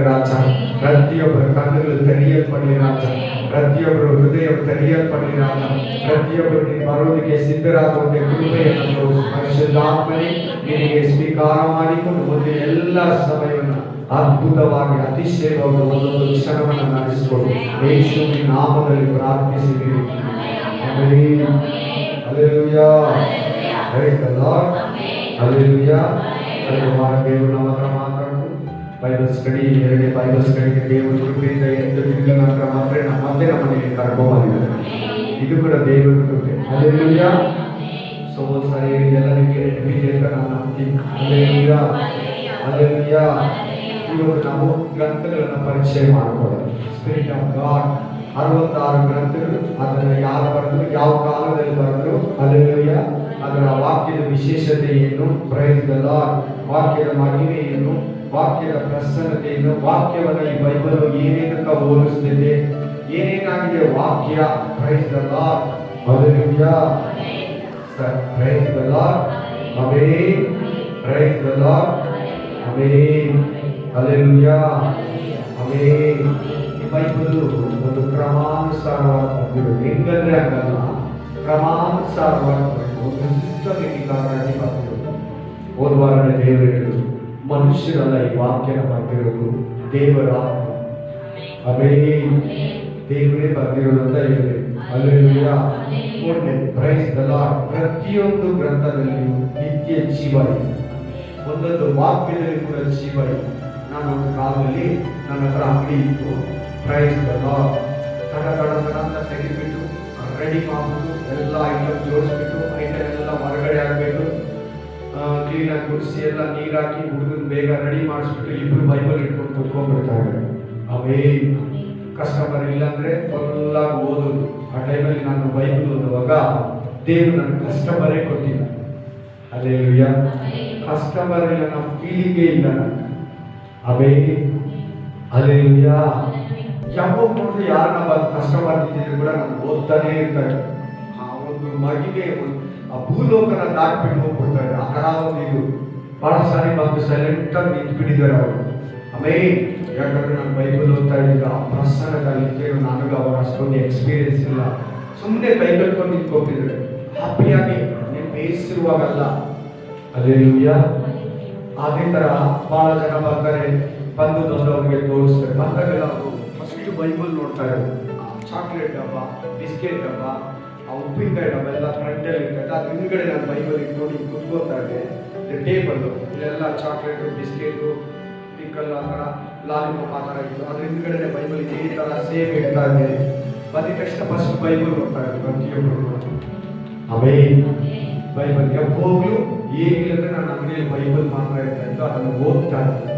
ರಾಜ. ಪ್ರತಿಯೊಬ್ಬರ ಕಣ್ಣುಗಳು ತೆರೆಯಲ್ಪಡಲಿ ರಾಜ. ಪ್ರತಿಯೊಬ್ಬರು ಹೃದಯ ತೆರೆಯಲ್ಪಡಲಿ ರಾಜ. ಪ್ರತಿಯೊಬ್ಬರು ನೀನು ಬರೋದಕ್ಕೆ ಸಿದ್ಧರಾಗುವಂತೆ ಕೃಪೆಯನ್ನು ಪರಿಶುದ್ಧಾತ್ಮನೇ ನಿನಗೆ ಸ್ವೀಕಾರ ಮಾಡಿಕೊಂಡು ಮುಂದೆ ಎಲ್ಲ ಸಮಯವನ್ನು ಅದ್ಭುತವಾಗಿ ಅತಿಶಯವಾಗಿ ಒಂದೊಂದು ಕ್ಷಣವನ್ನು ನಡೆಸಿಕೊಂಡು ಯೇಸುವಿನ ನಾಮದಲ್ಲಿ ಪ್ರಾರ್ಥಿಸಿದ್ದೀವಿ. Hallelujah. Praise the lord. Hallelujah. ದೇವರು ನಮ್ಮ ಹತ್ರ ಮಾತಾಡು. ಬೈಬಲ್ ಸ್ಟಡಿ, ಎರಡನೇ ಬೈಬಲ್ ಸ್ಟಡಿಗೆ ದೇವರು ಕೃಪೆಯಿಂದ 8 ದಿನಗಳ ನಂತರ ಮತ್ತೆ ನಮ್ಮ ಮನೆಗೆ ಕರ್ಕೊಂಡ್ಬಂದಿದ್ದಾರೆ. ಇದು ಕೂಡ ದೇವರ ಕೃಪೆ. ಹಲ್ಲೆಲೂಯಾ. ಸೊ ಸರಿ ಎಲ್ಲರಿಗೆ ನೆನಪಿದೆ ಅಂತ ನಾನು ನಂಬ್ತೀನಿ. ಹಲ್ಲೆಲೂಯಾ. ಹಲ್ಲೆಲೂಯಾ. ಇವತ್ತು ನಾವು ಗ್ರಂಥಗಳನ್ನು ಪರಿಚಯ ಮಾಡಿಕೊಳ್ಳೋದು. ಸ್ಪಿರಿಟ್ ಆಫ್ ಗಾಡ್ 66 ಗ್ರಂಥಗಳು. ಅದನ್ನು ಯಾರು ಬರೆದ್ರು, ಯಾವ ಕಾಲದಲ್ಲಿ ಬರೆದ್ರು, ಹಲ್ಲೆಲೂಯಾ. ಅದರ ವಾಕ್ಯದ ವಿಶೇಷತೆ ಏನು, ಪ್ರೈಸ್ ದಿ ಲಾರ್ಡ್, ವಾಕ್ಯದ ಮಹಿಮೆ ಏನು, ವಾಕ್ಯದ ಪ್ರಸನ್ನತೆ ಏನು, ವಾಕ್ಯವನ್ನು ಈ ಬೈಬಲ್ ಏನೇನಕ್ಕೆ ಹೋಲಿಸ್ತಿದೆ, ಏನೇನಾಗಿದೆ ವಾಕ್ಯ, praise the lord, hallelujah. Praise the Lord, amen. Praise the Lord, amen. Hallelujah, amen. ಈ ಬೈಬಲ್ ಒಂದು ಕ್ರಮಾನುಸಾರವಾಗಿ ಬಂದಿರೋದು. ಹೆಂಗಂದ್ರೆ ಆಗಲ್ಲ, ಕ್ರಮಾನುಸಾರವಾಗಿ ಒಂದು ಸಿಸ್ಟಮೆಟಿಕ್ ಆಗಿ ಬಂದಿರೋದು. ಹೋದವಾರನೇ ದೇವರು ಹೇಳಿದ್ರು, ಮನುಷ್ಯರಲ್ಲ ಈ ವಾಕ್ಯನ ಬಂದಿರೋದು, ದೇವರ ಆತ್ಮ. ಆಮೆನ್. ದೇವರೇ ಬಂದಿರೋದು ಅಂತ ಹೇಳಿದೆ. ಹಲ್ಲೆಲೂಯಾ. Praise the Lord. ಪ್ರತಿಯೊಂದು ಗ್ರಂಥದಲ್ಲಿಯೂ ನಿತ್ಯ ಜೀವ ಇದೆ. ಒಂದೊಂದು ವಾಕ್ಯದಲ್ಲಿ ಕೂಡ ಜೀವ ಇದೆ. ನಾನು ಒಂದು ಕಾಲದಲ್ಲಿ ನನ್ನ ಹತ್ರ ಅಂಗಡಿ ಇತ್ತು. Praise the Lord. ತಡ ಅಂತ ತೆಗೆದುಬಿಟ್ಟು ರೆಡಿ ಮಾಡ್ಬಿಟ್ಟು ಎಲ್ಲ ಐಟಮ್ ಜೋಡಿಸ್ಬಿಟ್ಟು ಐಟಮ್ ಎಲ್ಲ ಹೊರಗಡೆ ಆಗಬೇಕು, ಕ್ಲೀನಾಗಿ ಗುಡಿಸಿ ಎಲ್ಲ ನೀರಾಕಿ ಹುಡುಗನ ಬೇಗ ರೆಡಿ ಮಾಡಿಸ್ಬಿಟ್ಟು ಇಬ್ಬರು ಬೈಬಲ್ ಇಟ್ಕೊಂಡು ಕುತ್ಕೊಂಡ್ಬಿಡ್ತಾರೆ. ಆಮೇಲೆ ಕಸ್ಟಮರ್ ಇಲ್ಲಾಂದ್ರೆ ಫುಲ್ಲಾಗಿ ಓದೋದು. ಆ ಟೈಮಲ್ಲಿ ನಾನು ಬೈಬಲ್ ಓದುವಾಗ ದೇವರು ನನ್ನ ಕಸ್ಟಮರೇ ಕೊಟ್ಟಿಲ್ಲ. ಹಲ್ಲೆಲೂಯಾ. ಕಸ್ಟಮರ್ ಇಲ್ಲ, ನಮ್ಮ ಫೀಲಿಂಗೇ ಇಲ್ಲ. ಆಮೇಲೆ ಹಲ್ಲೆಲೂಯಾ. ಯಾವಾಗ ನೋಡಿದ್ರೆ ಯಾರನ್ನ ಬಂದು ಕಸ್ಟಮರ್ ಇದ್ದಿದ್ರು ಕೂಡ ನಾನು ಓದ್ತಾನೇ ಇರ್ತಾರೆ. ಆ ಒಂದು ಮಗಿಗೆ ಆ ಭೂಲೋಕನ ದಾಟ್ಬಿಟ್ಟು ಹೋಗ್ಬಿಡ್ತಾರೆ. ಆ ಕಡ ಒಂದು ಇದು ಬಹಳ ಸಾರಿ ಬಂದು ಸೈಲೆಂಟ್ ಆಗಿ ನಿಂತ್ಬಿಟ್ಟಿದ್ದಾರೆ ಅವರು. ಆಮೇಲೆ ಯಾಕಂದ್ರೆ ನಾನು ಬೈಬಲ್ ಓದ್ತಾ ಇದ್ದಾಗ ಆ ಪ್ರಸನ್ನದಲ್ಲಿ ನನಗೆ ಅವರ ಅಷ್ಟೊಂದು ಎಕ್ಸ್ಪೀರಿಯನ್ಸ್ ಇಲ್ಲ. ಸುಮ್ಮನೆ ಕೈ ಕಟ್ಕೊಂಡು ನಿಂತ್ಕೊಟ್ಟಿದ್ದಾರೆ ಹ್ಯಾಪಿಯಾಗಿ, ನೀವು ಬೇಯಿಸಿರುವಾಗಲ್ಲ. ಹಲ್ಲೆಲೂಯಾ. ಅದೇ ತರ ಬಹಳ ಜನ ಬರ್ತಾರೆ, ಬಂದು ದೊಡ್ಡವರಿಗೆ ತೋರಿಸ್ತಾರೆ. ಬಂದಾಗೆಲ್ಲ ಅವರು ಫಸ್ಟ್ ಬೈಬಲ್ ನೋಡ್ತಾ ಇರೋದು. ಚಾಕ್ಲೇಟ್ ಡಬ್ಬ, ಬಿಸ್ಕೆಟ್ ಡಬ್ಬ, ಆ ಉಪ್ಪಿನಕಾಯಿ ಡಬ್ಬ ಎಲ್ಲ ಫ್ರಂಟಲ್ಲಿ ಇರ್ತದೆ. ಅದು ಹಿಂದ್ಗಡೆ ನಾನು ಬೈಬಲ್ ಇಟ್ಕೊಂಡು ಕುತ್ಕೋತಾ ಇದ್ದೆ. ಟೇಬಲ್ಲು ಇಲ್ಲೆಲ್ಲ ಚಾಕ್ಲೇಟು, ಬಿಸ್ಕೆಟು, ಪಿಕ್ಕಲ್ ಆ ಥರ, ಲಾಲಿಪಾಪ್ ಆ ಥರ ಇತ್ತು. ಅದ್ರ ಹಿಂದ್ಗಡೆ ಬೈಬಲ್ ಇದೇ ಥರ ಸೇಮ್ ಇಡ್ತಾ ಇದೆ. ಬಂದಿದ ತಕ್ಷಣ ಫಸ್ಟ್ ಬೈಬಲ್ ನೋಡ್ತಾ ಇದ್ರು ಪ್ರತಿಯೊಬ್ಬರು. ಆಮೇಲೆ ಬೈಬಲ್ ಯಾವಾಗಲೂ ಏನಿಲ್ಲಂದ್ರೆ ನಾನು ಅಂಗಡಿಯಲ್ಲಿ ಬೈಬಲ್ ಮಾತ್ರ ಇರ್ತಾ ಇತ್ತು, ಅದನ್ನು ಓದ್ತಾ ಇದ್ದೆ.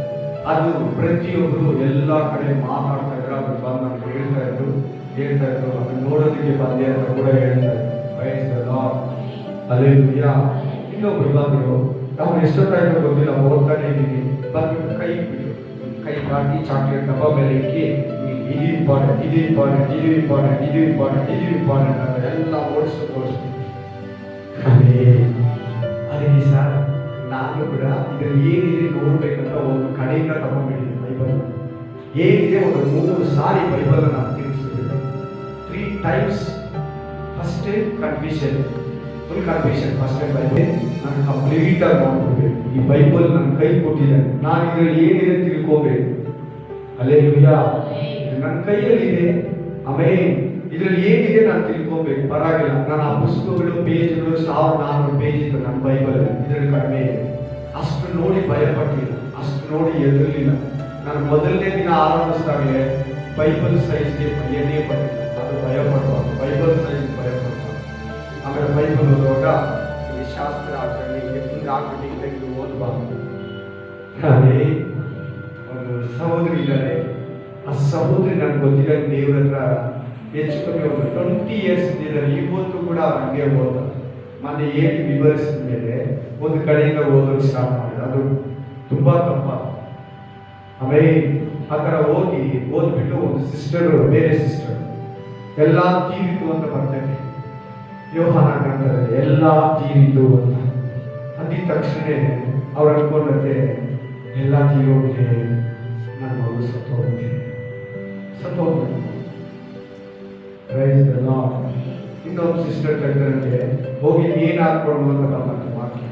ಅದು ಪ್ರತಿಯೊಬ್ಬರು ಎಲ್ಲ ಕಡೆ ಮಾತಾಡ್ತಾ ಇದ್ರು. ಅವ್ರು ಬಂದು ನನಗೆ ಹೇಳ್ತಾ ಇದ್ರು. ಅದನ್ನು ನೋಡೋದಕ್ಕೆ ಬಂದೆ ಅಂತ ಕೂಡ ಹೇಳ್ತಾ ಇದ್ರು. Praise the lord. ಹಲ್ಲೆಲೂಯಾ. ಇನ್ನೊಬ್ರು ಬಂದರು, ನಾವು ಎಷ್ಟೊತ್ತಾಯ್ತು ಗೊತ್ತಿಲ್ಲ, ಓದ್ತಾನೆ ಇದ್ದೀವಿ. ಬಂದ್ಬಿಟ್ಟು ಕೈ ಕಾಟಿ ಚಾಕ್ಲೇಟ್ ಡಬ್ಬ ಮೇಲೆ ಇಕ್ಕಿ, ಇದು ಇಂಪಾರ್ಟೆಂಟ್, ಇದು ಇಂಪಾರ್ಟೆಂಟ್, ಇದು ಇಂಪಾರ್ಟೆಂಟ್, ಇದು ಇಂಪಾರ್ಟೆಂಟ್, ಇದು ಇಂಪಾರ್ಟೆಂಟ್ ಅಂತ ಎಲ್ಲ ಓಡಿಸ್ತು. ಅದೇ ಸರ್, ನಾನು ಕೂಡ ಇದರಲ್ಲಿ ಏನಿದೆ ನೋಡ್ಬೇಕಂತ ಒಂದು ಕಡೆಯಿಂದ ತಗೊಂಡ್ಬಿಟ್ಟಿದ್ದೆ ಬೈಬಲ್. ಏನಿದೆ ಒಂದು 3 ಸಾರಿ ಬೈಬಲ್ ನಾನು ತಿರುಗಿಸಿದ್ದೆ. 3 times. First time confusion, full confusion. First time Bible ನಾನು ಕಂಪ್ಲೀಟ್ ಆಗಿ ನೋಡ್ಕೋಬೇಕು. ಈ ಬೈಬಲ್ ನನ್ನ ಕೈ ಕೊಟ್ಟಿದೆ, ನಾನು ಇದರಲ್ಲಿ ಏನಿದೆ ತಿಳ್ಕೋಬೇಕು. ಹಲ್ಲೆಲೂಯಾ. ನನ್ನ ಕೈಯಲ್ಲಿದೆ. ಆಮೇಲೆ ಇದರಲ್ಲಿ ಏನಿದೆ ನಾನು ತಿಳ್ಕೋಬೇಕು. ಪರವಾಗಿಲ್ಲ, ನಾನು ಆ ಪುಸ್ತಕಗಳು ಪೇಜ್ಗಳು 1400 ಪೇಜ್ ಇತ್ತು ನನ್ನ ಬೈಬಲ್. ಇದರಲ್ಲಿ ಕಡಿಮೆ ಇದೆ. ಅಷ್ಟು ನೋಡಿ ಭಯಪಟ್ಟಿಲ್ಲ, ಅಷ್ಟು ನೋಡಿ ಎದುರಲಿಲ್ಲ. ನಾನು ಮೊದಲನೇ ದಿನ ಆರಂಭಿಸಿದಾಗಲೇ ಬೈಬಲ್ ಸೈಜ್ಗೆ ಏನೇ ಪಟ್ಟಿಲ್ಲ. ಅದು ಭಯಪಡಬಾರ್ದು, ಬೈಬಲ್ ಸೈಜ್ ಭಯಪಡಬಾರ್ದು. ಆಮೇಲೆ ಬೈಬಲ್ ಓದುವಾಗ ಈ ಶಾಸ್ತ್ರ ಆಗಲಿ ಹಿಂಗೆ ಆಗ್ಬಿಟ್ಟು ತೆಗೆದು ಓದಬಾರ್ದು. ಅದೇ ಒಂದು ಸಹೋದರಿ ಇದ್ದಾರೆ. ಆ ಸಹೋದರಿ ನನಗೆ ಗೊತ್ತಿಲ್ಲ, ದೇವ್ರ ಹತ್ರ ಹೆಚ್ಚು ಕಮ್ಮಿ ಒಂದು 20 years ಇದ್ದಿದ್ದಾರೆ. ಇವತ್ತು ಕೂಡ ಹಂಗೆ ಓದ್ತಾರೆ. ಮೊನ್ನೆ ಏನು ವಿವರಿಸಿದ ಮೇಲೆ ಒಂದು ಕಡೆಯಿಂದ ಓದೋದು ಸ್ಟಾರ್ಟ್ ಮಾಡಿದೆ. ಅದು ತುಂಬಾ ತಪ್ಪ. ಆಮೇಲೆ ಆ ಥರ ಓದ್ಬಿಟ್ಟು ಒಂದು ಸಿಸ್ಟರ್, ಬೇರೆ ಸಿಸ್ಟರ್ ಎಲ್ಲ ತೀರಿತು ಅಂತ ಬರ್ತೈತೆ ಯೋಹಾನ ಗ್ರಂಥದಲ್ಲಿ, ಎಲ್ಲ ತೀರಿತು ಅಂತ ಅಂದಿದ ತಕ್ಷಣ ಅವ್ರು ಅನ್ಕೊಂಡಂತೆ ಎಲ್ಲ ತೀರೋಗಿದೆ, ನನ್ನ ಮಗ ಮಕ್ಕಳು ಸತ್ತೋಗ್ಬಿಟ್ಟು ಪ್ರೈಸ್ ದ ಲಾರ್ಡ್. ಇನ್ನೊಬ್ಬ ಸಿಸ್ಟರ್ ಕರೆದರಂತೆ, ಹೋಗಿ ನೇಣು ಹಾಕ್ಕೊಳ್ಳುವ ಅಂತ ಬಂತು ವಾಕ್ಯ.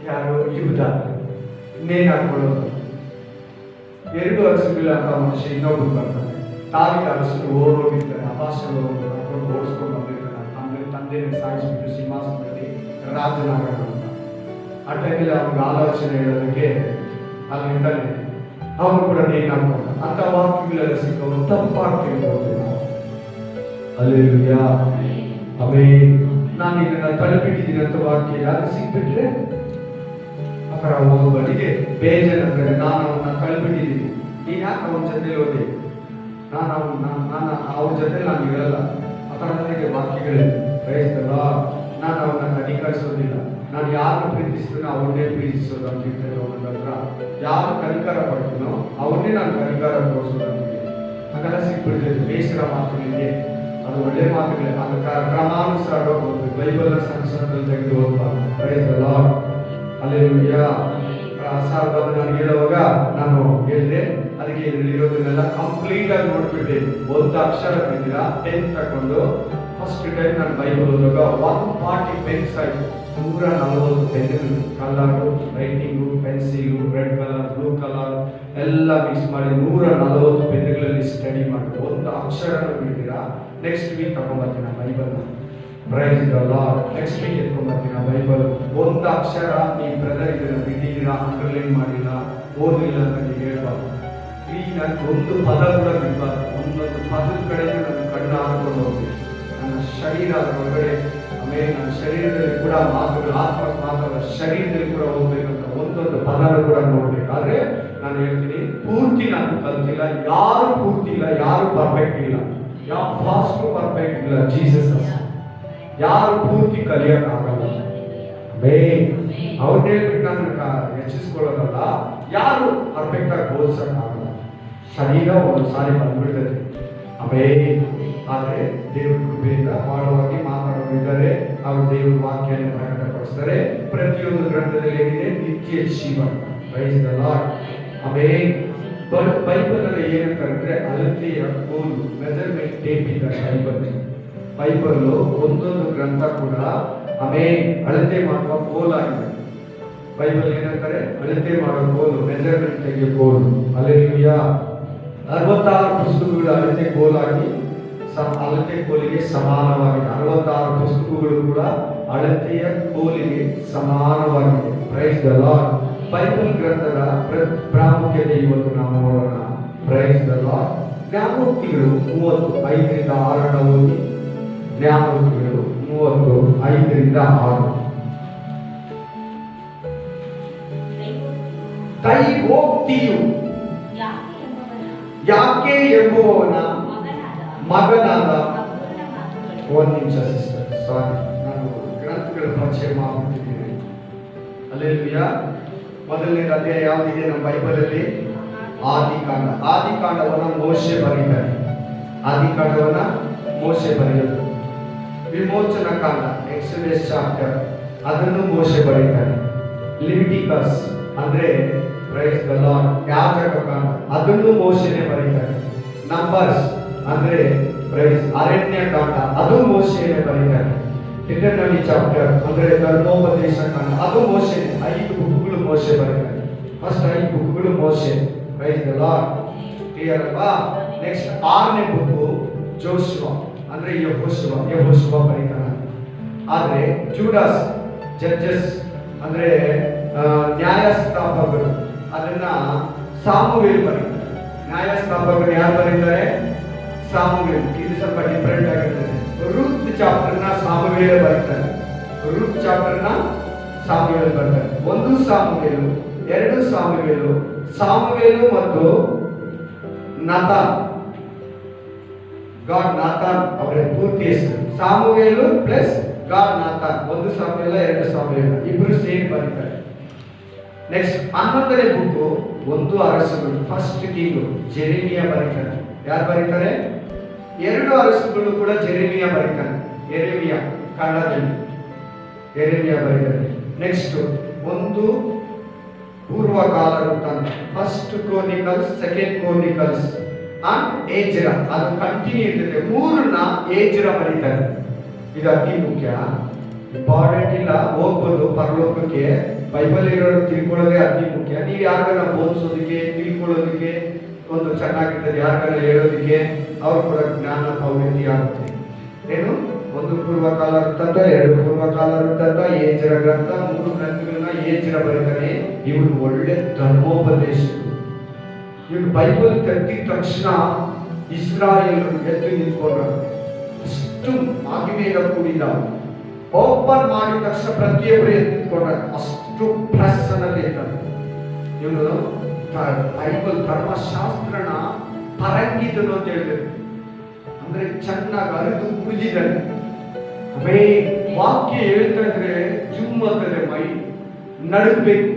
ಯಾರು? ಯುದ್ಧ. ನೇಣು ಹಾಕ್ಕೊಳ್ಳೋದು. 2 ವರ್ಷಗಳ ಅಂತ ಮನುಷ್ಯ ಇನ್ನೊಬ್ರು ಬರ್ತಾನೆ. ತಾವಿಗೆ ಅರಸರು ಓಡೋಗಿರ್ತಾರೆ, ಅಪಾಸರು ಹಾಕೊಂಡು ಓಡಿಸ್ಕೊಂಡು ಬಂದಿರ್ತಾರೆ. ತಂದೆ ಸಾಯಿಸ್ಬಿಟ್ಟು ಸಿಂಹಾಸನದಲ್ಲಿ ರಾಜನಾಗೋಣ ಅಂತ. ಆ ಟೈಮಲ್ಲಿ ಅವ್ನಿಗೆ ಆಲೋಚನೆ ಹೇಳೋದಕ್ಕೆ ಅಲ್ಲಿಂದಲೇ ಅವನು ಕೂಡ ನೇಣು ಹಾಕೊಂಡ. ಅಂತ ವಾಕ್ಯಗಳೆಲ್ಲ ಸಿಕ್ಕವರು ತಪ್ಪಾಗಿ ಕೇಳ್ಬೋದು ನಾವು. Hallelujah, amen. ನಾನು ಇದನ್ನ ತಲುಪಿಟ್ಟಿದ್ದೀನಿ ಅಂತ ವಾಕ್ಯ ಯಾರು ಸಿಕ್ಬಿಟ್ರೆ ಆತರ ಒಬ್ಬನಿಗೆ ಬೇಜಾರಾಗ್ತದೆ. ನಾನು ಅವನ್ನ ತಲುಪಿಟ್ಟಿದ್ದೀನಿ, ನೀನು ಯಾಕೆ ಅವನ ಜೊತೆ ಹೋದೆ? ನಾನು ಅವ್ರ ಜೊತೆ ನಾನು ಇರಲ್ಲ. ಆ ಥರ ನನಗೆ ವಾಕ್ಯಗಳಿವೆ. Price the lord. ನಾನು ಅವನ್ನ ಅಧಿಕರಿಸೋದಿಲ್ಲ. ನಾನು ಯಾರನ್ನು ಪ್ರೀತಿಸ್ತೀನೋ ಅವನ್ನೇ ಪ್ರೀತಿಸೋದು ಅಂತ ಹೇಳ್ತಾರೆ. ಅವನ ಹತ್ರ ಯಾರು ಕನಿಕರ ಪಡ್ತೀನೋ ಅವನ್ನೇ ನಾನು ಕನಿಕರ ತೋರಿಸೋದು ಅಂತಿದೆ. ಹಾಗೆಲ್ಲ ಸಿಕ್ಬಿಡ್ತದೆ. ಬೇಸರ ಮಾತುಗಳಿಗೆ ಅದು ಒಳ್ಳೆ ಮಾತುಗಳೇ. ಅದು ಕ್ರಮಾನುಸಾರ ಓದಬೇಕು. ಬೈಬಲ್ನ ಸಣ್ಣ ಸಣ್ಣದಲ್ಲಿ ತೆಗೆದು ಓದ್ಬಾರ್ದು. Praise the lord. ಹಲ್ಲೆಲೂಯಾ. ಸಾರ್ವದ ನಾನು ಹೇಳುವಾಗ ನಾನು ಹೇಳಿದೆ, ಅದಕ್ಕೆ ಇದರಲ್ಲಿರೋದನ್ನೆಲ್ಲ ಕಂಪ್ಲೀಟ್ ಆಗಿ ನೋಡ್ಬಿಟ್ಟೆ. ಒಂದು ಅಕ್ಷರ ಬಿದ್ದಿಲ್ಲ. ಪೆನ್ ತಗೊಂಡು ಫಸ್ಟ್ ಟೈಮ್ ನಾನು ಬೈಬಲ್ ಓದುವಾಗ 140 ಪೆನ್ಸ್ ಆಯಿತು. 140 ಪೆನ್ಗಳು, colour, writing, pencil, red colour, blue colour ಎಲ್ಲ ಮಿಕ್ಸ್ ಮಾಡಿ 140 ಪೆನ್ಗಳಲ್ಲಿ ಸ್ಟಡಿ ಮಾಡಿ ಒಂದು ಅಕ್ಷರನೂ ಬಿಡ್ತೀರಾ. ನೆಕ್ಸ್ಟ್ ವೀಕ್ ತಗೊಂಡ್ಬರ್ತೀನಿ ಆ ಬೈಬಲ್ನ. Praise the lord. Next week ಎತ್ಕೊಂಡ್ಬರ್ತೀನಿ ಆ ಬೈಬಲ್. ಒಂದು ಅಕ್ಷರ ನೀವು ಬ್ರದರ್ ಇದನ್ನ ಬಿಟ್ಟಿದ್ದೀರಾ, ಅಂಡರ್ಲೈನ್ ಮಾಡಿಲ್ಲ, ಓದಿಲ್ಲ ಅಂತ ನೀವು ಹೇಳ್ಬಾರ್ದು. ಕ್ಲೀನಾಗಿ ಒಂದು ಪದ ಕೂಡ ಬಿಡಬಾರ್ದು. ಒಂದೊಂದು ಪದದ ಕಡೆಗೆ ನನ್ನ ಕಣ್ಣು ಹಾಕೊಂಡು ಹೋಗ್ಬೇಕು. ನನ್ನ ಶರೀರ ಒಳಗಡೆ, ಆಮೇಲೆ ನನ್ನ ಶರೀರದಲ್ಲಿ ಕೂಡ ಮಾತುಗಳು, ಆತ್ಮ ಮಾತುಗಳ ಶರೀರದಲ್ಲಿ ಕೂಡ ಹೋಗ್ಬೇಕಂತ ಒಂದೊಂದು ಪದನ ಕೂಡ ನೋಡ್ಬೇಕಾದ್ರೆ ನಾನು ಹೇಳ್ತೀನಿ, ಪೂರ್ತಿ ನಾನು ಕಲ್ತಿಲ್ಲ. ಯಾರು ಪೂರ್ತಿ ಇಲ್ಲ, ಯಾರು ಪರ್ಫೆಕ್ಟ್ ಇಲ್ಲ, ಯಾವ ಫಾಸ್ಟ್ ಪರ್ಫೆಕ್ಟ್ ಇಲ್ಲ. ಜೀಸಸ್ ಯಾರು ಪೂರ್ತಿ ಕಲಿಯಕ್ಕಾಗಲ್ಲ. ಅವ್ರು ಹೇಳ್ಬಿಟ್ಟು ನಾನು ಹೆಚ್ಚಿಸ್ಕೊಳ್ಳೋದಲ್ಲ, ಯಾರು ಪರ್ಫೆಕ್ಟ್ ಆಗಿ ಬೋಧಿಸಕ್ಕಾಗಲ್ಲ. ಶರೀರ ಒಂದು ಸಾರಿ ಬಂದ್ಬಿಡ್ತದೆ. ಆದರೆ ದೇವ್ರ ಕೃಪೆಯಿಂದ ಆಳವಾಗಿ ಮಾತಾಡೋರಿದ್ದಾರೆ. ಅವರು ದೇವ್ರ ವಾಕ್ಯವನ್ನು ಪ್ರಕಟಪಡಿಸ್ತಾರೆ. ಪ್ರತಿಯೊಂದು ಗ್ರಂಥದಲ್ಲಿ ಏನಿದೆ? ನಿತ್ಯ ಜೀವನ. Price the Lord. Amen. Bible ಅಲ್ಲಿ ಏನಂತಾರೆ? ಅಳತೆಯ ಕೋಲು, ಮೆಜರ್ಮೆಂಟ್ ಟೇಪ್ ಇದ್ದಾರೆ. ಬೈಬಲ್ ಒಂದೊಂದು ಗ್ರಂಥ ಕೂಡ ಆಮೆನ್ ಅಳತೆ ಮಾಡುವ ಕೋಲಾಗಿದೆ. ಬೈಬಲ್ ಏನಂತಾರೆ? ಅಳತೆ ಮಾಡುವ ಕೋಲು, ಮೆಜರ್ಮೆಂಟ್ ತೆಗೆಯುವ ಕೋಲು. ಹಲ್ಲೆಲೂಯಾ. 66 ಪುಸ್ತಕಗಳು ಅಳತೆ ಕೋಲಾಗಿ ಅಳತೆ ಕೋಲಿಗೆ ಸಮಾನವಾಗಿದೆ. 66 ಪುಸ್ತಕಗಳು ಕೂಡ ಅಳತೆಯ ಕೋಲಿಗೆ ಸಮಾನವಾಗಿದೆ. Price the lord. ಬೈಬಲ್ ಗ್ರಂಥದ ಪ್ರಾಮುಖ್ಯತೆ ಇವತ್ತು ನಾವು ನೋಡೋಣ. Praise the lord. ಜ್ಞಾನೋಕ್ತಿಗಳು 30, 5ರಿಂದ 6 ಓದಿ. ಜ್ಞಾನೋಕ್ತಿಗಳು 30, 5ರಿಂದ 6. ದೈವೋಕ್ತಿಯು ಯಾಕೆ ಎಂಬುವವನ ಮಗನಾದ. ಒಂದು ನಿಮಿಷ ಸಿಸ್ಟರ್, ಸಾರಿ, ನಾನು ಗ್ರಂಥಗಳ ಪರಿಚಯ ಮಾಡ್ಬಿಟ್ಟಿದ್ದೀನಿ. ಹಲ್ಲೆಲೂಯಾ. ಮೊದಲನೇ ಅಧ್ಯಾಯ ಯಾವುದಿದೆ ನಮ್ಮ ಬೈಬಲಲ್ಲಿ? ಆದಿಕಾಂಡ. ಆದಿಕಾಂಡವನ್ನ ಮೋಶೆ ಬರೀತಾರೆ. ಆದಿಕಾಂಡವನ್ನ ಮೋಶೆ ಬರೆಯೋದು. ವಿಮೋಚನ ಕಾಂಡ, ಎಕ್ಸೋಡಸ್ ಚಾಪ್ಟರ್, ಅದನ್ನು ಮೋಶೆ ಬರೀತಾರೆ. ಲಿವಿಟಿಕಸ್ ಅಂದ್ರೆ ಪ್ರೈಸ್ ದ ಲಾರ್ಡ್, ಯಾಜಕ ಕಾಂಡ, ಅದನ್ನು ಮೋಶೆನೇ ಬರೀತಾರೆ. ನಂಬರ್ಸ್ ಅಂದ್ರೆ ಪ್ರೈಸ್ ಅರಣ್ಯ ಕಾಂಡ, ಅದು ಮೋಶೆನೇ ಬರೀತಾರೆ. ಡಿಟರ್ನರಿ ಚಾಪ್ಟರ್ ಅಂದ್ರೆ ಧರ್ಮೋಪದೇಶ ಕಾಂಡ, ಅದು ಮೋಶೆನೇ. 5 ಬುಕ್ಗಳು ಮೋಶೆ ಬರೀತಾರೆ. ಫಸ್ಟ್ 5 ಬುಕ್ಗಳು ಮೋಶೆ. Price the lord. ಕ್ಲಿಯರ್ ಅಲ್ವಾ? ನೆಕ್ಸ್ಟ್ 6ನೇ ಬುಕ್ಕು ಜೋಶುವ ಅಂದ್ರೆ ಯೆಹೋಶುವ ಬರೀತಾನೆ. ಆದ್ರೆ ಜೂಡಾಸ್, ಜಡ್ಜಸ್ ಅಂದ್ರೆ ನ್ಯಾಯಸ್ಥಾಪಕರು, ಅದನ್ನ ಸಾಮುವೇಲ್ ಬರೀತಾರೆ. ನ್ಯಾಯಸ್ಥಾಪಕರು ಯಾರು ಬರೀತಾರೆ? ಸಾಮುವೇಲ್. ಇದು ಸ್ವಲ್ಪ ಡಿಫರೆಂಟ್ ಆಗಿರ್ತದೆ. ರೂತ್ ಚಾಪ್ಟರ್ನ ಸಾಮುವೇಲ್ ಬರೀತಾರೆ. ರೂತ್ ಚಾಪ್ಟರ್ನ ಸಾಮುವೇಲ್ ಬರ್ತಾರೆ. 1 ಸಾಮುವೇಲು, 2 ಸಾಮುವೇಲು, ಸಾಮುವೇಲು ಮತ್ತು ನಾತಾನ್. ಗಾಡ್ ನಾತಾನ್ ಅವರ ಪೂರ್ತಿ ಹೆಸರು Samuel plus God Nathan. 1 Samuel, 2 Samuel, ಇಬ್ರು ಸೇಮ್ ಬರೀತಾರೆ. ನೆಕ್ಸ್ಟ್ 11ನೇ ಬುಕ್ಕು 1 ಅರಸುಗಳು, ಫಸ್ಟ್ ಕಿಂಗ್, ಜೆರೆಮಿಯಾ ಬರೀತಾರೆ. ಯಾರು ಬರೀತಾರೆ? 2 ಅರಸುಗಳು ಕೂಡ ಜೆರೆಮಿಯಾ ಬರೀತಾನೆ. ಯೆರೆಮಿಯಾ ಕನ್ನಡದಲ್ಲಿ ಯೆರೆಮಿಯಾ ಬರೀತಾರೆ. ನೆಕ್ಸ್ಟ್ 1 ಪೂರ್ವಕಾಲ ವೃತ್ತಾಂತ, first Chronicles, second Chronicles and Ezra, ಅದು ಕಂಟಿನ್ಯೂ ಇರ್ತದೆ. ಮೂರನ್ನ ಏಜ್ರ ಬರೀತಾರೆ. ಇದು ಅತಿ ಮುಖ್ಯ, ಇಂಪಾರ್ಟೆಂಟ್ ಇಲ್ಲ, ಹೋಗ್ಬೋದು ಪರಲೋಕಕ್ಕೆ. ಬೈಬಲ್ ಇರೋರು ತಿಳ್ಕೊಳ್ಳೋದೇ ಅತಿ ಮುಖ್ಯ. ನೀವು ಯಾರಿಗಾರ ಬೋಧಿಸೋದಕ್ಕೆ, ತಿಳ್ಕೊಳ್ಳೋದಕ್ಕೆ ಒಂದು ಚೆನ್ನಾಗಿರ್ತದೆ, ಯಾರಿಗಾರ ಹೇಳೋದಕ್ಕೆ ಅವ್ರು ಕೂಡ ಜ್ಞಾನ ಪ್ರವೃತ್ತಿ ಆಗುತ್ತೆ. ಏನು, ಒಂದು ಪೂರ್ವಕಾಲ ವೃತ್ತಾಂತ, ಎರಡು ಪೂರ್ವಕಾಲ ವೃತ್ತಾಂತ, ಏಜ್ರ ಗ್ರಂಥ, ಮೂರು ಗ್ರಂಥಗಳನ್ನ ಏಜ್ರ ಬರೀತಾನೆ. ಇವ್ರು ಒಳ್ಳೆ ಧರ್ಮೋಪದೇಶ. ಇವ್ರು ಬೈಬಲ್ ತೆಗೆದ ತಕ್ಷಣ ಇಸ್ರಾಯೇಲ್ ಎದ್ದು ನಿಂತ್ಕೊಂಡ್ರು. ಅಷ್ಟು ಮಹಿಮೆಯಿಂದ ಕೂಡಿದ, ಓಪನ್ ಮಾಡಿದ ತಕ್ಷಣ ಪ್ರತಿಯೊಬ್ಬರು ಎದ್ದು ನಿಂತ್ಕೊಂಡ್ರೆ ಅಷ್ಟು ಪ್ರಸನ್ನತೆ ಇದ್ದಾರೆ. ಇವನು ಬೈಬಲ್ ಧರ್ಮಶಾಸ್ತ್ರನ ಪರಂಗಿದನು ಅಂತ ಹೇಳಿದ್ರು. ಅಂದ್ರೆ ಚೆನ್ನಾಗಿ ಅರಿದು ಕುಡಿದಿದ್ದಾನೆ. ವಾಕ್ಯ ಹೇಳ್ತಾ ಇದ್ರೆ ಜುಮ್ ಅಂತದೆ, ಮೈ ನಡಗಬೇಕು.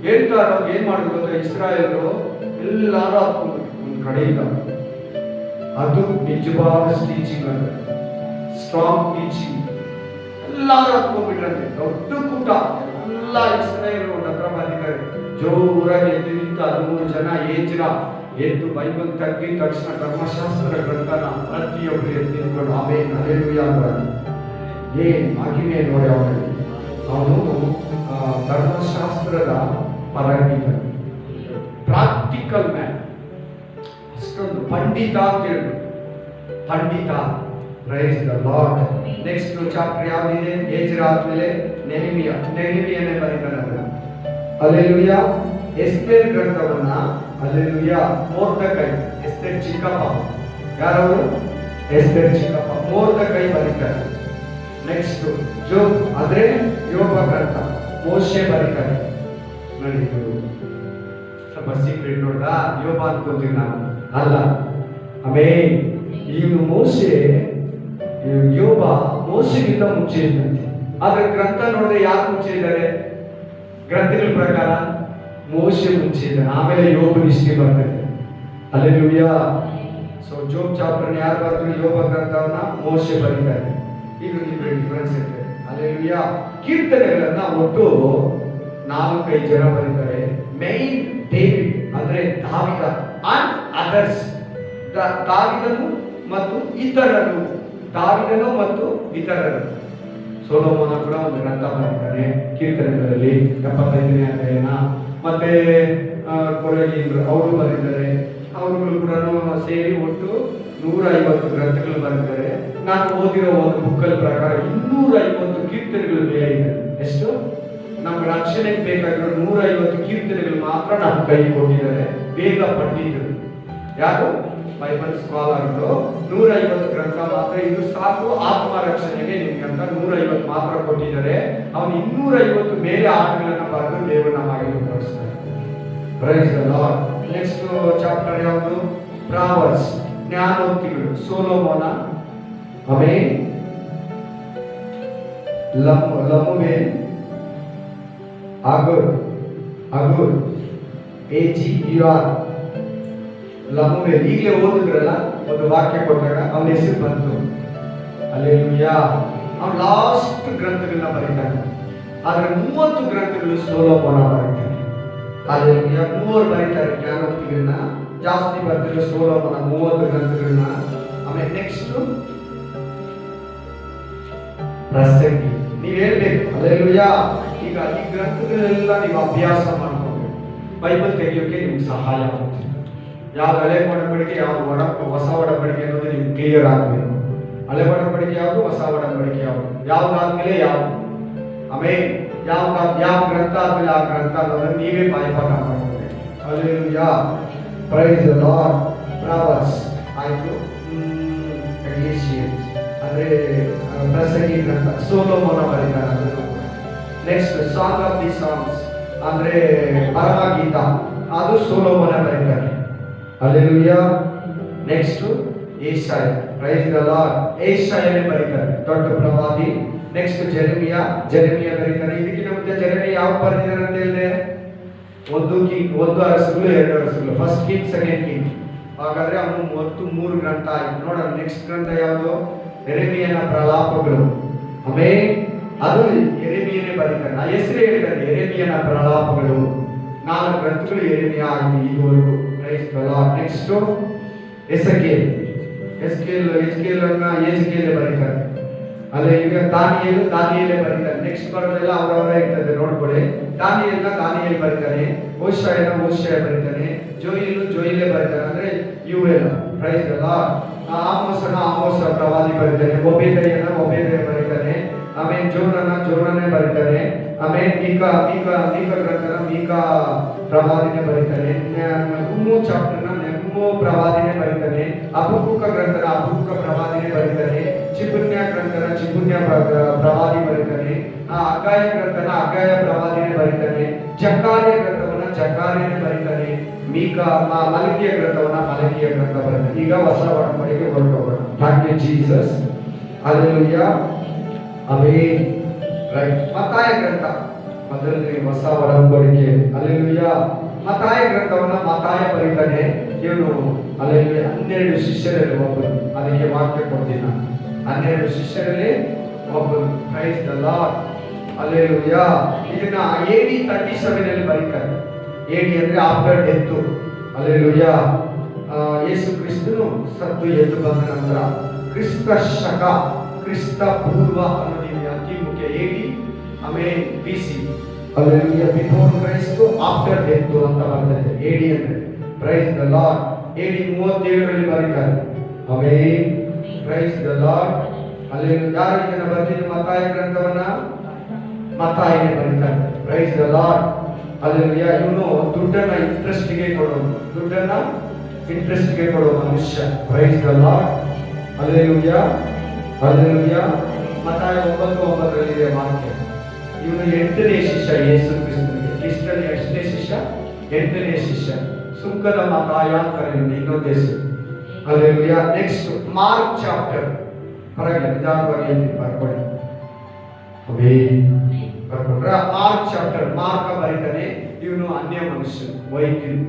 ಹೇಳ್ತಾರ ಏನ್ ಮಾಡಿದ್ರು ಗೊತ್ತಾ, ಇಸ್ರಾಯೇಲ್ರು ಎಲ್ಲಾರು ಹಾಕೊಂಡು ಒಂದು ಕಡೆಯಿಂದ. ಅದು ನಿಜವಾದ ಟೀಚಿಂಗ್ ಅಂದ್ರೆ ಸ್ಟ್ರಾಂಗ್ ಟೀಚಿಂಗ್. ಎಲ್ಲಾರು ಹಾಕೊಂಡ್ಬಿಟ್ರಂತೆ, ದೊಡ್ಡ ಕೂಟ ಎಲ್ಲ ಇಸ್ರಾಯೇಲ್ ಒಂದು ಹತ್ರ ಬಂದಿದ್ದಾರೆ. ಜೋರಾಗಿ ಎದ್ದು ನಿಂತು 13 ಜನ ಏಜ್ರ ಎದ್ದು ಬೈಬಲ್ ತೆಗೆದ ತಕ್ಷಣ ಧರ್ಮಶಾಸ್ತ್ರ ಗ್ರಂಥನ ಪ್ರತಿಯೊಬ್ಬರು ಎದ್ದು ನಿಂತ್ಕೊಂಡು ಆಮೇಲೆ ಹಲ್ಲೆಲೂಯಾ ಅಂತಾರೆ. ಏನ್ ಮಹಿಮೆ ನೋಡಿ ಅವನಿಗೆ. ಅವನು ಧರ್ಮಶಾಸ್ತ್ರದ ಪರಂಗಿತ, ಪ್ರಾಕ್ಟಿಕಲ್ ಮ್ಯಾನ್. ಅಷ್ಟೊಂದು ಪಂಡಿತ ಅಂತ ಹೇಳಿ, ಪಂಡಿತ. Praise the lord. Next chapter ಯಾವ್ದಿದೆ? ಏಜ್ರ ಆದ್ಮೇಲೆ ನೆಹೆಮಿಯ. ನೆಹೆಮಿಯನೇ ಬರೀತಾನೆ. ಹಲ್ಲೆಲೂಯಾ. ಎಸ್ತೇರ್ ಗ್ರಂಥವನ್ನ, ಹಲ್ಲೆಲೂಯಾ, ಮೊರ್ದೆಕೈ, ಎಸ್ತೇರ್ ಚಿಕ್ಕಪ್ಪ. ಯಾರವರು? ಎಸ್ತೇರ್ ಚಿಕ್ಕಪ್ಪ. ಮೊರ್ದೆಕೈ ಬರೀತಾರೆ. ನೆಕ್ಸ್ಟ್ ಜೋಬ್, ಆದ್ರೆ ಯೋಬ ಗ್ರಂಥ, ಮೋಶೆ ಬರೀತಾರೆ. ನಡೀತು ಸ್ವಲ್ಪ ಸೀಕ್ರೆಟ್ ನೋಡ್ದ, ಯೋಬ ಅನ್ಕೋತೀವಿ ನಾವು, ಅಲ್ಲ. ಆಮೇಲೆ ಇವನು ಮೋಶೆ, ಯೋಬ ಮೋಶೆಗಿಂತ ಮುಂಚೆ ಇದ್ದಂತೆ. ಆದ್ರೆ ಗ್ರಂಥ ನೋಡಿದ್ರೆ ಯಾರು ಮುಂಚೆ ಇದ್ದಾರೆ? ಗ್ರಂಥಗಳ ಪ್ರಕಾರ ಮೋಶೆ ಮುಂಚೆ ಇದ್ದಾನೆ, ಆಮೇಲೆ ಯೋಬ ಹಿಸ್ಟ್ರಿ ಬರ್ತದೆ. ಹಲ್ಲೆಲೂಯಾ. ಸೊ ಜೋಬ್ ಚಾಪ್ಟರ್ ಯಾರು ಬರ್ತಾರೆ? ಯೋಬ ಗ್ರಂಥವನ್ನ ಮೋಶೆ ಬರೀತಾರೆ. ಇದು ನಿಮಗೆ ಡಿಫರೆನ್ಸ್ ಇರ್ತದೆ. ಹಲ್ಲೆಲೂಯಾ. ಕೀರ್ತನೆಗಳನ್ನ ಒಟ್ಟು 4-5 ಜನ ಬರೀತಾರೆ. ಮೈನ್ ಡೇವಿಡ್ ಅಂದ್ರೆ ದಾವಿದ ಅಂಡ್ ಅದರ್ಸ್. ದಾವಿದನು ಮತ್ತು ಇತರರು, ದಾವಿದನು ಮತ್ತು ಇತರರು. ಸೊಲೊಮೋನ ಕೂಡ ಒಂದು ಗ್ರಂಥ ಬರೀತಾರೆ ಕೀರ್ತನೆಗಳಲ್ಲಿ, 75ನೇ ಅಧ್ಯಾಯನ. ಮತ್ತೆ ಕೊರಗಿಂದ್ರು ಅವರು ಬರೀತಾರೆ. ಅವರುಗಳು ಕೂಡ ಸೇರಿ ಒಟ್ಟು 150 ಗ್ರಂಥಗಳು ಬರೀತಾರೆ. ನಾನು ಓದಿರೋ ಒಂದು ಬುಕ್ಕಲ್ ಪ್ರಕಾರ 250 ಕೀರ್ತನೆಗಳು ಬೇರೆ ಇದೆ. ಎಷ್ಟು? ನಮ್ಮ ರಕ್ಷಣೆಗೆ ಬೇಕಾಗಿರೋ 150 ಕೀರ್ತನೆಗಳು ಮಾತ್ರ ನಮ್ಮ ಕೈ ಕೊಟ್ಟಿದ್ದಾರೆ ಬೇಗ ಪಂಡಿತರು. ಯಾರು? ಬೈಬಲ್ ಸ್ಕಾಲರ್ಗಳು. 150 ಗ್ರಂಥ ಮಾತ್ರ, ಇದು ಸಾಕು ಆತ್ಮ ರಕ್ಷಣೆಗೆ ನಿಮ್ಗೆ ಅಂತ 150 ಮಾತ್ರ ಕೊಟ್ಟಿದ್ದಾರೆ. ಅವನು 250 ಬೇರೆ ಆಟಗಳನ್ನ ಬರೆದು ದೇವರನ್ನ ಮಹಿಮೆಪಡಿಸ್ತಾರೆ. Praise the lord. Next chapter ಯಾವುದು? ಪ್ರಾವರ್ಸ್, ಜ್ಞಾನೋಕ್ತಿಗಳು. ಸೊಲೊಮೋನ, ಆಮೇಲೆ ಲಮುವೇಲ್, ಅಗುರ್, AGUR, ಲಮುವೇಲ್. ಈಗಲೇ ಓದಿದ್ರಲ್ಲ, ಒಂದು ವಾಕ್ಯ ಕೊಟ್ಟಾಗ ಅವನ ಹೆಸರು ಬಂತು. ಹಲ್ಲೆಲೂಯಾ. ಅವನು ಲಾಸ್ಟ್ ಗ್ರಂಥಗಳನ್ನ ಬರೀತಾನೆ. ಆದ್ರೆ 30 ಗ್ರಂಥಗಳು ಸೊಲೊಮೋನ ಬರೀತಾನೆ. ಹಲ್ಲೆಲೂಯಾ. 3 ಬರೀತಾರೆ ಜ್ಞಾನೋಕ್ತಿಗಳನ್ನ, ಜಾಸ್ತಿ ಬರ್ತಿರೋ ಸೊಲೊಮೋನ 30 ಗ್ರಂಥಗಳನ್ನ. ಆಮೇಲೆ ನೆಕ್ಸ್ಟ್ ಪ್ರಸಂಗಿ. ನೀವ್ ಹೇಳ್ಬೇಕು ಹಲ್ಲೆಲೂಯಾ. ಈಗ ಈ ಗ್ರಂಥಗಳೆಲ್ಲ ನೀವು ಅಭ್ಯಾಸ ಮಾಡ್ಕೋಬೇಕು. ಬೈಬಲ್ ತೆಗಿಯೋಕೆ ನಿಮ್ಗೆ ಸಹಾಯ ಆಗುತ್ತೆ. ಯಾವ ಹಳೆ ಒಡಂಬಡಿಕೆ, ಯಾವ ಹೊಸ ಒಡಂಬಡಿಕೆ ಅನ್ನೋದು ನಿಮ್ಗೆ ಕ್ಲಿಯರ್ ಆಗಬೇಕು. ಹಳೆ ಒಡಂಬಡಿಕೆ ಯಾವುದು, ಹೊಸ ಒಡಂಬಡಿಕೆ ಯಾವುದು, ಯಾವ್ದಾದ್ಮೇಲೆ ಯಾವುದು, ಆಮೇಲೆ ಯಾವ ಗ್ರಂಥ ಆದ್ಮೇಲೆ ಆ ಗ್ರಂಥ ಅನ್ನೋದನ್ನ ನೀವೇ ಬಾಯಿಪಾಠ ಮಾಡ್ಕೋಬೇಕು. Hallelujah. Praise the Lord. Proverbs ಆಯ್ತು. ಅಂದ್ರೆ ಪ್ರಸಂಗಿ ಗ್ರಂಥ ಸೊಲೊಮೋನ ಬರೀತಾರೆ. Next Song of the Songs ಅಂದ್ರೆ ಪರಮಗೀತ, ಅದು ಸೊಲೊಮೋನ ಬರೀತಾರೆ. ಹಲ್ಲೆಲೂಯಾ. ನೆಕ್ಸ್ಟ್ ಯೆಶಾಯ. Praise the Lord. ಯೆಶಾಯನೇ ಬರೀತಾರೆ, ದೊಡ್ಡ ಪ್ರವಾದಿ. ನೆಕ್ಸ್ಟ್ ಜೆರೆಮಿಯ ಬರೀತಾರೆ. ಇದಕ್ಕಿಂತ ಮುಂಚೆ ಜೆರೆಮಿಯ ಯಾವ ಬರೆದಿದ್ದಾರೆ ಅಂತ ಹೇಳಿದ್ರೆ, ಒಂದು ಅರಸುಗಳು, 2 ಅರಸುಗಳು, ಫಸ್ಟ್ ಕಿಂಗ್, ಸೆಕೆಂಡ್ ಕಿಂಗ್. ಹಾಗಾದ್ರೆ ಅವನು ಮೊತ್ತು 3 ಗ್ರಂಥ ಆಯ್ತು. ನೋಡೋಣ ನೆಕ್ಸ್ಟ್ ಗ್ರಂಥ ಯಾವುದು? ಯೆರೆಮೀಯನ ಪ್ರಲಾಪಗಳು. ಆಮೇಲೆ ಅದು ಯೆರೆಮೀಯನೇ ಬರೀತಾನೆ. ಆ ಹೆಸರೇ ಹೇಳ್ತಾರೆ, ಯೆರೆಮೀಯನ ಪ್ರಲಾಪಗಳು. 4 ಗ್ರಂಥಗಳು ಏರಿಮೆ ಆಗಿದೆ ಇದುವರೆಗೂ. Price the lord. ನೆಕ್ಸ್ಟ್ ಎಸ್ಕೇಲ್ ಬರೀತಾರೆ. ಅಲ್ಲೇ ಈಗ ದಾನಿಯೇಲ್ ಬರೀತಾರೆ. ನೆಕ್ಸ್ಟ್ ಬರೋದೆಲ್ಲ ಅವರವರೇ ಇರ್ತದೆ, ನೋಡ್ಕೊಳ್ಳಿ. ದಾನಿಯೇಲ್ ಬರೀತಾನೆ, ಓಷಾಯ ಬರೀತಾನೆ, ಜೋಯಿಲೆ ಬರೀತಾನೆ, ಅಂದ್ರೆ ಯುಎಲ್. Praise the Lord. ಆಮೋಸ ಪ್ರವಾದಿ ಬರೀತಾನೆ, ಒಬೇದೆಯ ಬರೀತಾನೆ, ಆಮೇಲೆ ಜೋರನೇ ಬರೀತಾನೆ, ಆಮೇಲೆ ಮೀಕ ಗ್ರಂಥನ ಮೀಕ ಪ್ರವಾದಿನೇ ಬರೀತಾನೆ, ನೆಹೂಮು ಚಾಪ್ಟರ್ನ ನೆಹೂಮು ಪ್ರವಾದಿನೇ ಬರೀತಾನೆ, ಹಬಕ್ಕೂಕ ಗ್ರಂಥನ ಹಬಕ್ಕೂಕ ಪ್ರವಾದಿನೇ ಬರೀತಾನೆ, ಚಿಬುನ್ಯ ಗ್ರಂಥನ ಚಿಬುನ್ಯ ಪ್ರವಾದಿ ಬರೀತಾನೆ, ಅಗಾಯ ಗ್ರಂಥನ ಅಗಾಯ ಪ್ರವಾದಿನೇ ಬರೀತಾನೆ, ಜಕಾರ್ಯ ಗ್ರಂಥವನ್ನ ಜಕಾರ್ಯನೇ ಬರೀತಾನೆ, ಮಲಕಿಯ ಗ್ರಂಥವನ್ನ ಮಲಕಿಯ ಗ್ರಂಥ ಬರೀತಾನೆ. ಈಗ ಹೊಸ ಒಡಂಬಡಿಕೆ ಹೊರಟೋಗೋಣ. Thank you Jesus. Hallelujah. Amen. Right. ಮತ್ತಾಯ ಗ್ರಂಥ ಮೊದಲನೇ ಹೊಸ ಒಡಂಬಡಿಕೆ. ಹಲ್ಲೆಲೂಯಾ. ಮತ್ತಾಯ ಗ್ರಂಥವನ್ನ ಮತ್ತಾಯ ಬರೀತಾನೆ. ಇವನು ಹಲ್ಲೆಲೂಯಾ 12 ಶಿಷ್ಯರಲ್ಲಿ ಒಬ್ಬರು. ಅದಕ್ಕೆ ವಾಕ್ಯ ಕೊಡ್ತೀನಿ ನಾನು. 12 ಶಿಷ್ಯರಲ್ಲಿ ಒಬ್ಬರು. Price the lord. ಹಲ್ಲೆಲೂಯಾ. ಇದನ್ನ AD 37 ಅಲ್ಲಿ ಬರೀತಾರೆ. AD ಅಂದ್ರೆ ಆಫ್ಟರ್ ಡೆತ್. ಹಲ್ಲೆಲೂಯಾ. ಯೇಸು ಕ್ರಿಸ್ತನು ಸತ್ತು ಎದ್ದು ಬಂದ ನಂತರ ಕ್ರಿಸ್ತ ಪೂರ್ವ ಅನ್ನೋದು ಅತಿ ಮುಖ್ಯ. AD ಆಮೇಲೆ BC. Hallelujah. Before Christ after death ಅಂತ ಬರ್ತದೆ AD ಅಂದ್ರೆ. Price the lord. AD 37 ಬರೀತಾರೆ. Amen. Praise the lord. Hallelujah. ಯಾರು ಇದನ್ನ ಬರೆದಿದ್ದು ಮತ್ತಾಯ ಗ್ರಂಥವನ್ನ? ಮತ್ತಾಯನೇ ಬರೀತಾರೆ. Price the lord. ಹಲ್ಲೆಲೂಯಾ. ಇವನು ದುಡ್ಡನ್ನ ಇಂಟ್ರೆಸ್ಟ್ಗೆ ಕೊಡೋ ಮನುಷ್ಯ. Price the lord. ಹಲ್ಲೆಲೂಯಾ. ಮತ್ತಾಯ 9:9 ಇದೆ ವಾಕ್ಯ. ಇವನು 8ನೇ ಶಿಷ್ಯ ಯೇಸು ಕ್ರಿಸ್ತನಿಗೆ. ಕ್ರಿಸ್ತನ ಎಷ್ಟನೇ ಶಿಷ್ಯ? 8ನೇ ಶಿಷ್ಯ. ಸುಂಕದ ಮತ್ತಾಯ ಕರೆಯುವುದು ಇನ್ನೊಂದು ಹೆಸರು. ಹಲ್ಲೆಲೂಯಾ. Next mark chapter. ಪರವಾಗಿಲ್ಲ, ನಿಧಾನವಾಗಿ ಬರ್ಕೊಳ್ಳಿ. Mark chapter. ಮಾರ್ಕ ಬರೀತಾನೆ. ಇವನು ಅನ್ಯ ಮನುಷ್ಯ, ವೈದ್ಯನು.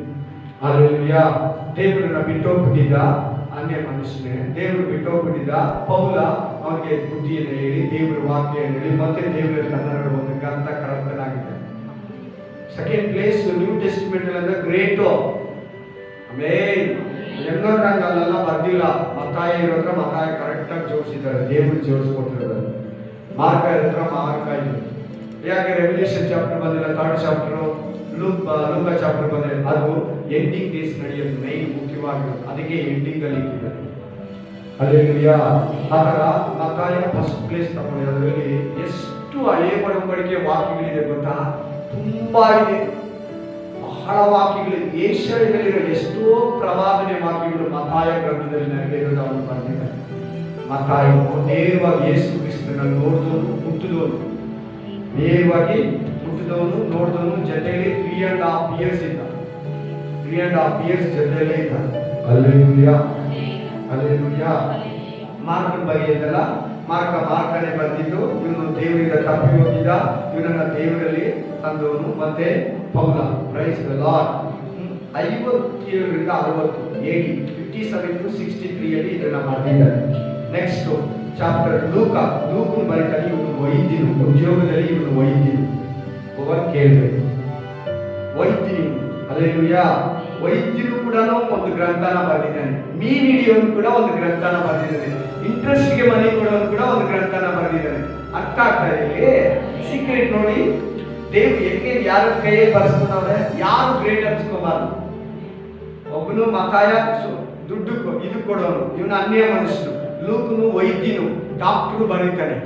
ಹಲ್ಲೆಲೂಯಾ. ದೇವರನ್ನ ಬಿಟ್ಟೋಗ್ಬಿಟ್ಟಿದ್ದ ಅನ್ಯ ಮನುಷ್ಯನೇ. ದೇವರು ಬಿಟ್ಟೋಗ್ಬಿಟ್ಟಿದ್ದ. ಪೌಲ ಅವನಿಗೆ ಬುದ್ಧಿಯನ್ನು ಹೇಳಿ, ದೇವರ ವಾಕ್ಯವನ್ನು ಹೇಳಿ, ಮತ್ತೆ ದೇವರ ಕನ್ನಡ ಒಂದು ಗ್ರಂಥ ಕರ್ತನಾಗಿದ್ದಾನೆ. ಸೆಕೆಂಡ್ ಪ್ಲೇಸ್ ನ್ಯೂ ಟೆಸ್ಟಿಮೆಂಟ್ ಅಂದ್ರೆ ಗ್ರೇಟ್. ಆಮೇನ್. ಅಲ್ಲೆಲ್ಲ ಬರ್ದಿಲ್ಲ. ಮತ್ತಾಯ ಇರೋದ್ರ ಮತ್ತಾಯ ಕರೆಕ್ಟ್ ಆಗಿ ಜೋಡಿಸಿದ್ದಾರೆ. ದೇವರು ಜೋಡಿಸ್ಕೊಟ್ಟಿರೋದು. ಮಾರ್ಕ ಇರೋದ್ರ ಮಾರ್ಕ ಇದೆ. ಯಾಕೆ ರೆವಲ್ಯೂಷನ್ ಚಾಪ್ಟರ್ ಬಂದಿಲ್ಲ, 3rd ಚಾಪ್ಟರ್, ಲೂಕ ಚಾಪ್ಟರ್ ಬಂದಿಲ್ಲ. ಅದು ಎಂಡಿಂಗ್ ಡೇಸ್ ನಡೆಯೋದು ಮೈನ್ ಮುಖ್ಯವಾಗಿರೋದು. ಅದಕ್ಕೆ ಎಂಡಿಂಗ್ ಅಲ್ಲಿ ಇಟ್ಟಿದ್ದಾರೆ. ಹಲ್ಲೆಲೂಯಾ. ಆತರ ಮತ್ತಾಯ ಫಸ್ಟ್ ಪ್ಲೇಸ್ ತಗೊಂಡು ಅದರಲ್ಲಿ ಎಷ್ಟು ಹಳೆಯ ಒಡಂಬಡಿಕೆ ವಾಕ್ಯಗಳಿದೆ ಗೊತ್ತಾ? ತುಂಬಾ ಇದೆ, ಬಹಳ ವಾಕ್ಯಗಳಿದೆ. ಏಷ್ಯಾದಲ್ಲಿರೋ ಎಷ್ಟೋ ಪ್ರವಾದನೆ ವಾಕ್ಯಗಳು ಮತ್ತಾಯ ಗ್ರಂಥದಲ್ಲಿ ನೆರವೇರೋದು ಅವನು ಬಂದಿದ್ದಾರೆ. ಮತ್ತಾಯ ನೇರವಾಗಿ ಯೇಸು ಕ್ರಿಸ್ತನನ್ನು ನೋಡಿದವನು, ಮುಟ್ಟಿದವನು, ನೇರವಾಗಿ ಮುಟ್ಟಿದವನು, ನೋಡಿದವನು, ಜೊತೆಯಲ್ಲಿ 3.5 years ಇದ್ದ. 3.5 years ಜೊತೆಯಲ್ಲೇ ಇದ್ದ. ಹಲ್ಲೆಲೂಯಾ. ಮಾರ್ಕನ ಬಗ್ಗೆ ಇದೆಲ್ಲ ಮಾರ್ಕನೇ ಬಂದಿದ್ದು. ಇವನು ದೇವರಿಂದ ತಪ್ಪಿ ಹೋಗಿದ್ದ. ಇವನನ್ನ ದೇವರಲ್ಲಿ ತಂದವನು. ಮತ್ತೆ ಪೌಲ. Praise the Lord. 57ರಿಂದ 60 AD 57 to 63 ಅಲ್ಲಿ ಇದನ್ನ ಮಾಡಿದ್ದಾರೆ. ನೆಕ್ಸ್ಟ್ ಚಾಪ್ಟರ್ ಲೂಕನ್ ಬರೀತಾನೆ. ಇವನು ವೈದ್ಯನು, ಉದ್ಯೋಗದಲ್ಲಿ ಇವನು ವೈದ್ಯನು. ಒಬ್ಬರು ಕೇಳಬೇಕು, ವೈದ್ಯನು. ಹಲ್ಲೆಲೂಯಾ. ವೈದ್ಯನು ಕೂಡ ಒಂದು ಗ್ರಂಥನ ಬರೆದಿದ್ದಾನೆ. ಮೀನ್ ಹಿಡಿಯೋನು ಕೂಡ ಒಂದು ಗ್ರಂಥನ ಬರೆದಿದ್ದಾನೆ. ಇಂಟ್ರೆಸ್ಟ್ಗೆ ಮನೆ ಕೊಡೋನು ಕೂಡ ಒಂದು ಗ್ರಂಥನ ಬರೆದಿದ್ದಾನೆ. ಅರ್ಥ ಆಗ್ತಾ ಇದೆ? ಸೀಕ್ರೆಟ್ ನೋಡಿ. ದೇವ್ರು ಹೆಂಗೆ ಯಾರ ಕೈಯಲ್ಲಿ ಬರ್ಸ್ಕೊಂಡವ್ರೆ? ಯಾರು ಗ್ರೇಟ್ ಅನ್ಸ್ಕೋಬಾರ್ದು. ಒಬ್ಬನು ಮತ್ತಾಯ ದುಡ್ಡು ಇದು ಕೊಡೋನು, ಇವನು ಅನ್ಯ ಮನುಷ್ಯನು. ಲೂಕನು ವೈದ್ಯನು, ಡಾಕ್ಟ್ರು ಬರೀತಾನೆ.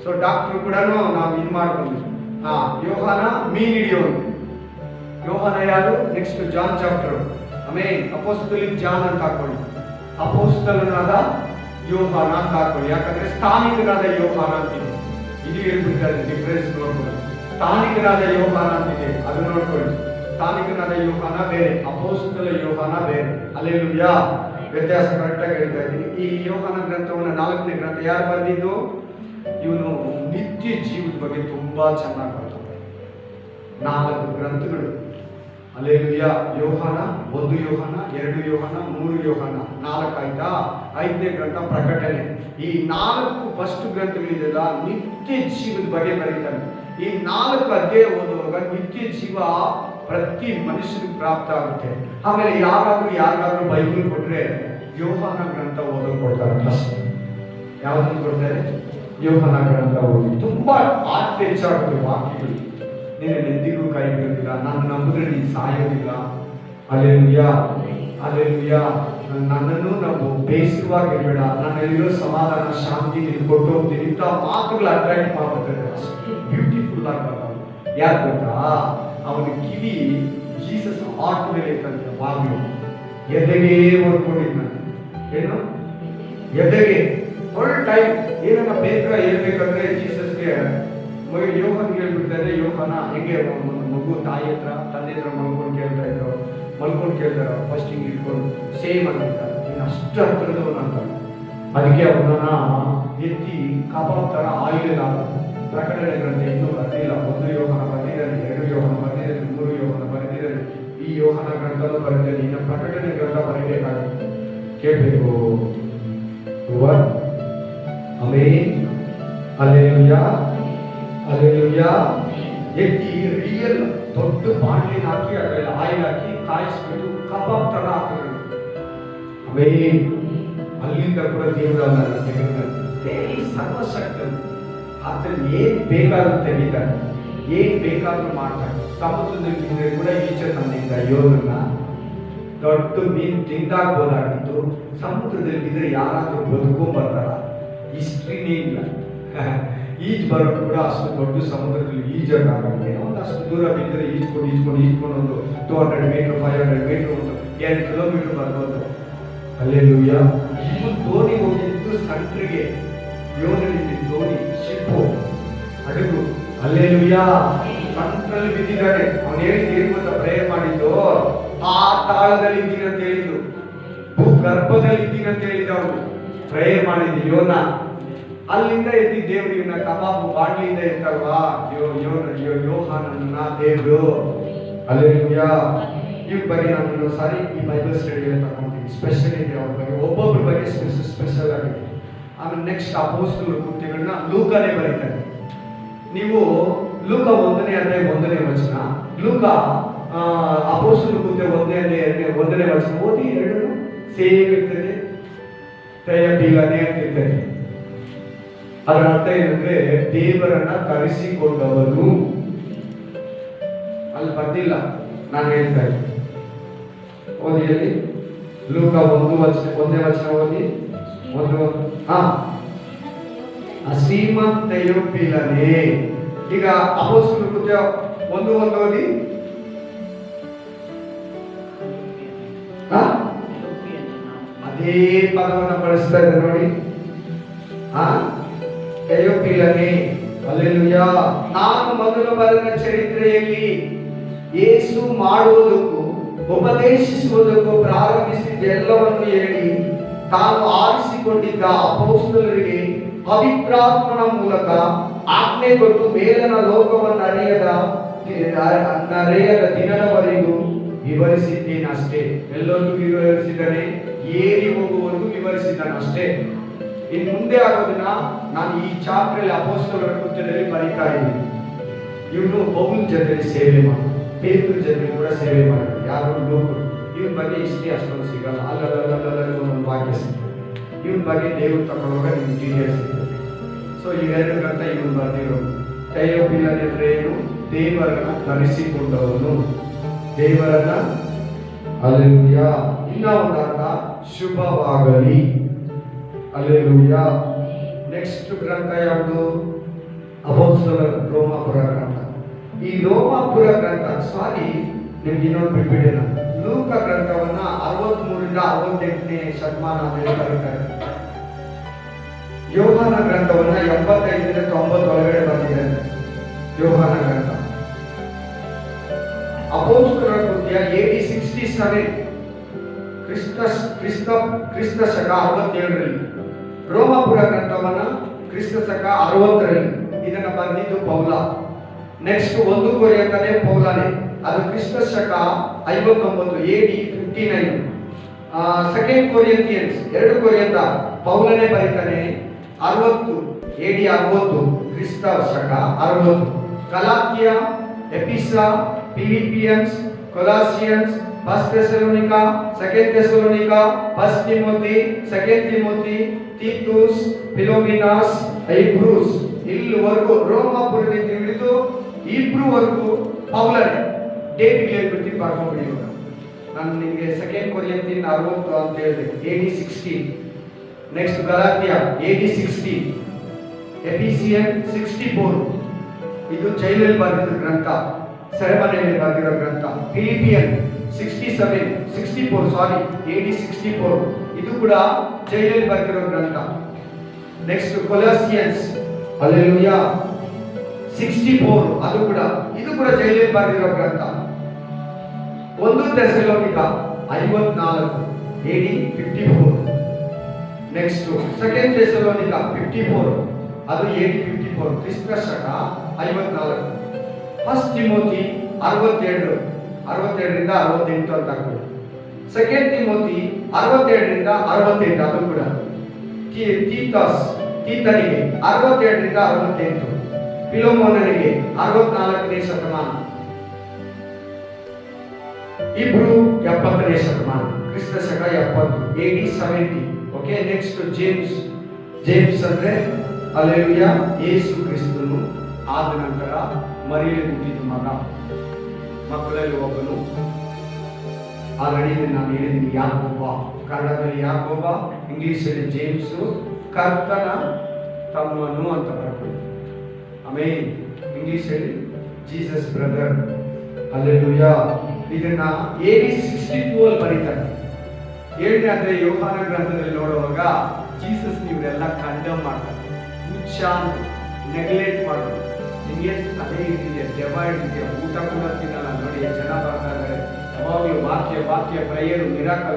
ಸೊ ಡಾಕ್ಟ್ರು ಕೂಡ ನಾವು ಇದು ಮಾಡ್ಕೊಂಡು. ಯೋಹಾನ ಮೀನ್ ಹಿಡಿಯೋನು. ಯೋಹಾನ ಯಾರು? Next John chapter. ಆಮೇಲೆ ಅಪೊಸ್ತಲಿಕ್ ಜಾನ್ ಅಂತ ಹಾಕೊಳ್ಳಿ. ಅಪೊಸ್ತಲನಾದ ಯೋಹಾನ ಅಂತ ಹಾಕೊಳ್ಳಿ. ಯಾಕಂದ್ರೆ ಸ್ಥಾನಿಕನಾದ ಯೋಹಾನ ಅಂತಿದೆ. ಇದು ಹೇಳ್ಬಿಡ್ತಾರೆ ಡಿಫರೆನ್ಸ್ ನೋಡ್ಕೊಳ್ಳಿ. ಸ್ಥಾನಿಕನಾದ ಯೋಹಾನ ಅಂತಿದೆ, ಅದು ನೋಡ್ಕೊಳ್ಳಿ. ಸ್ಥಾನಿಕನಾದ ಯೋಹಾನ ಬೇರೆ, ಅಪೊಸ್ತಲ ಯೋಹಾನ ಬೇರೆ. ಹಲ್ಲೆಲೂಯಾ. ವ್ಯತ್ಯಾಸ ಕರೆಕ್ಟಾಗಿ ಹೇಳ್ತಾ ಇದ್ದೀನಿ. ಈ ಯೋಹಾನ ಗ್ರಂಥವನ್ನ 4ನೇ ಗ್ರಂಥ ಯಾರು ಬರೆದಿದ್ದು? ಇವನು ನಿತ್ಯ ಜೀವದ ಬಗ್ಗೆ ತುಂಬಾ ಚೆನ್ನಾಗಿ ಬರ್ತಾರೆ. 4 ಗ್ರಂಥಗಳು. ಹಲ್ಲೆಲೂಯಾ. ಯೋಹಾನ 1 ಯೋಹಾನ 2 ಯೋಹಾನ 3 ಯೋಹಾನ 4 ಆಯ್ತಾ? 5ನೇ ಗ್ರಂಥ ಪ್ರಕಟಣೆ. ಈ 4 ಫಸ್ಟ್ ಗ್ರಂಥಗಳಿದೆಯಲ್ಲ ನಿತ್ಯ ಜೀವದ ಬಗ್ಗೆ ಬರೀತಾರೆ. ಈ 4 ಅಧ್ಯಾಯ ಓದುವಾಗ ನಿತ್ಯ ಜೀವ ಪ್ರತಿ ಮನುಷ್ಯನಿಗೆ ಪ್ರಾಪ್ತ ಆಗುತ್ತೆ. ಆಮೇಲೆ ಯಾರಾದ್ರೂ ಬೈಬಲ್ ಕೊಟ್ರೆ ಯೋಹಾನ ಗ್ರಂಥ ಓದೋದು ಕೊಡ್ತಾರೆ. ಫಸ್ಟ್ ಯಾವ್ದನ್ನು ಕೊಡ್ತಾರೆ? ಯೋಹಾನ ಗ್ರಂಥ ಓದಿ. ತುಂಬಾ ಹೆಚ್ಚಾಗುತ್ತೆ ವಾಕ್ಯಗಳು. ನೀನು ಎಂದಿಗೂ ಕೈ ಬಿಡೋದಿಲ್ಲ, ನಾನು ನಂಬಿದ್ರೆ ನೀನು ಸಾಯೋದಿಲ್ಲ, ಹಲ್ಲೆಲೂಯಾ ಹಲ್ಲೆಲೂಯಾ, ನನ್ನನ್ನು ನಾವು ಬೇಸರವಾಗಿರ್ಬೇಡ, ನನ್ನಲ್ಲಿರೋ ಸಮಾಧಾನ ಶಾಂತಿ ನೀನು ಕೊಟ್ಟು ಹೋಗ್ತೀನಿ, ಇಂಥ ಮಾತುಗಳು ಅಟ್ರಾಕ್ಟ್ ಮಾಡ್ತಾರೆ. ಅಷ್ಟು ಬ್ಯೂಟಿಫುಲ್ ಆಗಿ ಬರ್ತಾವೆ. ಯಾಕೆ ಗೊತ್ತಾ? ಅವನ ಕಿವಿ ಜೀಸಸ್ ಹಾರ್ಟ್ ಮೇಲೆ ಇರ್ತಂತೆ. ಬಾಗಿಲು ಎದೆಗೆ ಹೊರ್ಕೊಂಡಿದ್ದಂತೆ. ಏನು ಎದೆಗೆ ಫುಲ್ ಟೈಮ್ ಏನನ್ನ ಹೇಳ್ಬೇಕಂದ್ರೆ ಜೀಸಸ್ಗೆ ಯೋಹನ್ಗೆ ಹೇಳ್ಬಿಡ್ತಾರೆ. ಯೋಹನ ಹೆಂಗೆ ಮಗು ತಾಯಿ ಹತ್ರ ತಂದೆ ಹತ್ರ ಮಲ್ಕೊಂಡು ಕೇಳ್ತಾರ ಫಸ್ಟ್ ಹಿಂಗೆ ಇಟ್ಕೊಂಡು ಸೇಮ್ ಅಂತಾರೆ. ನೀನು ಅಷ್ಟು ಹತ್ತಿರದವನು ಅಂತ. ಅದಕ್ಕೆ ಅವನನ್ನ ಎತ್ತಿ ಕಬಾಬ್ ತರ ಆಯಿಲ್ ಪ್ರಕಟಣೆ ಗ್ರಂಥ ಇನ್ನೂ ಬರ್ತಿಲ್ಲ. 1 ಯೋಹನ ಬರೆದಿದ್ದಾರೆ, 2 ಯೋಹನ ಬರೆದಿದ್ದಾರೆ, 3 ಯೋಹನ ಬರೆದಿದ್ದಾರೆ, ಈ ಯೋಹನ ಗ್ರಂಥನೂ ಬರೆದಿದ್ದಾರೆ. ಇನ್ನು ಪ್ರಕಟಣೆ ಗ್ರಂಥ ಬರೀಬೇಕಾಗುತ್ತೆ. ಕೇಳಬೇಕು. Amen hallelujah hallelujah. ಎತ್ತಿ ರಿಯಲ್ ದೊಡ್ಡ ಬಾಂಡ್ಲಿನ ಹಾಕಿ ಅದರಲ್ಲಿ ಆಯಿಲ್ ಹಾಕಿ ಕಾಯಿಸ್ಬಿಟ್ಟು ಕಬಾಬ್ ತರ ಹಾಕಿದ್ರು. ಆಮೆನ್. ಅಲ್ಲಿಂದ ಕೂಡ ದೇವರನ್ನ ಸರ್ವಶಕ್ತ ಅದ್ರಲ್ಲಿ ಏನ್ ಬೇಕಾದ್ರೂ ತೆಗಿತಾರೆ, ಏನ್ ಬೇಕಾದ್ರೂ ಮಾಡ್ತಾರೆ. ಸಮುದ್ರದಲ್ಲಿ ಕೂಡ ಈಚೆ ತಂದಿದ್ದ ಯೋಗನ್ನ ದೊಡ್ಡ ಮೀನು ತಿಂದಾಗ್ಬೋದಾಗಿತ್ತು. ಸಮುದ್ರದಲ್ಲಿ ಬಿದ್ದರೆ ಯಾರಾದ್ರೂ ಬದುಕೊಂಡ್ ಬರ್ತಾರ? ಹಿಸ್ಟ್ರಿನೇ ಇಲ್ಲ. ಈಜ್ ಬರೋದು ಕೂಡ ಅಷ್ಟು ದೊಡ್ಡ ಸಮುದ್ರದಲ್ಲಿ ಈಜಕ್ಕಾಗತ್ತೆ. ಒಂದಷ್ಟು ದೂರ ಬಿದ್ದರೆ ಈಜ್ಕೊಂಡು ಒಂದು 200 ಮೀಟರ್ 500 ಮೀಟರ್ ಒಂದು 2 ಕಿಲೋಮೀಟರ್ ಬರ್ಬೋದು. ಹಲ್ಲೆಲೂಯಾ. ಇವು ದೋಣಿ ಹೋಗಿದ್ದು ಸೆಂಟ್ರಿಗೆ, ಯೋನಲ್ಲಿ ದೋಣಿ ಶಿಪ್ಪು ಹಡಗು. ಹಲ್ಲೆಲೂಯಾ. ಸೆಂಟ್ರಲ್ಲಿ ಬಿದ್ದಿದ್ದಾನೆ. ಅವನು ಹೇಳಿದ್ದು ಗೊತ್ತಾ? ಪ್ರೇಯರ್ ಮಾಡಿದ್ದು ಆ ತಾಳದಲ್ಲಿ ಇದ್ದೀನಿ ಅಂತ ಹೇಳಿದ್ದು, ಭೂಗರ್ಭದಲ್ಲಿ ಇದ್ದೀನಿ ಅಂತ ಹೇಳಿದ. ಅವನು ಪ್ರೇಯರ್ ಮಾಡಿದ್ದು ಯೋನ. ಅಲ್ಲಿಂದ ಎತ್ತಿ ದೇವ್ರು ಇವನ ಕಬಾಬು ಬಾಟ್ಲಿಂದ ಇರ್ತಲ್ವಾ ಯೋಹಾನನ್ನ ದೇವ್ರು. ಹಲ್ಲೆಲೂಯಾ. ಇವ್ರ ಬಗ್ಗೆ ನಾನು ಸಾರಿ ಈ ಬೈಬಲ್ ಸ್ಟಡಿಯಲ್ಲಿ ತಗೊಂಡಿದ್ದೀನಿ. ಸ್ಪೆಷಲ್ ಇದೆ ಅವ್ರ ಬಗ್ಗೆ, ಒಬ್ಬೊಬ್ಬರ ಬಗ್ಗೆ ಸ್ಪೆಷಲ್ ಆಗಿದೆ. ಆಮೇಲೆ ನೆಕ್ಸ್ಟ್ ಅಪೊಸ್ತಲರ ಕೃತ್ಯಗಳನ್ನ ಲೂಕನೇ ಬರೀತಾರೆ. ನೀವು ಲೂಕ 1ನೇ ಅಧ್ಯಾಯ 1ನೇ ವಚನ, ಲೂಕ ಅಪೊಸ್ತಲರ ಕೃತ್ಯ 1ನೇ ಅಧ್ಯಾಯ 1ನೇ ವಚನ ಓದಿ. 2 ಸೇಮ್ ಇರ್ತದೆ, ತಯಬಿಗನೇ ಅಂತಿರ್ತದೆ. ಅದರ ಅರ್ಥ ಏನಂದ್ರೆ ದೇವರನ್ನ ಕರೆಸಿಕೊಂಡವರು. ಅಲ್ಲಿ ಬರ್ತಿಲ್ಲ, ನಾನು ಹೇಳ್ತಾ ಇದ್ದೀನಿ. ಓದಿ ಹೇಳಿ. ಲೂಕ 1ನೇ ವಚನ ಓದಿ. ಶ್ರೀಮಂತ ತೆಯೋಫಿಲನೇ. ಈಗ ಅಪೊಸ್ತಲರ ಕೃತ್ಯ 1:1 ಓದಿ. ಅದೇ ಪದವನ್ನು ಬಳಸ್ತಾ ಇದ್ದಾರೆ ನೋಡಿ. ತೆಯೋಫಿಲನೇ. ಹಲ್ಲೆಲೂಯಾ. ನಾನು ಮೊದಲು ಬರೆದ ಚರಿತ್ರೆಯಲ್ಲಿ ಯೇಸು ಮಾಡುವುದಕ್ಕೂ ಉಪದೇಶಿಸುವುದಕ್ಕೂ ಪ್ರಾರಂಭಿಸಿದ್ದೆಲ್ಲವನ್ನು ಹೇಳಿ ತಾನು ಆರಿಸಿಕೊಂಡಿದ್ದ ಅಪೊಸ್ತಲರಿಗೆ ಪವಿತ್ರಾತ್ಮನ ಮೂಲಕ ಆಜ್ಞೆ ಕೊಟ್ಟು ಮೇಲನ ಲೋಕವನ್ನು ಅರಿಯದ ದಿನದವರೆಗೂ ವಿವರಿಸಿದ್ದೇನೆ ಅಷ್ಟೇ. ಎಲ್ಲರಿಗೂ ವಿವರಿಸಿದ್ದಾನೆ, ಏರಿ ಹೋಗುವವರೆಗೂ ವಿವರಿಸಿದ್ದಾನೆ ಅಷ್ಟೇ. ಇನ್ನು ಮುಂದೆ ಆಗೋದನ್ನ ನಾನು ಈ ಚಾಪ್ಟರ್ ಅಪೊಸ್ತಲರ ಕೃತ್ಯದಲ್ಲಿ ಬರೀತಾ ಇದ್ದೀನಿ. ಇವನು ಪೌಲ್ ಜೊತೆಲಿ ಸೇವೆ ಮಾಡಿ, ಪೇತ್ರ ಜೊತೆ ಕೂಡ ಸೇವೆ ಮಾಡಿದ್ರು. ಯಾರು? ಲೋಕರು. ಇವನ ಬಗ್ಗೆ ಇಷ್ಟೇ ಅಷ್ಟೊಂದು ಸಿಗಲ್ಲ. ಅಲ್ಲಲ್ಲ ಒಂದು ವಾಕ್ಯ ಸಿಗ್ತದೆ. ಇವನ ಬಗ್ಗೆ ದೇವ್ರು ತಗೊಳ್ಳುವಾಗ ನಿಮ್ಗೆ ಡೀಟೇಲ್ಸ್ ಸಿಗ್ತದೆ. ಸೊ ಇವೆರಡು ಗ್ರಂಥ ಇವನು ಬರ್ದಿರೋದು. ತೆಯೋಫಿಲನೇ ಅಂದ್ರೆ ಏನು? ದೇವರನ್ನ ಕರೆಸಿಕೊಂಡವನು, ದೇವರನ್ನ. ಹಲ್ಲೆಲೂಯಾ. ಇನ್ನ ಒಂದು ಅರ್ಥ ಶುಭವಾಗಲಿ. ಹಲ್ಲೆಲೂಯಾ. ನೆಕ್ಸ್ಟ್ ಗ್ರಂಥ ಯಾವುದು? ಅಪೊಸ್ತಲರ ರೋಮಾಪುರ ಗ್ರಂಥ. ಈ ರೋಮಾಪುರ ಗ್ರಂಥ ಸಾರಿ ನಿಮ್ಗೆ ಇನ್ನೊಂದು ಬಿಟ್ಬಿಟ್ಟೆ ನಾನು. ಲೂಕ ಗ್ರಂಥವನ್ನ 63ರಿಂದ 68ನೇ ಶತಮಾನ ಮೇಲೆ ಬರೀತಾರೆ. ಯೋಹಾನ ಗ್ರಂಥವನ್ನ 85ರಿಂದ 90 ಒಳಗಡೆ ಬಂದಿದೆ. ಯೋಹಾನ ಗ್ರಂಥ. ಅಪೊಸ್ತಲರ ಕೃತ್ಯ AD 67 ಕ್ರಿಸ್ತ ಶಕ 67ರಲ್ಲಿ. ರೋಮಾಪುರ ಗ್ರಂಥವನ್ನ ಕ್ರಿಸ್ತ ಶಕ 60ರಲ್ಲಿ. ಇದನ್ನ ಬರೆದಿದ್ದು ಪೌಲ. ನೆಕ್ಸ್ಟ್ 1 ಕೊರಿಂಥನೇ ಪೌಲನೇ. ಅದು ಕ್ರಿಸ್ತ ಶಕ 59 AD 59. ಸೆಕೆಂಡ್ ಕೊರಿಯಂತಿಯನ್ಸ್ 2 ಕೊರಿಯಂತ ಪೌಲನೇ ಬರೀತಾನೆ 60 AD 60 ಕ್ರಿಸ್ತ ಶಕ 60. ಗಲಾತ್ಯ, ಎಫೆಸ, Philippians, Colossians, first Thessalonica, second Thessalonica, first Timothy, second Timothy, Titus, Philemon, Hebrews, ಇಲ್ಲಿವರೆಗೂ ರೋಮಾಪುರದಿಂದ ಹಿಡಿದು ಹೀಬ್ರೂವರೆಗೂ ಪೌಲನೇ. ಡೇಟ್ ಹೇಳ್ಬಿಡ್ತೀನಿ, ಬರ್ಕೊಂಡ್ಬಿಡಿ. ನಾನು ನಿಮಗೆ ಸೆಕೆಂಡ್ ಕೊರಿಯಂತಿನ 60 ಅಂತ ಹೇಳಿದೆ, AD 60. ನೆಕ್ಸ್ಟ್ ಗಲಾತ್ಯ AD 60, ಎಫಿಸಿಯನ್ 64, ಇದು ಜೈಲಲ್ಲಿ ಬರೆದಿರೋ ಗ್ರಂಥ, ಸೆರೆಮನೆಯಲ್ಲಿ ಬರೆದಿರೋ ಗ್ರಂಥ. ಫಿಲಿಪಿಯನ್ 64 AD 64, ಇದು ಕೂಡ ಜೈಲಲ್ಲಿ ಬರೆದಿರೋ ಗ್ರಂಥ. ನೆಕ್ಸ್ಟ್ ಕೊಲಾಸಿಯನ್ಸ್, ಹಲ್ಲೆಲೂಯಾ, 64, ಇದು ಕೂಡ ಜೈಲಲ್ಲಿ ಬರೆದಿರೋ ಗ್ರಂಥ. 1 ಥೆಸಲೋನಿಕಾ 54 AD 54. ನೆಕ್ಸ್ಟ್ ಸೆಕೆಂಡ್ ಥೆಸಲೋನಿಕಾ 54, ಅದು AD 54 ಕ್ರಿಸ್ತ ಶಕ 54. ಫಸ್ಟ್ ತಿಮೋಥಿ 62 ರಿಂದ 68 ಅಂತ ಹಾಕ್ಬಿಡಿ. ಸೆಕೆಂಡ್ ತಿಮೋಥಿ 62 ರಿಂದ 68, ಅದು ಕೂಡ. ತೀತನಿಗೆ 62 ರಿಂದ 68, ಫಿಲೋಮೋನನಿಗೆ 64ನೇ ಶತಮಾನ, ಇಬ್ರು 70ನೇ ಶತಮಾನ, ಕ್ರಿಸ್ತ ಶಕ 70 AD 70. ಓಕೆ, ನೆಕ್ಸ್ಟ್ ಜೇಮ್ಸ್ ಅಂದ್ರೆ ಹಲ್ಲೆಲೂಯಾ, ಯೇಸು ಕ್ರಿಸ್ತನು ಆದ ನಂತರ ಮರಿಯಲ್ಲಿ ಹುಟ್ಟಿದ ಮಗ, ಮಕ್ಕಳಲ್ಲಿ ಒಬ್ಬನು. ಆಲ್ರೆಡಿ ನಾನು ಹೇಳಿದ್ದೀನಿ, ಯಾಕೋಬ, ಕನ್ನಡದಲ್ಲಿ ಯಾಕೋಬ, ಇಂಗ್ಲಿಷಲ್ಲಿ ಜೇಮ್ಸ್, ಕರ್ತನ ತಮ್ಮನು ಅಂತ ಬರ್ಬೋದು. ಆಮೇಲೆ ಇಂಗ್ಲಿಷಲ್ಲಿ ಜೀಸಸ್ ಬ್ರದರ್. ಹಲ್ಲೆಲೂಯಾ. ಇದನ್ನ AD 62 ಅಲ್ಲಿ ಬರೀತಾರೆ. 7ನೇ ಅಧ್ಯಾಯ ಯೋಹಾನ ಗ್ರಂಥದಲ್ಲಿ ನೋಡುವಾಗ ಜೀಸಸ್ ನೀವೆಲ್ಲ ಕಂಡಮ್ ಮಾಡ್ತಾರೆ, ಹುಚ್ಚಾಂತ ನೆಗ್ಲೆಕ್ಟ್ ಮಾಡೋದು. ನಿಮಗೆ ಅದೇ ಇದೆ, ಡಿವೈಡ್ ಇದೆ, ಊಟ ಕೂಡ ತಿನ್ನಲ್ಲ. ನೋಡಿ, ಜನ ಬರ್ತಾ ಇದ್ದಾರೆ, ಯಾವಾಗಲೂ ವಾಕ್ಯ ಪ್ರೇಯರು,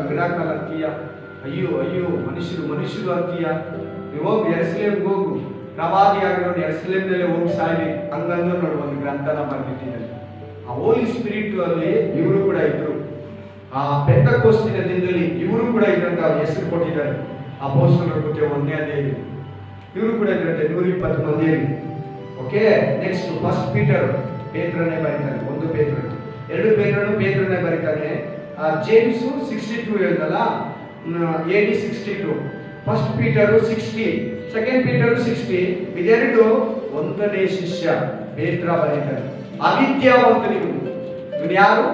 ಮಿರಾಕಲ್ ಅಂತೀಯ. ಅಯ್ಯೋ ಮನುಷ್ಯರು ಅಂತೀಯ. ನೀವು ಹೋಗಿ ಯೆರೂಸಲೇಮ್ಗೆ ಹೋಗು, ಪ್ರವಾದಿ ಆಗಿರೋದು ಯೆರೂಸಲೇಮ್ನಲ್ಲೇ ಹೋಗಿ ಸಾಯ್ಬೇಕು ಹಂಗಂದ್ರೆ ನೋಡಿ, ಒಂದು ಗ್ರಂಥನ ಬರ್ಬಿಟ್ಟಿದ್ದಾರೆ. ಆ ಹೋಲಿ ಸ್ಪಿರಿಟ್ ಅಲ್ಲಿ ಇವರು ಕೂಡ ಇದ್ರು. ಆ ಪೆಂತೆಕೋಸ್ತ್ ದಿನದಲ್ಲಿ ಇವರು ಕೂಡ ಇದ್ರಂತ ಹೆಸರು ಕೊಟ್ಟಿದ್ದಾರೆ. ಅಪೊಸ್ತಲರ ಕೃತ್ಯ 1ನೇ ಅಧ್ಯಾಯ ಇವರು ಕೂಡ ಇದ್ರಂತೆ, 120 ಮಂದಿಯಲ್ಲಿ. ಓಕೆ, ನೆಕ್ಸ್ಟ್ ಫಸ್ಟ್ ಪೇತ್ರನೇ ಬರೀತಾನೆ, 1 ಪೇತ್ರ, 2 ಪೇತ್ರನೇ ಬರೀತಾನೆ. ಜೇಮ್ಸ್ 62 ಹೇಳ್ದಲ್ಲ, AD 62. First Peter 60, second Peter 60. ಇದೆರಡು 1ನೇ ಶಿಷ್ಯ ಪೇತ್ರ ಬರೀತಾನೆ. ಅವಿದ್ಯಾವಂತನಿಗೂ, ಇವನು ಯಾರು?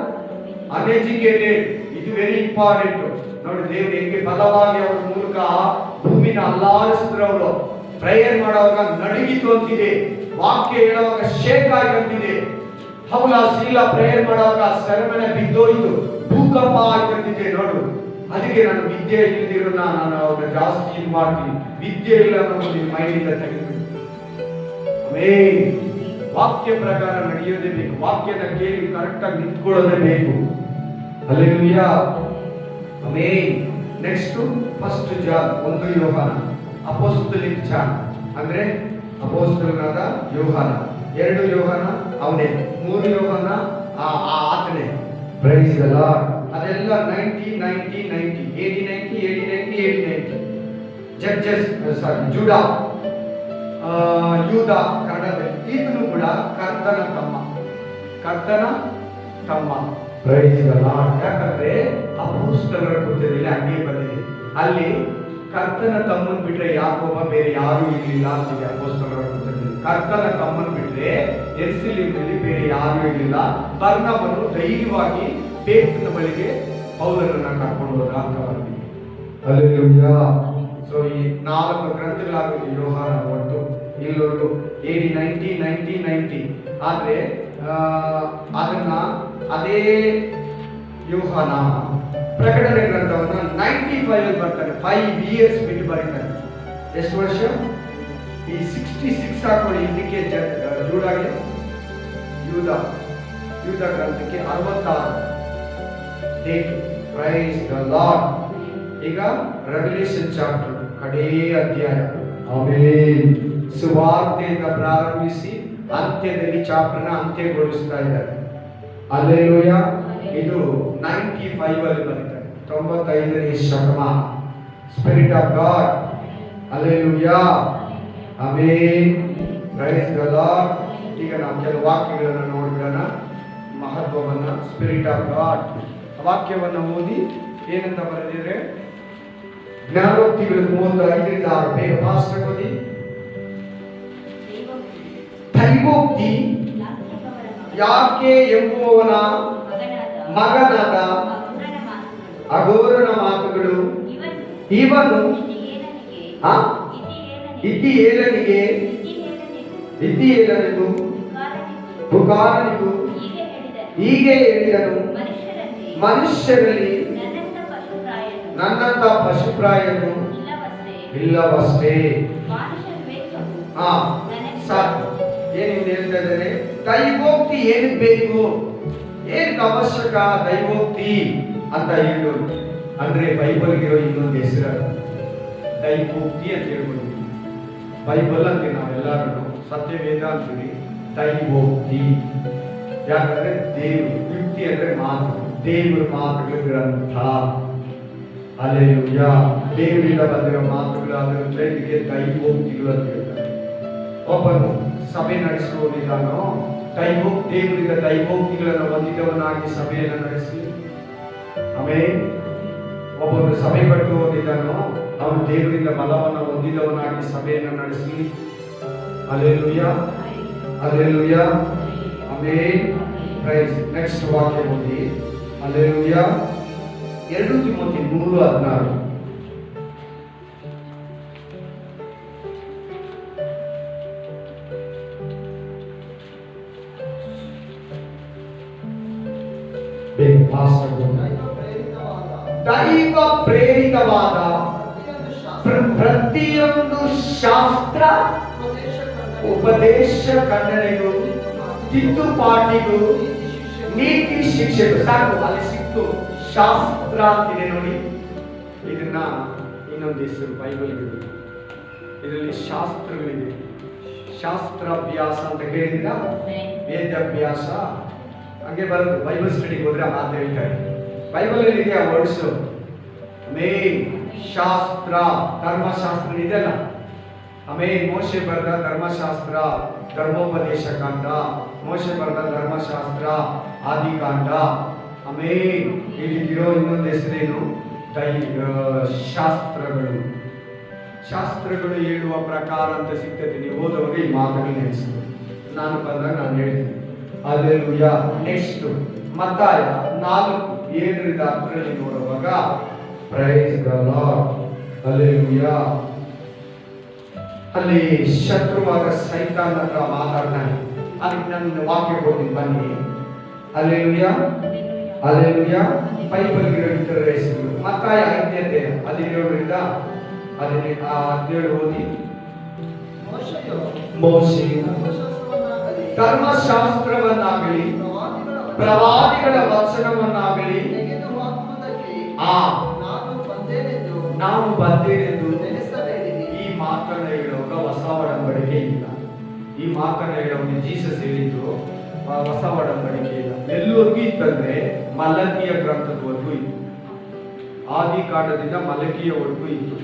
ಅನ್ಎಜುಕೇಟೆಡ್. ಇದು ವೆರಿ ಇಂಪಾರ್ಟೆಂಟ್. ನೋಡಿ, ದೇವರು ಹೆಂಗೆ ಬಲವಾಗಿ ಅವರ ಮೂಲಕ ಭೂಮಿನ ಅಲ್ಲಾಡಿಸಿದ್ರವರು. ಪ್ರೇಯರ್ ಮಾಡುವಾಗ ನಡುಗಿತು ಅಂತಿದೆ, ವಾಕ್ಯ ಹೇಳುವಾಗ ಶೇಕ್ ಆಗಿರ್ತಿದೆ. ಹೌಲ ಶೀಲ ಪ್ರೇಯರ್ ಮಾಡುವಾಗ ಸೆರೆಮನೆ ಬಿದ್ದೋಯ್ತು, ಭೂಕಂಪ ಆಗಿರ್ತಿದೆ. ನೋಡು, ಅದಕ್ಕೆ ನಾನು ವಿದ್ಯೆ ಇಲ್ದಿರೋ ನಾನು ಅವ್ರನ್ನ ಜಾಸ್ತಿ ಇದು ಮಾಡ್ತೀನಿ. ವಿದ್ಯೆ ಇಲ್ಲ ಅನ್ನೋದು ನಿಮ್ಮ ಮೈಂಡಿಂದ ತೆಗೆದು. ಆಮೇನ್. ವಾಕ್ಯ ಪ್ರಕಾರ ನಡೆಯೋದೇ ಬೇಕು, ವಾಕ್ಯದ ಕೇಳಿ ಕರೆಕ್ಟಾಗಿ ನಿಂತ್ಕೊಳ್ಳೋದೇ ಬೇಕು. Hallelujah, amen. Next first John 1 ಯೋಹಾನ, ಅಪೊಸ್ತಲಿಕ್ ಜಾನ್ ಅಂದ್ರೆ ಅಪೊಸ್ತಲನಾದ ಯೋಹಾನ. 2 ಯೋಹಾನ ಅವನೇ, 3 ಯೋಹಾನ ಆತನೇ. Praise the Lord. ಅದೆಲ್ಲ 90 80 ಜಡ್ಜಸ್, ಜೂಡಾ, ಯೂದ ಕನ್ನಡದಲ್ಲಿ. ಈತನು ಕೂಡ ಕರ್ತನ ತಮ್ಮ. Praise the Lord. ಯಾಕಂದ್ರೆ ಅಪೊಸ್ತಲರ ಕೃತ್ಯದಲ್ಲಿ ಹಂಗೆ ಬಂದಿದೆ, ಅಲ್ಲಿ ಕರ್ತನ ತಮ್ಮನ್ ಬಿಟ್ರೆ ಯಾಕೋಬ ಬೇರೆ ಯಾರು ಇರಲಿಲ್ಲ ಅಂತಿದೆ. ಅಪೊಸ್ತಲರ ಕೃತ್ಯದಲ್ಲಿ ಕರ್ತನ ತಮ್ಮನ್ ಬಿಟ್ರೆ ಯೆರೂಸಲೇಮಿನಲ್ಲಿ ಬೇರೆ ಯಾರು ಇರಲಿಲ್ಲ. ಬರ್ನಬನು ಧೈರ್ಯವಾಗಿ ಪೇತ್ರನ ಬಳಿಗೆ ಪೌಲನನ್ನ ಕರ್ಕೊಂಡು ಹೋದ ಅಂತ ಬಂದಿದೆ. ಹಲ್ಲೆಲೂಯಾ. ಸೊ ಈ 4 ಗ್ರಂಥಗಳಾಗುತ್ತೆ ಯೋಹಾನ ಒಟ್ಟು ಇಲ್ಲೊಂದು AD 90. ಆದ್ರೆ ಅದನ್ನ ಅದೇ ಯೋಹಾನ ಪ್ರಕಟಣೆ ಗ್ರಂಥವನ್ನ 95 ಬರ್ತಾನೆ, 5 years ಬಿಟ್ಟು ಬರೀತಾನೆ. ಎಷ್ಟು ವರ್ಷ? ಈ 66 ಹಾಕೊಳ್ಳಿ. ಇದಕ್ಕೆ ಜೂಡಾಗೆ ಯೂದ ಗ್ರಂಥಕ್ಕೆ 66 ಡೇಟ್. Price the lord. ಈಗ ರೆವಲ್ಯೂಷನ್ ಚಾಪ್ಟರ್ ಕಡೇ ಅಧ್ಯಾಯ. ಆಮೆನ್. ಸುವಾರ್ತೆಯಿಂದ ಪ್ರಾರಂಭಿಸಿ ಅಂತ್ಯದಲ್ಲಿ ಚಾಪ್ಟರ್ನ ಅಂತ್ಯಗೊಳಿಸ್ತಾ ಇದ್ದಾರೆ. ಹಲ್ಲೆಲೂಯಾ. ಇದು 95 ಅಲ್ಲಿ ಬರೀತಾರೆ. 95ನೇ ಶತಮಾನ. Spirit of god. Hallelujah, amen, praise the lord. ಈಗ ನಾವು ಕೆಲವು ವಾಕ್ಯಗಳನ್ನು ನೋಡಿಬಿಡೋಣ, ಮಹತ್ವವನ್ನ. ಸ್ಪಿರಿಟ್ ಆಫ್ ಗಾಡ್ ವಾಕ್ಯವನ್ನು ಓದಿ ಏನಂತ ಬರೆದಿದ್ರೆ, ಜ್ಞಾನೋಕ್ತಿಗಳು 35ರಿಂದ 6. ಬೇಗ ಫಾಸ್ಟ್ ಓದಿ. ದೈವೋಕ್ತಿ ಯಾಕೆ ಎಂಬುವವನ ಮಗನಾದ ಅಗೋರನ ಮಾತುಗಳು ಇವನು ಇತಿಯೇಲನಿಗೆ ಇತಿಯೇಲನಿಗೂ ಬುಕಾರನಿಗೂ ಹೀಗೆ ಹೇಳಿದನು, ಮನುಷ್ಯರಲ್ಲಿ ನನ್ನಂತ ಪಶುಪ್ರಾಯನು ಇಲ್ಲವಷ್ಟೇ. ಸಾಕು. ಏನಿದೆ ಹೇಳ್ತಾ ಇದ್ದಾರೆ, ದೈವೋಕ್ತಿ ಏನಕ್ಕೆ ಬೇಕು, ಏನಕ್ಕೆ ಅವಶ್ಯಕ ದೈವೋಕ್ತಿ ಅಂತ ಹೇಳೋದು ಅಂದ್ರೆ ಬೈಬಲ್ಗಿರೋ ಇನ್ನೊಂದು ಹೆಸರು ದೈವೋಕ್ತಿ ಅಂತ ಹೇಳ್ಬೋದು. ಬೈಬಲ್ ಅಂತೀವಿ ನಾವೆಲ್ಲರೂ, ಸತ್ಯವೇದ ಅಂತೀವಿ, ದೈವೋಕ್ತಿ ಯಾಕಂದ್ರೆ ದೇವರು, ಯುಕ್ತಿ ಅಂದ್ರೆ ಮಾತು, ದೇವರ ಮಾತುಗಳ ಗ್ರಂಥ. ಹಲ್ಲೆಲೂಯಾ, ದೇವರಿಂದ ಬಂದಿರೋ ಮಾತುಗಳು, ಅದರಿಂದ ಇದಕ್ಕೆ ದೈವೋಕ್ತಿಗಳು ಅಂತ ಹೇಳ್ತಾರೆ. ಒಬ್ಬನು ಸಭೆ ನಡೆಸುವುದಿದ್ದಾನೋ ದೇವರಿಂದ ದೈವೋಕ್ತಿಗಳನ್ನು ಹೊಂದಿದವನಾಗಿ ಸಭೆಯನ್ನು ನಡೆಸಿ. ಆಮೇಲೆ ಒಬ್ಬನು ಸಭೆ ಕಟ್ಟುವುದಿದ್ದಾನೋ ಅವನು ದೇವರಿಂದ ಬಲವನ್ನು ಹೊಂದಿದವನಾಗಿ ಸಭೆಯನ್ನು ನಡೆಸಿ. Hallelujah, hallelujah, amen, praise. Next ವಾಕ್ಯ ಓದಿ. Hallelujah, 2 Timothy 3:16. ದೈವ ಪ್ರೇರಿತವಾದ ಪ್ರತಿಯೊಂದು ಶಾಸ್ತ್ರ, ಉಪದೇಶ, ಖಂಡನೆಗೂ, ತಿದ್ದುಪಾಟಿಗೂ, ನೀತಿ ಶಿಕ್ಷೆಗೂ. ಸಾಕು, ಅಲ್ಲಿ ಸಿಕ್ತು. ಶಾಸ್ತ್ರ ಅಂತಿದೆ ನೋಡಿ, ಇದನ್ನ ಇನ್ನೊಂದು ಹೆಸರು ಬೈಬಲ್. ಇದರಲ್ಲಿ ಶಾಸ್ತ್ರಗಳಿದೆ. ಶಾಸ್ತ್ರಾಭ್ಯಾಸ ಅಂತ ಕೇಳಿದ, ವೇದಾಭ್ಯಾಸ ಹಂಗೆ ಬರೋದು. ಬೈಬಲ್ ಸ್ಟಡಿಗೆ ಹೋದ್ರೆ ಆ ಮಾತು ಹೇಳ್ತಾರೆ. ಬೈಬಲ್ ಅಲ್ಲಿ ಇದೆ ಆ ವರ್ಡ್ಸ್. ಮೇನ್ ಶಾಸ್ತ್ರ, ಧರ್ಮಶಾಸ್ತ್ರ ಇದೆಲ್ಲ. ಆಮೇಲೆ ಮೋಶೆ ಬರೆದ ಧರ್ಮಶಾಸ್ತ್ರ, ಧರ್ಮೋಪದೇಶ ಕಾಂಡ, ಮೋಶೆ ಬರೆದ ಧರ್ಮಶಾಸ್ತ್ರ, ಆದಿಕಾಂಡ. ಆಮೇಲೆ ಇಲ್ಲಿರೋ ಇನ್ನೊಂದು ಹೆಸರೇನು, ಶಾಸ್ತ್ರಗಳು. ಶಾಸ್ತ್ರಗಳು ಹೇಳುವ ಪ್ರಕಾರ ಅಂತ ಸಿಗ್ತದೆ. ನೀವು ಓದೋವಾಗ ಈ ಮಾತುಗಳು ನೆನೆಸ್ತೀವಿ. ನಾನು ಬಂದಾಗ ನಾನು ಹೇಳ್ತೀನಿ. ಹಲ್ಲೆಲೂಯಾ. ನೆಕ್ಸ್ಟ್ ಮತ್ತಾಯ 4:7-10 ನೋಡುವಾಗ, ಪ್ರೈಸ್ ದ ಲಾರ್ಡ್, ಹಲ್ಲೆಲೂಯಾ, ಅಲ್ಲಿ ಶತ್ರುವಾದ ಸೈತಾನ್ ಹತ್ರ ಮಾತಾಡ್ತಾನೆ. ಅದಕ್ಕೆ ನನ್ನ ವಾಕ್ಯ ಕೊಡ್ತೀನಿ ಬನ್ನಿ. Hallelujah, hallelujah. ಬೈಬಲ್ಗಿರೋ ಇತರ ಹೆಸರು. ಮತ್ತಾಯ 5:17-17 ಓದಿ. ಮೋಶೆ ಧರ್ಮಶಾಸ್ತ್ರವನ್ನಾಗಲಿ ಪ್ರವಾದಿಗಳ ವಚನವನ್ನಾಗಲಿ ನಾನು ಬಂದೇನೆಂದು ಈ ಮಾತನ್ನು ಹೇಳುವಾಗ ಹೊಸ ಒಡಂಬಡಿಕೆ ಇಲ್ಲ. ಈ ಮಾತನ್ನು ಹೇಳುವಾಗ ಜೀಸಸ್ ಹೇಳಿದ್ರು ಹೊಸ ಒಡಂಬಡಿಕೆ ಇಲ್ಲ. ಎಲ್ಲರಿಗೂ ಇತ್ತಂದ್ರೆ ಮಲಕಿಯ ಗ್ರಂಥದವರೆಗೂ ಇತ್ತು. ಆದಿಕಾಂಡದಿಂದ ಮಲಕಿಯವರೆಗೂ ಇತ್ತು.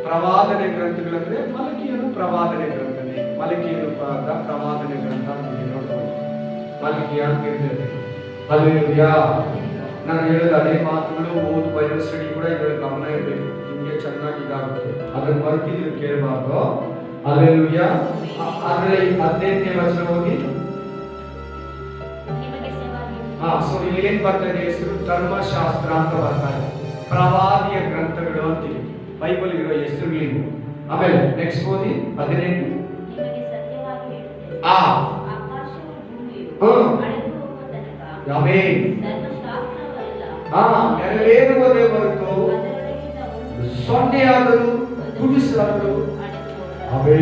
ಪ್ರವಾದನೆ ಗ್ರಂಥಗಳಂದ್ರೆ ಮಲಕಿಯನು ಪ್ರವಾದನೆ ಗ್ರಂಥನೇ, ಮಲಕಿಯನು ಪ್ರವಾದನೆ ಗ್ರಂಥ ನೋಡ್ಬೋದು. ಮಲಕಿಯ ಅಂತ ಇರ್ತದೆ. ಹಲ್ಲೆಲೂಯಾ. ನಾನು ಹೇಳಿದ ಅದೇ ಮಾತುಗಳು ಓದು ಬೈಬಲ್ ಸ್ಟಡಿ ಕೂಡ ಇದರಲ್ಲಿ ಗಮನ ಇರಬೇಕು. ನಿಮಗೆ ಚೆನ್ನಾಗಿ ಇದಾಗುತ್ತೆ. ಅದನ್ನು ಮರ್ತಿದ್ರು ಕೇಳಬಾರ್ದು. ಹಲ್ಲೆಲೂಯಾ. ಅದರಲ್ಲಿ 18ನೇ ವಚನ ಓದಿ. ಸೊ ಇಲ್ಲಿ ಏನ್ ಬರ್ತದೆ ಹೆಸರು, ಧರ್ಮಶಾಸ್ತ್ರ ಅಂತ ಬರ್ತಾರೆ. ಪ್ರವಾದಿಯ ಗ್ರಂಥಗಳು ಅಂತೀವಿ ಬೈಬಲ್ ಇರೋ ಹೆಸರುಗಳಿಗೂ. ಆಮೇಲೆ ನೆಕ್ಸ್ಟ್ ಓದಿ 18. ನೆರವೇರುವುದೇ ಹೊರತು ಸೊನ್ನೆಯಾದರೂ ಗುಡಿಸಾದರೂ ಅವೇ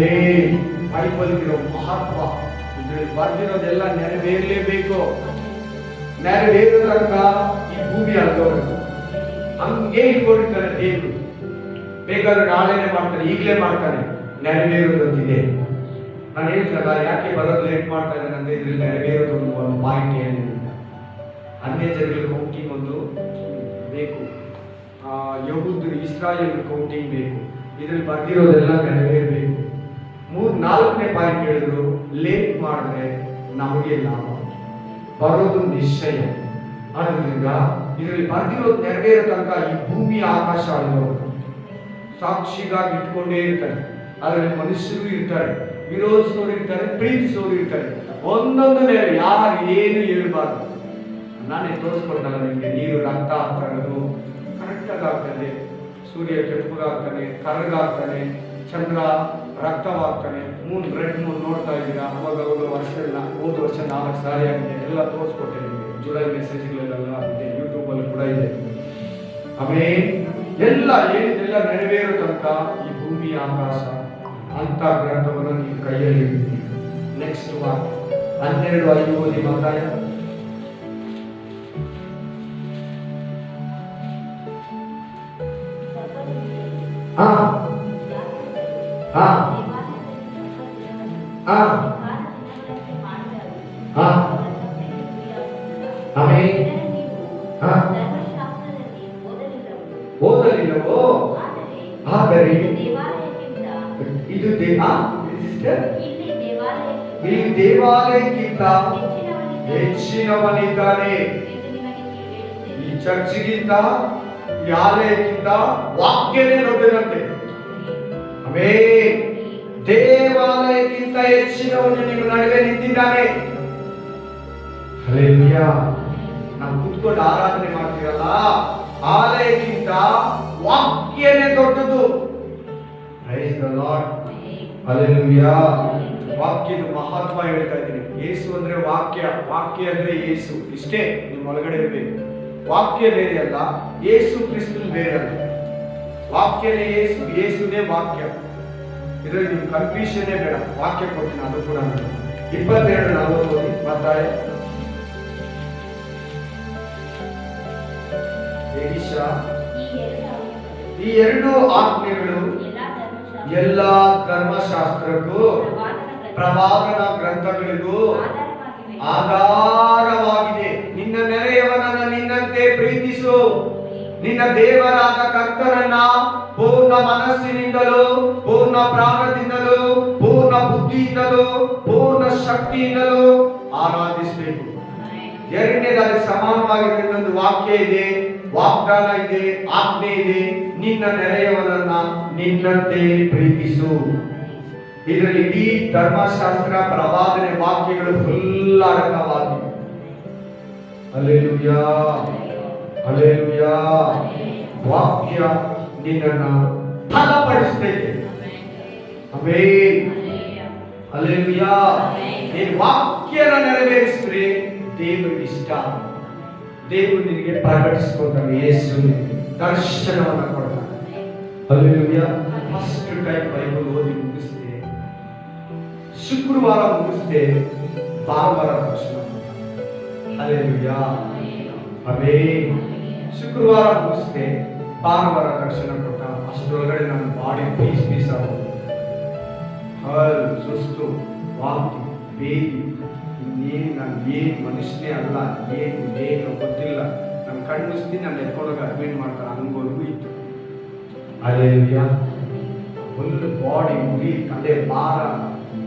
ಬೈಬಲ್ ಇರೋ ಮಹತ್ವ. ಇದ್ರಲ್ಲಿ ಬರ್ದಿರೋದೆಲ್ಲ ನೆರವೇರಲೇಬೇಕು. ನೆರವೇರುವಾಗ ಈ ಭೂಮಿ ಅಲ್ದವರು ಹಂಗೆ ಇಟ್ಕೊಂಡಿರ್ತಾರೆ. ದೇವರು ಬೇಕಾದ್ರೆ ನಾಳೆನೆ ಮಾಡ್ತಾನೆ, ಈಗಲೇ ಮಾಡ್ತಾನೆ. ನೆರವೇರೋದಂತಿದೆ. ನಾನು ಹೇಳ್ತಲ್ಲ ಯಾಕೆ ಬರೋದು ಲೇಟ್ ಮಾಡ್ತಾ ಇದ್ದಾನೆ ಅಂದ್ರೆ ಇದ್ರಲ್ಲಿ ನೆರವೇರೋದು ಒಂದು ಪಾಯಿಂಟ್ ಹೇಳಿದ್ದೀನಿ. ಅನ್ಯ ಜನಗಳಿಗೆ ಹೋಗಿ ಒಂದು ಬೇಕು. ಯಹೂದ್ರು ಇಸ್ರಾಯೇಲ್ ಕೌಂಟಿಂಗ್ ಬೇಕು, ಇದರಲ್ಲಿ ಬರ್ದಿರೋದೆಲ್ಲ ನೆರವೇರಬೇಕು. 4ನೇ ಪಾಯಿಂಟ್ ಹೇಳಿದ್ರು, ಲೇಟ್ ಮಾಡಿದ್ರೆ ನಮಗೆ ಲಾಭ ಬರೋದು ನಿಶ್ಚಯ. ಆದ್ರಿಂದ ಇದರಲ್ಲಿ ಬರ್ದಿರೋದು ನೆರವೇರೋ ತನಕ ಈ ಭೂಮಿ ಆಕಾಶ ಅಳಿಯೋದು ಸಾಕ್ಷಿಗಾಗಿ ಇಟ್ಕೊಂಡೇ ಇರ್ತಾರೆ. ಅದರಲ್ಲಿ ಮನುಷ್ಯರು ಇರ್ತಾರೆ, ವಿರೋಧಿಸೋರು ಇರ್ತಾರೆ, ಪ್ರೀತಿಸೋರು ಇರ್ತಾರೆ. ಒಂದೊಂದು ಯಾರು ಏನು ಹೇಳ್ಬಾರ್ದು. ನಾನೇ ತೋರಿಸ್ಕೊಟ್ಟಲ್ಲ ನಿಮಗೆ, ನೀರು ರಕ್ತ ಆಗ್ತಾರದು ಕರೆಕ್ಟಾಗಿ ಆಗ್ತದೆ, ಸೂರ್ಯ ಕೆಂಪಗಾಗ್ತಾನೆ, ಕರಗಾಗ್ತಾನೆ, ಚಂದ್ರ ರಕ್ತವಾಗ್ತಾನೆ, ರೆಡ್ ಮೂನ್ ನೋಡ್ತಾ ಇದ್ದೀರಾ. ಅವಾಗ ಹೋದ ವರ್ಷ 4 ಸಾರಿ ಆಗಿದೆ, ಎಲ್ಲ ತೋರಿಸ್ಕೊಟ್ಟೆ ನಿಮಗೆ. ಜುಲೈ ಮೆಸೇಜ್ಗಳೆಲ್ಲ ಇದೆ, ಯೂಟ್ಯೂಬಲ್ಲಿ ಕೂಡ ಇದೆ. ಆಮೇಲೆ ಎಲ್ಲ ಹೇಳಿದೆಲ್ಲ ನೆರವೇರೋ ತನಕ ಈ ಭೂಮಿ ಆಕಾಶ ಅಂತ ಗ್ರಂಥವನ್ನು ನೀವು ಕೈಯಲ್ಲಿ ಇಡ್ತೀವಿ. ನೆಕ್ಸ್ಟ್ 12:5 ಓದಿ ಮತ್ತಾಯ. ಓದಲಿಲ್ಲವೋ? ಆದರೆ ಇದು ಇಲ್ಲಿ ದೇವಾಲಯಕ್ಕಿಂತ ಹೆಚ್ಚಿನವನಿದ್ದಾನೆ. ಈ ಚರ್ಚ್ಗಿಂತ ಈ ಆಲಯಕ್ಕಿಂತ ವಾಕ್ಯನೇ ದೊಡ್ಡದಂತೆ. ದೇವಾಲಯಕ್ಕಿಂತ ಹೆಚ್ಚಿನವನು ನಿಮ್ಮ ನಡುವೆ ನಿಂತಿದ್ದಾನೆ. ಹಲ್ಲೆಲೂಯಾ. ನಾವು ಕೂತ್ಕೊಂಡು ಆರಾಧನೆ ಮಾಡ್ತೀರಲ್ಲ, ಆಲಯಕ್ಕಿಂತ ವಾಕ್ಯನೇ ದೊಡ್ಡದು. Price the lord. ಹಲ್ಲೆಲೂಯಾ. ವಾಕ್ಯದ ಮಹತ್ವ ಹೇಳ್ತಾ ಇದ್ದೀನಿ. ಯೇಸು ಅಂದ್ರೆ ವಾಕ್ಯ, ವಾಕ್ಯ ಅಂದ್ರೆ ಯೇಸು. ಇಷ್ಟೇ ನಿಮ್ಮ ಒಳಗಡೆ ಇರಬೇಕು. ವಾಕ್ಯ ಬೇರೆ ಅಲ್ಲ, ಯೇಸು ಕ್ರಿಸ್ತನ್ ಬೇರೆ ಅಲ್ಲ. ವಾಕ್ಯನೇ ಯೇಸು, ಯೇಸುನೇ ವಾಕ್ಯ. ಇದರಲ್ಲಿ ನಿಮ್ಗೆ ಕನ್ಫ್ಯೂಷನ್ನೇ ಬೇಡ. ವಾಕ್ಯ ಕೊಡ್ತೀನಿ, ಅದು ಕೂಡ 22:40 ಓದಿ ಮತ್ತಾಯ. ಈ 2 ಆಜ್ಞೆಗಳು ಎಲ್ಲ ಧರ್ಮಶಾಸ್ತ್ರಕ್ಕೂ ಪ್ರವಾದನ ಗ್ರಂಥಗಳಿಗೂ ಆಧಾರವಾಗಿದೆ. ನಿನ್ನ ನೆರೆಯವನನ್ನು ನಿನ್ನಂತೆ ಪ್ರೀತಿಸು, ನಿನ್ನ ದೇವರಾದ ಕರ್ತನನ್ನ ಪೂರ್ಣ ಮನಸ್ಸಿನಿಂದಲೂ, ಪೂರ್ಣ ಪ್ರಾಣದಿಂದಲೂ, ಪೂರ್ಣ ಬುದ್ಧಿಯಿಂದಲೂ, ಪೂರ್ಣ ಶಕ್ತಿಯಿಂದಲೂ ಆರಾಧಿಸಬೇಕು. ಎರಡನೇದಾಗಿ ಸಮಾನವಾಗಿರುವ ಇನ್ನೊಂದು ವಾಕ್ಯ ಇದೆ, ವಾಗ್ದಾನ ಇದೆ, ಆಜ್ಞೆ ಇದೆ. ನಿನ್ನ ನೆರೆಯವನನ್ನ ನಿನ್ನಂತೆ ಪ್ರೀತಿಸು. ಇದರಲ್ಲಿ ಇಡೀ ಧರ್ಮಶಾಸ್ತ್ರ, ಪ್ರವಾದನೆ, ವಾಕ್ಯಗಳು ಫುಲ್ ಅಡಕವಾಗಿವೆ. Hallelujah, hallelujah. ವಾಕ್ಯ ನಿನ್ನನ್ನ ಫಲಪಡಿಸ್ತೈತೆ. Amen, hallelujah. ನೀನು ವಾಕ್ಯನ ನೆರವೇರಿಸಿದ್ರೆ ದೇವರಿಗೆ ಇಷ್ಟ. ದೇವರು ನಿನಗೆ ಪ್ರಕಟಿಸ್ಕೊಳ್ತಾನೆ. ಯೇಸು ದರ್ಶನವನ್ನು ಕೊಡ್ತಾನೆ. ಹಲ್ಲೆಲೂಯಾ. ಫಸ್ಟ್ ಟೈಮ್ ಬೈಬಲ್ ಓದಿ ಮುಗಿಸಿದೆ, ಶುಕ್ರವಾರ ಮುಗಿಸಿದೆ, ಭಾನುವಾರ ದರ್ಶನ ಕೊಡ್ತಾನೆ. ಹಲ್ಲೆಲೂಯಾ. ಆಮೆನ್. ಶುಕ್ರವಾರ ಮುಗಿಸಿದೆ, ಭಾನುವಾರ ದರ್ಶನ ಕೊಟ್ಟ. ಅಷ್ಟರೊಳಗಡೆ ನನ್ನ ಬಾಡಿ ಪೀಸ್ ಆಗೋದು. ಸುಸ್ತು, ವಾಂತಿ, ಬೇದಿ, ಇನ್ನೇನು ನಾನು ಏನು ಮನುಷ್ಯನೇ ಅಲ್ಲ, ಏನು ಗೊತ್ತಿಲ್ಲ. ನನ್ನ ಕಣ್ಣು ಮುಸ್ತೀನಿ, ನಾನು ಎತ್ಕೊಂಡೋಗಿ ಅಡ್ಮಿಟ್ ಮಾಡ್ತಾರೆ, ಹಂಗೋರ್ಗೂ ಇತ್ತು. ಹಲ್ಲೆಲೂಯಾ. ಫುಲ್ ಬಾಡಿ, ಮುಡಿ, ತಲೆ ಭಾರ,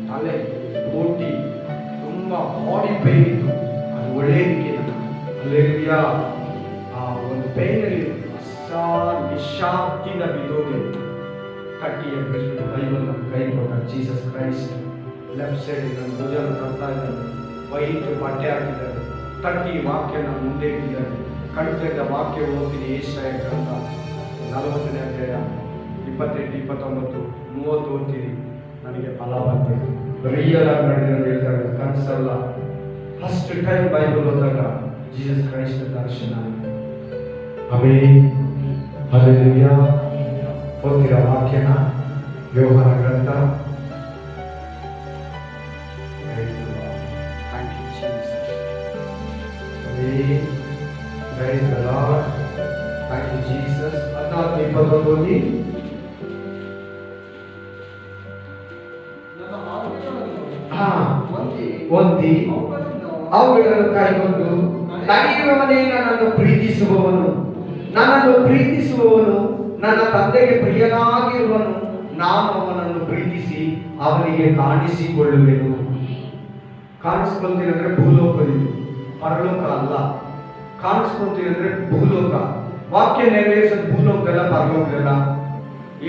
ತಲೆ ಕೋಟಿ, ತುಂಬ ಬಾಡಿ ಪೇನ್ ಇತ್ತು. ಅದು ಒಳ್ಳೆಯದಕ್ಕೆ. ಹಲ್ಲೆಲೂಯಾ. ಆ ಒಂದು ಪೇನಲ್ಲಿ ನಿಶಾಬ್ದಿನ ಬಿದ್ದೋದೆ. ಕಟ್ಟಿ ಎಬ್ಬಿಸ್ಬಿಟ್ಟು ಬೈಬಲ್ ನಮ್ಮ ಕೈ ಕೊಟ್ಟ. ಜೀಸಸ್ ಕ್ರೈಸ್ಟ್ ಲೆಫ್ಟ್ ಸೈಡ್ ನನ್ನ ಭುಜ ತರ್ತಾ ಇದ್ದಾರೆ, ವೈಟ್ ಬಟ್ಟೆ ಹಾಕಿದ್ದಾರೆ, ತಟ್ಟಿ ವಾಕ್ಯನ ಮುಂದೆ ಇಟ್ಟಿದ್ದಾರೆ. ಕಣ್ತಿದ್ದ ವಾಕ್ಯ ಓದ್ತೀನಿ. ಏಷಯ ಗ್ರಂಥ 40ನೇ ಅಧ್ಯಾಯ 28, 29, 30 ಓದ್ತೀನಿ. ನನಗೆ ಫಲ ಬರ್ತದೆ. ರಿಯಲ್ ಆಗಿ ನಡೆದಿರೋದು ಹೇಳ್ತಾರೆ, ಕನಸಲ್ಲ. ಫಸ್ಟ್ ಟೈಮ್ ಬೈಬಲ್ ಓದಾಗ ಜೀಸಸ್ ಕ್ರೈಸ್ಟ್ ದರ್ಶನ. Amen, hallelujah. ಓದ್ತೀರಾ ವಾಕ್ಯನ? ಯೋಹಾನ ಗ್ರಂಥ. Praise the Lord. Thank you, Jesus. 14:21 ಓದಿ. ಒಂದಿ ಅವುಗಳನ್ನು ಕೈಗೊಂಡು ನಡೆಯುವವನೇ ನನ್ನನ್ನು ಪ್ರೀತಿಸುವವನು, ನನ್ನನ್ನು ಪ್ರೀತಿಸುವವನು ನನ್ನ ತಂದೆಗೆ ಪ್ರಿಯನಾಗಿರುವನು, ನಾನು ಅವನನ್ನು ಪ್ರೀತಿಸಿ ಅವನಿಗೆ ಕಾಣಿಸಿಕೊಳ್ಳುವೆನು. ಕಾಣಿಸ್ಕೊಳ್ತೀನಿ ಅಂದ್ರೆ ಭೂಲೋಕದಿಂದ, ಪರಲೋಕ ಅಲ್ಲ. ಕಾಣಿಸ್ಕೊಳ್ತೀನಿ ಅಂದ್ರೆ ಭೂಲೋಕ. ವಾಕ್ಯ ನೆರವೇರಿಸೋದು ಭೂಲೋಕದಲ್ಲ, ಪರಲೋಕದಲ್ಲ.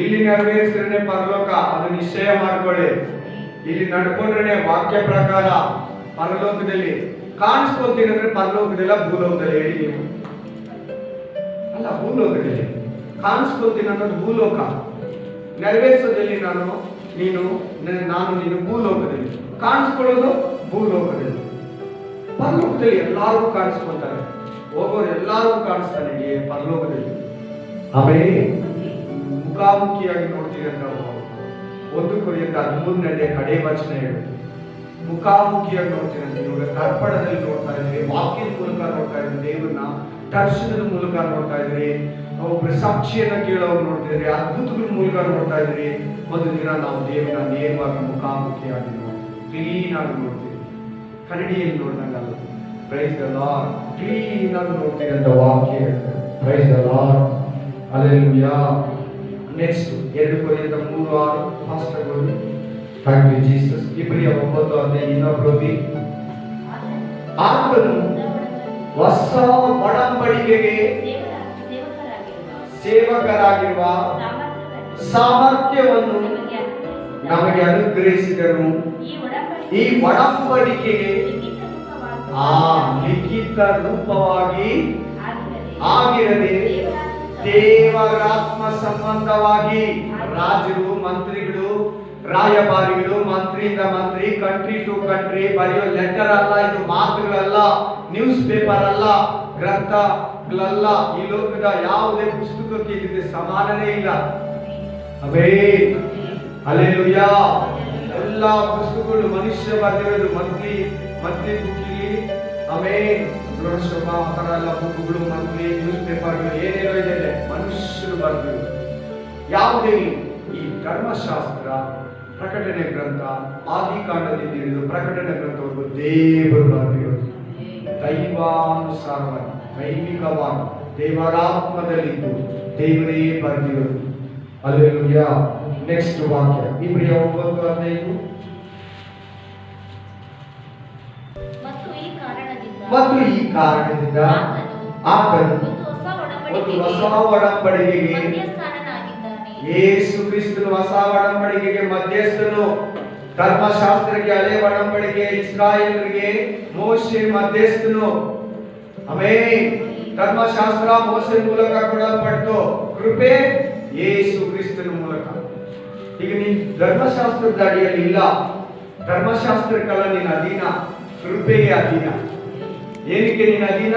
ಇಲ್ಲಿ ನೆರವೇರಿಸಿದ್ರೆ ಪರಲೋಕ, ಅದು ನಿಶ್ಚಯ ಮಾಡ್ಕೊಳ್ಳಿ. ಇಲ್ಲಿ ನಡ್ಕೊಂಡ್ರೆ ವಾಕ್ಯ ಪ್ರಕಾರ ಪರಲೋಕದಲ್ಲಿ. ಕಾಣಿಸ್ಕೊಳ್ತೀನಿ ಅಂದ್ರೆ ಪರಲೋಕದಲ್ಲ, ಭೂಲೋಕದಲ್ಲಿ. ಹೇಳಿ ನೀವು ಅಲ್ಲ, ಭೂಲೋಕದಲ್ಲಿ ಕಾಣಿಸ್ಕೊಳ್ತೀನಿ ಅನ್ನೋದು ಭೂಲೋಕ. ನೆರವೇರಿಸೋದಲ್ಲಿ ನೀನು ಭೂಲೋಕದಲ್ಲಿ. ಕಾಣಿಸ್ಕೊಳ್ಳೋದು ಭೂಲೋಕದಲ್ಲಿ. ಪರಲೋಕದಲ್ಲಿ ಎಲ್ಲಾರು ಕಾಣಿಸ್ಕೊಳ್ತಾರೆ, ಹೋಗೋರು ಎಲ್ಲಾರು ಕಾಣಿಸ್ತಾನೆ ಪರಲೋಕದಲ್ಲಿ. ಆಮೇಲೆ ಮುಖಾಮುಖಿಯಾಗಿ ನೋಡ್ತೀವಿ ಅಂತ 1 ಕೊರಿಂಥ 13ನೇ ಕಡೆ ವಚನ ಹೇಳುತ್ತೆ. ಮುಖಾಮುಖಿಯಾಗಿ ನೋಡ್ತೀರಂತೆ. ಇವಾಗ ತರ್ಪಣದಲ್ಲಿ ನೋಡ್ತಾ ಇದ್ರಿ, ವಾಕ್ಯದ ಮೂಲಕ ನೋಡ್ತಾ ಇದ್ರಿ, ದೇವರನ್ನ ದರ್ಶನದ ಮೂಲಕ ನೋಡ್ತಾ ಇದ್ರಿ, ಒಬ್ಬರು ಸಾಕ್ಷಿಯನ್ನ ಕೇಳೋರು ನೋಡ್ತಿದ್ರಿ, ಅದ್ಭುತಗಳ ಮೂಲಕ ನೋಡ್ತಾ ಇದ್ರಿ. ಒಂದು ದಿನ ನಾವು ದೇವರನ್ನ ನೇರವಾಗಿ ಮುಖಾಮುಖಿಯಾಗಿ ನೋಡ್ತೀವಿ, ಕ್ಲೀನ್ ಆಗಿ ನೋಡ್ತೀವಿ. ಕನ್ನಡಿಯಲ್ಲಿ ನೋಡ್ದಂಗಲ್ಲ. Praise the Lord. ಕ್ಲೀನ್ ಆಗಿ ನೋಡ್ತೀವಿ ಅಂತ ವಾಕ್ಯ ಹೇಳ್ತಾರೆ. Praise the lord. Hallelujah. Next 2 ಕೊರಿಂಥ 3:6 ಫಾಸ್ಟ್ ಆಗಿ. Thank you Jesus. ಇಬ್ರಿಯ 9:15 ಇನ್ನೊಬ್ಬರು ಆತನು ಹೊಸ ಒಡಂಬಡಿಕೆಗೆ ಸೇವಕರಾಗಿರುವ ಸಾಮರ್ಥ್ಯವನ್ನು ನಮಗೆ ಅನುಗ್ರಹಿಸಿದನು. ಈ ಒಡಂಬಡಿಕೆಗೆ ಲಿಖಿತ ರೂಪವಾಗಿ ಆಗಿರದೆ ದೇವರಾತ್ಮ ಸಂಬಂಧವಾಗಿ ರಾಜರು, ಮಂತ್ರಿಗಳು, ರಾಯಭಾರಿಗಳು, ಮಂತ್ರಿಯಿಂದ ಮಂತ್ರಿ, ಕಂಟ್ರಿ ಟು ಕಂಟ್ರಿ ಬರೆಯೋ ಲೆಟರ್ ಅಲ್ಲ ಇದು, ಮಾತುಗಳಲ್ಲ, ನ್ಯೂಸ್ ಪೇಪರ್ ಅಲ್ಲ, ಗ್ರಂಥಗಳಲ್ಲ. ಈ ಲೋಕದ ಯಾವುದೇ ಪುಸ್ತಕಕ್ಕೆ ಇದಕ್ಕೆ ಸಮಾನನೇ ಇಲ್ಲ. ಆಮೆನ್. ಹಲ್ಲೆಲೂಯಾ. ಎಲ್ಲ ಪುಸ್ತಕಗಳು ಮನುಷ್ಯ ಬರೆದಿರೋದು. ಮಂತ್ಲಿ ಬುಕ್ಕಿಲಿ ಆಮೇನ್ ಗೃಹಶೋಭ ಆ ಥರ ಎಲ್ಲ ಬುಕ್ಗಳು, ಮಂತ್ಲಿ ನ್ಯೂಸ್ ಪೇಪರ್ಗಳು ಏನೇನೋ ಇದೆ ಮನುಷ್ಯರು ಬರೆದಿರೋದು. ಯಾವುದೇ ಈ ಧರ್ಮಶಾಸ್ತ್ರ, ಪ್ರಕಟಣೆ ಗ್ರಂಥ, ಆದಿಕಾಂಡದಿಂದ ಹಿಡಿದು ಪ್ರಕಟಣೆ ಗ್ರಂಥವರೆಗೂ ದೇವರು ಬರೆದಿರೋದು. ದೈವಾನುಸಾರವಾಗಿ, ದೈವಿಕವಾಗಿ, ದೇವರಾತ್ಮದಲ್ಲಿದ್ದು ದೇವರೇ ಬರೆದಿರೋದು. ಹಲ್ಲೆಲೂಯಾ. ನೆಕ್ಸ್ಟ್ ವಾಕ್ಯ ಇಬ್ರಿಯ 9:15. ಮತ್ತು ಈ ಕಾರಣದಿಂದ ಆತನು ಒಂದು ಹೊಸ ಒಡಂಬಡಿಕೆಗೆ, ಯೇಸು ಕ್ರಿಸ್ತನು ಹೊಸ ಒಡಂಬಡಿಕೆಗೆ ಮಧ್ಯಸ್ಥನು. ಧರ್ಮಶಾಸ್ತ್ರಕ್ಕೆ ಹಳೆ ಒಡಂಬಡಿಕೆ, ಇಸ್ರಾಯೇಲರಿಗೆ ಮೋಶೆ ಮಧ್ಯಸ್ಥನು. ಆಮೆನ್. ಧರ್ಮಶಾಸ್ತ್ರ ಮೋಶೆ ಮೂಲಕ ಕೊಡಲ್ಪಟ್ಟು, ಕೃಪೆ ಯೇಸು ಕ್ರಿಸ್ತನ ಮೂಲಕ. ಈಗ ನೀನು ಧರ್ಮಶಾಸ್ತ್ರದ ಅಡಿಯಲ್ಲಿ ಇಲ್ಲ, ಧರ್ಮಶಾಸ್ತ್ರಕ್ಕಲ್ಲ ನೀನು ಅಧೀನ, ಕೃಪೆಗೆ ಅಧೀನ. ಏನಕ್ಕೆ ನೀನು ಅಧೀನ?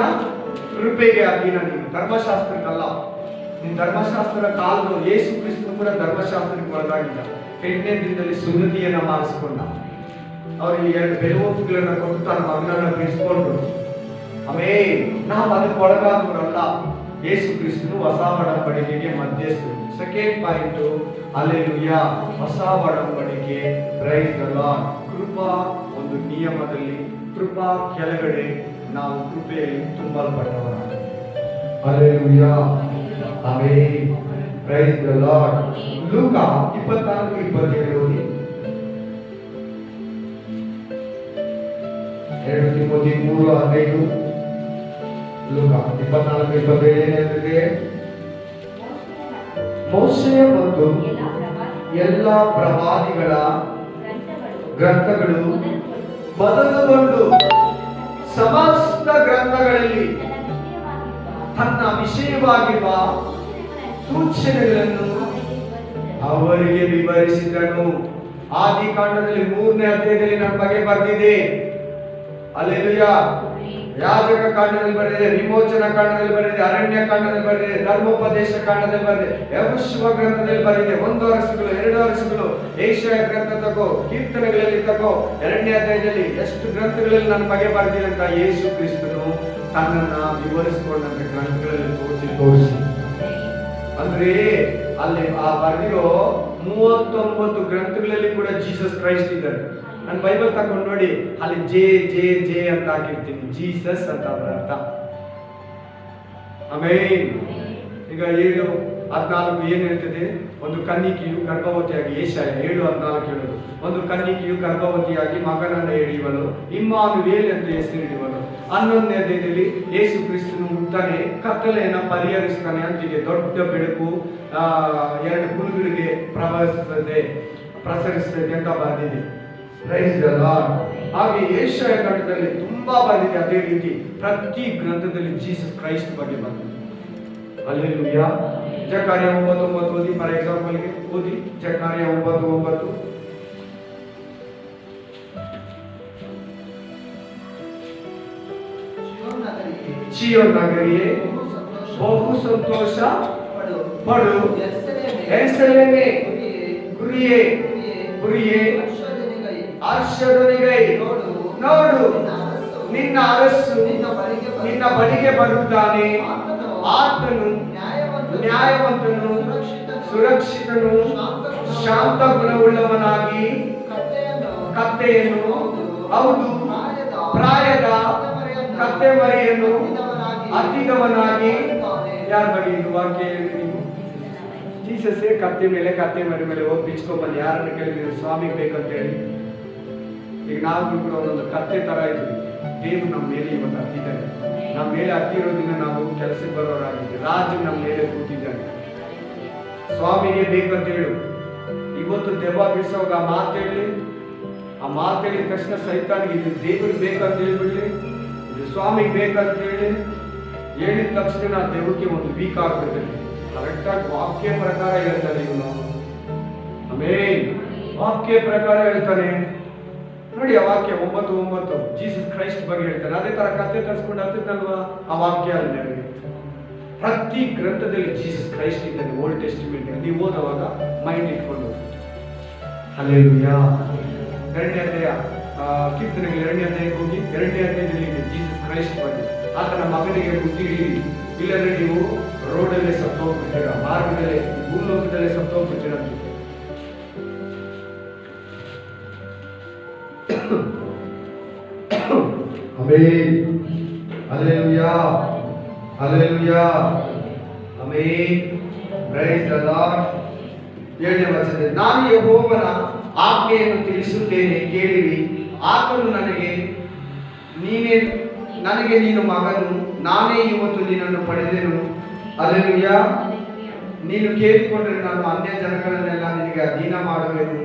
ಕೃಪೆಗೆ ಅಧೀನ. ನೀನು ಧರ್ಮಶಾಸ್ತ್ರಕ್ಕಲ್ಲ. ನೀನು ಧರ್ಮಶಾಸ್ತ್ರ ಕಾಲದ ಯೇಸು ಕ್ರಿಸ್ತನು ಕೂಡ ಧರ್ಮಶಾಸ್ತ್ರಕ್ಕೆ ಒಳಗಾಗಿದ್ದ. 8ನೇ ದಿನದಲ್ಲಿ ಸುನ್ನತಿಯನ್ನ ಮಾಡಿಸ್ಕೊಂಡ. ಅವ್ರಿಗೆ 2 ಬೆಳವೊಪ್ಪುಗಳನ್ನ ಕೊಟ್ಟು ತನ್ನ ಮಗನನ್ನ ಬಿಡಿಸ್ಕೊಂಡ್ರು. ಆಮೇಲೆ ನಾವು ಅದಕ್ಕೆ ಒಳಗಾದವರಲ್ಲ. ಯೇಸು ಕ್ರಿಸ್ತನು ಹೊಸ ಒಡಂಬಡಿಕೆಗೆ ಮಧ್ಯಸ್ಥರು. ಸೆಕೆಂಡ್ ಪಾಯಿಂಟ್, ಹಲ್ಲೆಲೂಯಾ, ಹೊಸ ಒಡಂಬಡಿಕೆ. Price the lord. ಕೃಪಾ ಒಂದು ನಿಯಮದಲ್ಲಿ, ಕೃಪಾ ಕೆಳಗಡೆ ನಾವು ಕೃಪೆಯಲ್ಲಿ ತುಂಬಲ್ಪಟ್ಟವರಾಗ. Hallelujah. Amen. Praise the Lord. ಲೂಕ 24:27 ಓದಿ. 2 ತಿಮೋಥಿ 3:15. ಲೂಕ 24:27 ಏನಿದೆ? ಮೋಶೆಯ ಮತ್ತು ಎಲ್ಲ ಪ್ರವಾದಿಗಳ ಗ್ರಂಥಗಳು ಮೊದಲುಗೊಂಡು ಸಮಸ್ತ ಗ್ರಂಥಗಳಲ್ಲಿ ತನ್ನ ವಿಷಯವಾಗಿರುವ ಸೂಚನೆಗಳನ್ನು ಅವರಿಗೆ ವಿವರಿಸಿದನು. ಆದಿಕಾಂಡದಲ್ಲಿ 3ನೇ ಅಧ್ಯಾಯದಲ್ಲಿ ನಮ್ಮ ಬಗ್ಗೆ ಬರೆದಿದೆ. ಹಲ್ಲೆಲೂಯಾ. ಯಾಜಕ ಕಾಂಡದಲ್ಲಿ ಬರೆದಿದೆ, ವಿಮೋಚನ ಕಾಂಡದಲ್ಲಿ ಬರೆದಿದೆ, ಅರಣ್ಯ ಕಾಂಡದಲ್ಲಿ ಬರೆದಿದೆ, ಧರ್ಮೋಪದೇಶ ಕಾಂಡದಲ್ಲಿ ಬರೆದಿದೆ, ಯೆಹೋಶುವ ಗ್ರಂಥದಲ್ಲಿ ಬರೆದಿದೆ. 1 ವರ್ಷಗಳು 2 ವರ್ಷಗಳು ಏಷಯ ಗ್ರಂಥ ತಗೋ, ಕೀರ್ತನೆಗಳಲ್ಲಿ ತಗೋ, 2ನೇ ಅಧ್ಯಾಯದಲ್ಲಿ ಎಷ್ಟು ಗ್ರಂಥಗಳಲ್ಲಿ ನನ್ನ ಬಗ್ಗೆ ಬರೆದಿದೆ ಅಂತ ಯೇಸು ಕ್ರಿಸ್ತನು ತನ್ನನ್ನ ವಿವರಿಸಿಕೊಂಡಂತ ಗ್ರಂಥಗಳಲ್ಲಿ ತೋರಿಸಿ ಅಂದ್ರೆ ಅಲ್ಲಿ ಆ ಬರೆದಿರೋ 39 ಗ್ರಂಥಗಳಲ್ಲಿ ಕೂಡ ಜೀಸಸ್ ಕ್ರೈಸ್ಟ್ ಇದ್ದಾರೆ. ನಾನು ಬೈಬಲ್ ತಗೊಂಡು ನೋಡಿ, ಅಲ್ಲಿ ಜೆ ಜೆ ಜೆ ಅಂತ ಹಾಕಿರ್ತೀನಿ, ಜೀಸಸ್ ಅಂತ ಅದರ ಅರ್ಥ. ಆಮೆನ್. ಈಗ 7:14 ಏನು ಹೇಳ್ತದೆ? ಒಂದು ಕನ್ನಿಕೆಯು ಗರ್ಭವತಿಯಾಗಿ, ಏಷಾಯ 7:14 ಹೇಳೋದು, ಒಂದು ಕನ್ನಿಕೆಯು ಗರ್ಭವತಿಯಾಗಿ ಮಗನನ್ನು ಹೆರಿಯುವಳು, ಇಮ್ಮಾನುವೇಲ್ ಎಂದು ಹೆಸರಿಡುವಳು. 11ನೇ ಅಧ್ಯಾಯದಲ್ಲಿ ಯೇಸು ಕ್ರಿಸ್ತನು ಹುಟ್ಟನೆ, ಕತ್ತಲೆಯನ್ನು ಪರಿಹರಿಸ್ತಾನೆ ಅಂತಿಗೆ ದೊಡ್ಡ ಬೆಳಕು 2 ಕುಲುಗಳಿಗೆ ಪ್ರಸರಿಸ್ತದೆ ಅಂತ ಬರೆದಿದೆ. Price the lord. ಹಾಗೆ ಯೆಶಾಯ ಗ್ರಂಥದಲ್ಲಿ ತುಂಬಾ ಬರೆದಿದೆ. ಅದೇ ರೀತಿ ಪ್ರತಿ ಗ್ರಂಥದಲ್ಲಿ ಜೀಸಸ್ ಕ್ರೈಸ್ಟ್ ಬಗ್ಗೆ ಬಂದಿದೆ. ಹಲ್ಲೆಲೂಯಾ. ಜಕರ್ಯ 9:9 ಓದಿ, ಫಾರ್ ಎಕ್ಸಾಂಪಲ್ ಗೆ ಓದಿ ಜಕರ್ಯ 9:9. ಚೀಯೋನ್ ನಗರಿಯೇ ಬಹು ಸಂತೋಷ ಪಡು, ಯೆರೂಸಲೇಮೇ ಗುರಿಯೇ ಗುರಿಯೇ ಆಶ್ಚರ್ಯನಿಗೈ, ನೋಡು ನಿನ್ನ ಅರಸು ನಿನ್ನ ಬಳಿಗೆ ಬರುತ್ತಾನೆ, ಆತನು ನ್ಯಾಯವಂತನು ಸುರಕ್ಷಿತನು ಶಾಂತ ಗುಣವುಳ್ಳವನಾಗಿ, ಕತ್ತೆಯನ್ನು ಹೌದು ಪ್ರಾಯದ ಕತ್ತೆ ಮರಿಯನ್ನು ಹತ್ತಿದವನಾಗಿ. ಯಾರ ಬಗ್ಗೆ ಇದು ವಾಕ್ಯ ಹೇಳಿದ್ರಿ ನೀವು? ಜೀಸಸ್ಸೇ ಕತ್ತೆ ಮರಿ ಮೇಲೆ ಹೋಗಿ ಬಿಚ್ಕೊಂಡ್ಬಂದು ಯಾರನ್ನು ಕೇಳಿದ್ರು ಸ್ವಾಮಿಗೆ ಬೇಕಂತ ಹೇಳಿ. ಈಗ ನಾವು ಕೂಡ ಒಂದೊಂದು ಕತ್ತೆ ತರ ಇದ್ವಿ. ದೇವರು ನಮ್ಮ ಮೇಲೆ ಇವತ್ತು ಹತ್ತಿದ್ದಾನೆ. ನಮ್ಮ ಮೇಲೆ ಹತ್ತಿರೋದ್ರಿಂದ ನಾವು ಕೆಲಸಕ್ಕೆ ಬರೋರಾಗಿದ್ದೀವಿ. ರಾಜು ನಮ್ಮ ಮೇಲೆ ಕೂತಿದ್ದಾನೆ. ಸ್ವಾಮಿಗೆ ಬೇಕಂತ ಹೇಳು. ಇವತ್ತು ದೆವ್ವ ಬಿಡಿಸೋವಾಗ ಆ ಮಾತೇಳಿ ತಕ್ಷಣ ಸೈತಾನಿಗೆ ಇದು ದೇವರಿಗೆ ಬೇಕಂತ ಹೇಳ್ಬಿಡ್ಲಿ, ಇದು ಸ್ವಾಮಿಗೆ ಬೇಕಂತ ಹೇಳಿದ ತಕ್ಷಣ ಆ ದೇವಕ್ಕೆ ಒಂದು ವೀಕ್ ಆಗ್ಬಿಡ್ತದೆ. ಕರೆಕ್ಟಾಗಿ ವಾಕ್ಯ ಪ್ರಕಾರ ಹೇಳ್ತಾನೆ ಇವನು. ಆಮೇಲೆ ವಾಕ್ಯ ಪ್ರಕಾರ ಹೇಳ್ತಾನೆ ನೋಡಿ. ಆ ವಾಕ್ಯ 9:9 ಜೀಸಸ್ ಕ್ರೈಸ್ಟ್ ಬಗ್ಗೆ ಹೇಳ್ತಾನೆ. ಅದೇ ತರ ಕತ್ತೆ ತರಿಸ್ಕೊಂಡು ಹತ್ತಿದ್ನಲ್ವಾ ಆ ವಾಕ್ಯ ಅಲ್ಲಿ ಪ್ರತಿ ಗ್ರಂಥದಲ್ಲಿ ಜೀಸಸ್ ಕ್ರೈಸ್ಟ್ ಇದ್ದಾನೆ. ಓಲ್ಡ್ ಟೆಸ್ಟಿಮೆಂಟ್ ನೀವು ಓದುವಾಗ ಮೈಂಡ್ ಇಟ್ಕೊಂಡು. ಹಲ್ಲೆಲೂಯಾ. 2ನೇ ಅಧ್ಯಾಯ ಕೀರ್ತನೆಗಳು 2ನೇ ಅಧ್ಯಾಯಕ್ಕೆ ಹೋಗಿ 2ನೇ ಅಧ್ಯಾಯದಲ್ಲಿ ಇದೆ ಜೀಸಸ್ ಕ್ರೈಸ್ಟ್ ಬಗ್ಗೆ. ಆತನ ಮಗನಿಗೆ ಬುದ್ಧಿ ಹಿಡಿಯಿರಿ, ಇಲ್ಲಂದ್ರೆ ನೀವು ರೋಡಲ್ಲೇ ಸತ್ತೋಗ್ಬಿಡ್ತೀರ, ಮಾರ್ಗದಲ್ಲೇ ಭೂಲೋಕದಲ್ಲೇ ಸತ್ತೋಗ್ಬಿಡ್ತೀರ. Amen. Hallelujah. Hallelujah. Amen. Praise the Lord. 7ನೇ ವಚನ, ನಾನು ಯೆಹೋವನ ಆಜ್ಞೆಯನ್ನು ತಿಳಿಸುತ್ತೇನೆ, ಕೇಳಿರಿ. ಆತನು ನನಗೆ ನೀನು ಮಗನು, ನಾನೇ ಇವತ್ತು ನಿನ್ನನ್ನು ಪಡೆದೆನು. ಹಲ್ಲೆಲೂಯಾ. ನೀನು ಕೇಳಿಕೊಂಡರೆ ನಾನು ಅನ್ಯ ಜನಗಳನ್ನೆಲ್ಲ ನಿನಗೆ ಅಧೀನ ಮಾಡುವೆನು.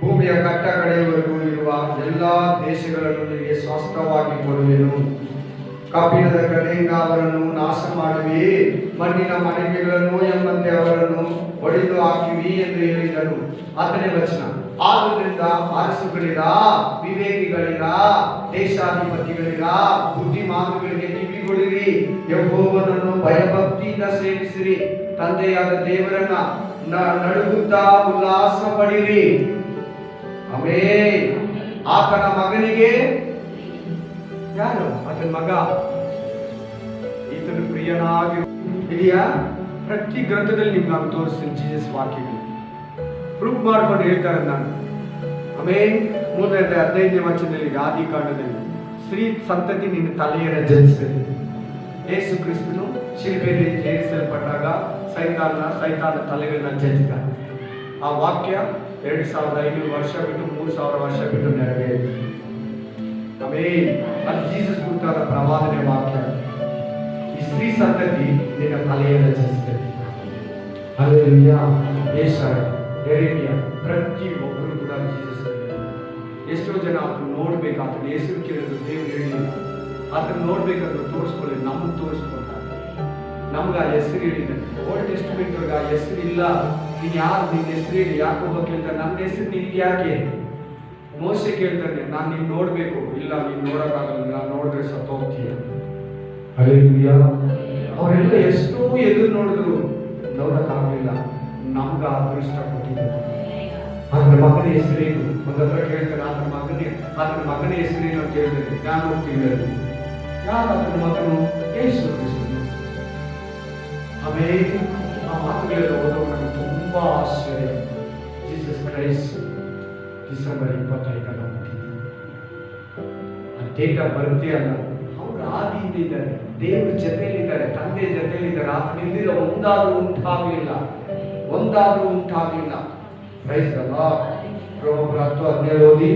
ಭೂಮಿಯ ಕಟ್ಟ ಕಡೆಯವರೆಗೂ ಇರುವ ಎಲ್ಲಾ ದೇಶಗಳನ್ನು ನಿನಗೆ ಸ್ವಾಸ್ಥ್ಯವಾಗಿ ಕೊಡುವೆನು. ಕಬ್ಬಿಣದ ಕಡೆಯಿಂದ ಅವರನ್ನು ನಾಶ ಮಾಡುವಿ, ಮಣ್ಣಿನ ಮನೆಗಳನ್ನು ಎಂಬಂತೆ ಅವರನ್ನು ಒಡೆದು ಹಾಕಿವಿ ಎಂದು ಹೇಳಿದನು. 10ನೇ ವಚನ, ಆದುದರಿಂದ ಅರಸುಗಳಿರ, ವಿವೇಕಿಗಳಿರ, ದೇಶಾಧಿಪತಿಗಳಿರ, ಬುದ್ಧಿಮಾನುಗಳಿಗೆ ಕಿವಿಗೊಡಿರಿ. ಯೆಹೋವನನ್ನು ಭಯಭಕ್ತಿಯಿಂದ ಸೇವಿಸಿರಿ. ತಂದೆಯಾದ ದೇವರನ್ನ ನಡುಗುತ್ತಾ ಉಲ್ಲಾಸ ಪಡಿರಿ. ಆಮೆನ್. ಆತನ ಮಗನಿಗೆ, ಯಾರು ಆತನ ಮಗ, ಈತನು ಪ್ರಿಯನಾಗಿ ಇದೆಯಾ? ಪ್ರತಿ ಗ್ರಂಥದಲ್ಲಿ ನಿಮ್ಗೆ ನಾನು ತೋರಿಸ್ತೀನಿ ಜೀಸಸ್ ವಾಕ್ಯಗಳು ಪ್ರೂಫ್ ಮಾಡ್ಕೊಂಡು ಹೇಳ್ತಾರೆ ನಾನು. ಆಮೇಲೆ 3ನೇ 15ನೇ ವಚನದಲ್ಲಿ ಆದಿಕಾಂಡದಲ್ಲಿ ಸ್ತ್ರೀ ಸಂತತಿ ನಿನ್ನ ತಲೆಯನ್ನು ಜನಿಸಿದೆ. ಯೇಸು ಕ್ರಿಸ್ತನು ಶಿಲ್ಪೆಯಲ್ಲಿ ಜಯಿಸಲ್ಪಟ್ಟಾಗ ಸೈತಾನ ತಲೆಗಳನ್ನ ಜನಿಸಿದ. ಆ ವಾಕ್ಯ 2500 ವರ್ಷ ಬಿಟ್ಟು 3000 ವರ್ಷ ಬಿಟ್ಟು ನೆರವೇರಿತು. ಆಮೆನ್. ಅದು ಜೀಸಸ್ ಕುರಿತಾದ ಪ್ರವಾದನೆ ವಾಕ್ಯ. ಈ ಸ್ತ್ರೀ ಸಂತತಿ ನಿನ್ನ ತಲೆಯನ್ನು ಜನಿಸಿದೆ. ಹಲ್ಲೆಲೂಯಾ. ಯೆಶಾಯ, ಯೆರೆಮೀಯ, ಪ್ರತಿ ಒಬ್ಬರು ಕೂಡ ಜೀಸಸ್. ಎಷ್ಟೋ ಜನ ಆತನ ನೋಡ್ಬೇಕು, ಆತನ ಹೆಸರು ಕೇಳಿದ್ರು ದೇವರು ಹೇಳಿ ಆತನ ನೋಡ್ಬೇಕಂದ್ರೆ ತೋರಿಸ್ಕೊಳ್ಳಿ, ನಮ್ಗೆ ತೋರಿಸ್ಕೊಳ್ತಾರೆ. ನಮ್ಗೆ ಆ ಹೆಸರು ಹೇಳಿದ್ದಾನೆ. ಓಲ್ಡ್ ಟೆಸ್ಟಿಮೆಂಟ್ ಅವ್ರಿಗೆ ಆ ಹೆಸರು ಇಲ್ಲ. ನೀನು ಯಾರು, ನಿನ್ನ ಹೆಸರು ಹೇಳಿ. ಯಾಕೊಬ್ಬ ಕೇಳ್ತಾನೆ, ನನ್ನ ಹೆಸರು ನಿನ್ಗೆ ಯಾಕೆ? ಮೋಸೆ ಕೇಳ್ತಾನೆ, ನಾನು ನೀನು ನೋಡ್ಬೇಕು. ಇಲ್ಲ, ನೀನು ನೋಡೋಕ್ಕಾಗಲ್ಲ, ನಾನು ನೋಡಿದ್ರೆ ಸತ್ತೋಗ್ತೀಯ. ಹಲ್ಲೆಲೂಯಾ. ಅವರೆಲ್ಲ ಎಷ್ಟೋ ಎದುರು ನೋಡಿದ್ರು ನೋಡೋಕ್ಕಾಗಲಿಲ್ಲ. ನಮ್ಗೆ ಅದೃಷ್ಟ ಕೊಟ್ಟಿದ್ದಾರೆ. ಆತನ ಮಗನ ಹೆಸರೇನು? ಒಂದು ಹತ್ರ ಕೇಳ್ತಾನೆ, ಆತನ ಮಗನ ಹೆಸರೇನು ಅಂತ ಹೇಳ್ತಾರೆ. ನಾನು ಹೋಗ್ತೀನಿ, ಯಾರು ಆತನ ಮಗನು? ಯೇಸು ಕ್ರಿಸ್ತನು. ಆಮೇಲೆ ಆ ಮಾತುಗಳೆಲ್ಲ ಓದೋದು ನನಗೆ ತುಂಬಾ ಆಶ್ಚರ್ಯ. ಜೀಸಸ್ ಕ್ರೈಸ್ಟ್ ಡಿಸೆಂಬರ್ 25 ಆ ಡೇಟ್ ಆಫ್ ಬರ್ತ್ ಅಲ್ಲ, ಅವ್ರ ಆದಿಯಿಂದ ಇದ್ದಾರೆ, ದೇವ್ರ ಜೊತೆಯಲ್ಲಿದ್ದಾರೆ, ತಂದೆ ಜೊತೆಯಲ್ಲಿದ್ದಾರೆ. ಆತನಿಂದಿರ ಒಂದಾದ್ರೂ ಉಂಟಾಗಲಿಲ್ಲ. Praise the Lord. ರೋಮಪುರ 10:17 ಓದಿ.